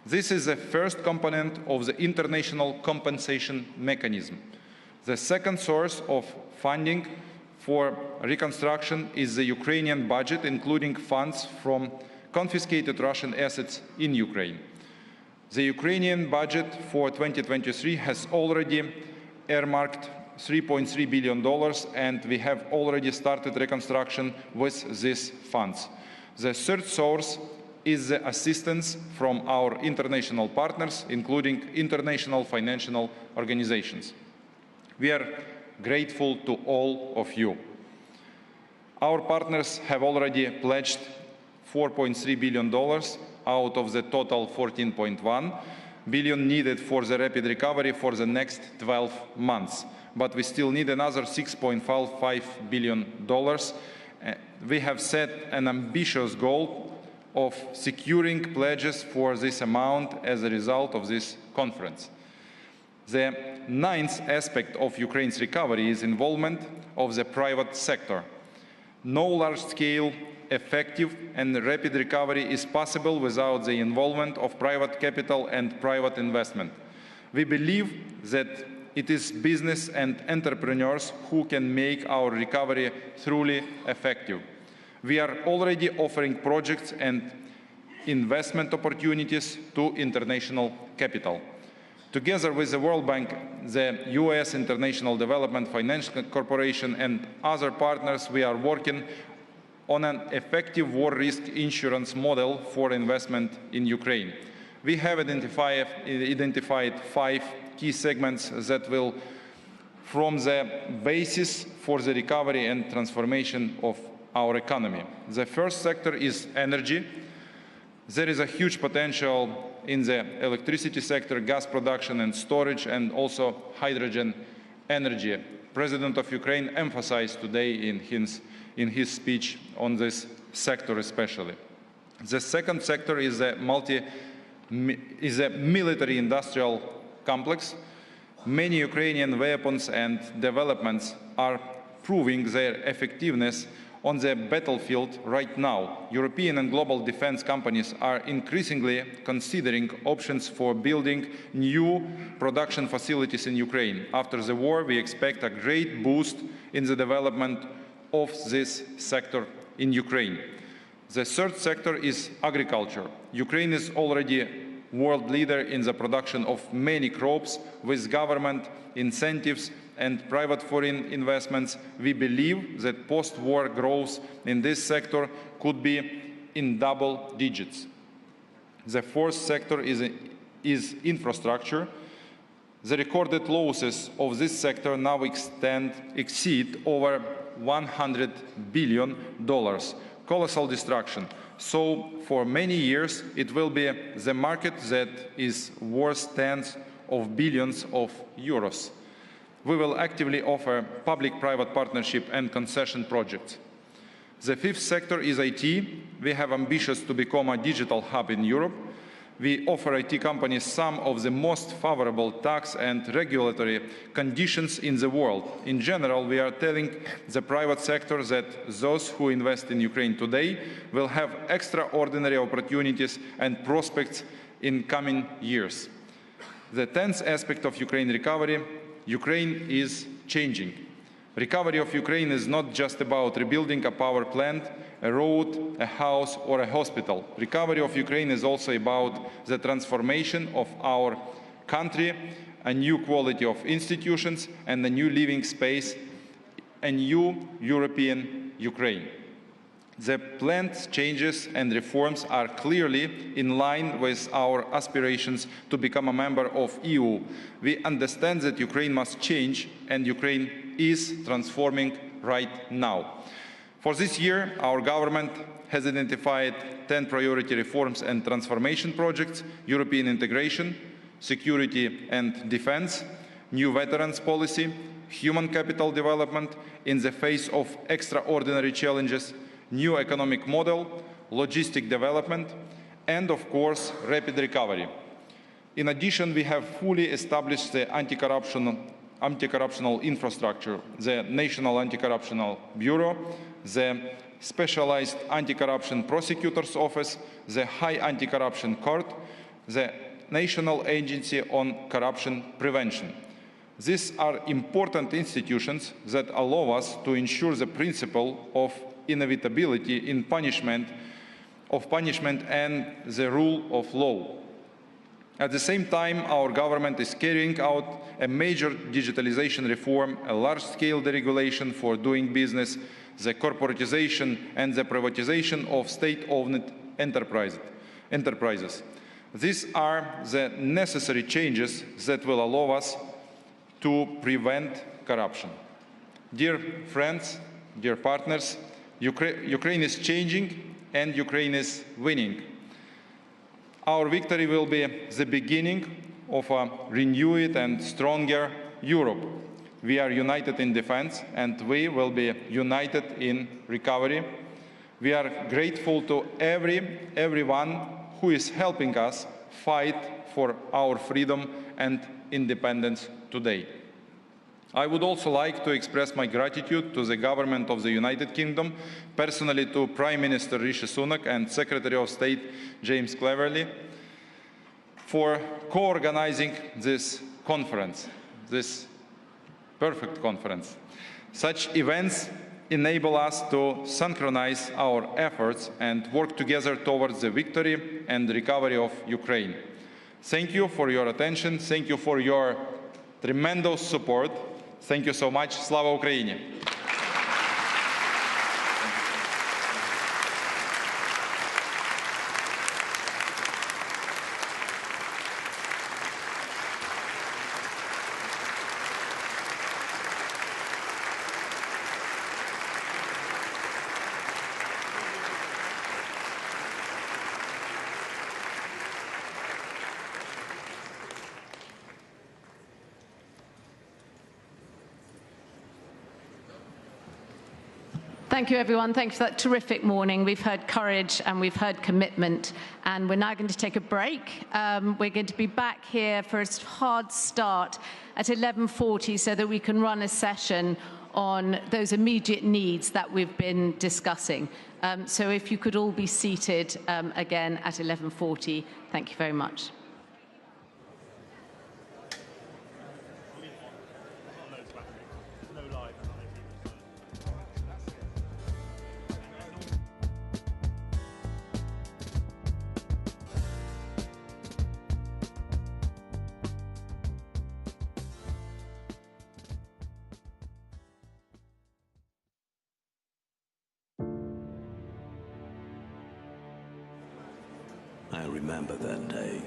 This is the first component of the international compensation mechanism. The second source of funding for reconstruction is the Ukrainian budget, including funds from confiscated Russian assets in Ukraine. The Ukrainian budget for 2023 has already earmarked $3.3 billion, and we have already started reconstruction with these funds. The third source is the assistance from our international partners, including international financial organizations. We are grateful to all of you. Our partners have already pledged $4.3 billion out of the total $14.1 billion needed for the rapid recovery for the next 12 months. But we still need another $6.55 billion. We have set an ambitious goal of securing pledges for this amount as a result of this conference. The ninth aspect of Ukraine's recovery is involvement of the private sector. No large-scale, effective and rapid recovery is possible without the involvement of private capital and private investment. We believe that it is business and entrepreneurs who can make our recovery truly effective. We are already offering projects and investment opportunities to international capital. Together with the World Bank, the US International Development Finance Corporation and other partners, we are working on an effective war risk insurance model for investment in Ukraine. We have identified 5 key segments that will form the basis for the recovery and transformation of our economy. The first sector is energy. There is a huge potential in the electricity sector, gas production and storage, and also hydrogen energy. President of Ukraine emphasized today in his speech on this sector especially. The second sector is a military-industrial complex. Many Ukrainian weapons and developments are proving their effectiveness on the battlefield right now. European and global defense companies are increasingly considering options for building new production facilities in Ukraine. After the war, we expect a great boost in the development of this sector in Ukraine. The third sector is agriculture. Ukraine is already world leader in the production of many crops. With government incentives and private foreign investments, we believe that post-war growth in this sector could be in double digits. The fourth sector is infrastructure. The recorded losses of this sector now exceed over $100 billion. Colossal destruction. So for many years, it will be the market that is worth tens of billions of euros. We will actively offer public-private partnership and concession projects. The fifth sector is IT. We have ambitions to become a digital hub in Europe. We offer IT companies some of the most favorable tax and regulatory conditions in the world. In general, we are telling the private sector that those who invest in Ukraine today will have extraordinary opportunities and prospects in coming years. The 10th aspect of Ukraine recovery, Ukraine is changing. Recovery of Ukraine is not just about rebuilding a power plant, a road, a house, or a hospital. Recovery of Ukraine is also about the transformation of our country, a new quality of institutions, and a new living space, a new European Ukraine. The planned changes and reforms are clearly in line with our aspirations to become a member of the EU. We understand that Ukraine must change, and Ukraine is transforming right now. For this year, our government has identified 10 priority reforms and transformation projects: European integration, security and defense, new veterans policy, human capital development in the face of extraordinary challenges, new economic model, logistic development, and of course, rapid recovery. In addition, we have fully established the anti-corruptional infrastructure, the National Anti-Corruption Bureau, the Specialized Anti-Corruption Prosecutor's Office, the High Anti-Corruption Court, the National Agency on Corruption Prevention. These are important institutions that allow us to ensure the principle of inevitability in punishment and the rule of law. At the same time, our government is carrying out a major digitalization reform, a large-scale deregulation for doing business, the corporatization and the privatization of state-owned enterprises. These are the necessary changes that will allow us to prevent corruption. Dear friends, dear partners, Ukraine is changing and Ukraine is winning. Our victory will be the beginning of a renewed and stronger Europe. We are united in defense and we will be united in recovery. We are grateful to everyone who is helping us fight for our freedom and independence today. I would also like to express my gratitude to the government of the United Kingdom, personally to Prime Minister Rishi Sunak and Secretary of State James Cleverly, for co-organizing this conference, this perfect conference. Such events enable us to synchronize our efforts and work together towards the victory and recovery of Ukraine. Thank you for your attention. Thank you for your tremendous support. Thank you so much. Slava Ukraini! Thank you, everyone. Thank you for that terrific morning. We've heard courage and we've heard commitment, and we're now going to take a break. We're going to be back here for a hard start at 11:40 so that we can run a session on those immediate needs that we've been discussing. So if you could all be seated again at 11:40, thank you very much. I remember that day.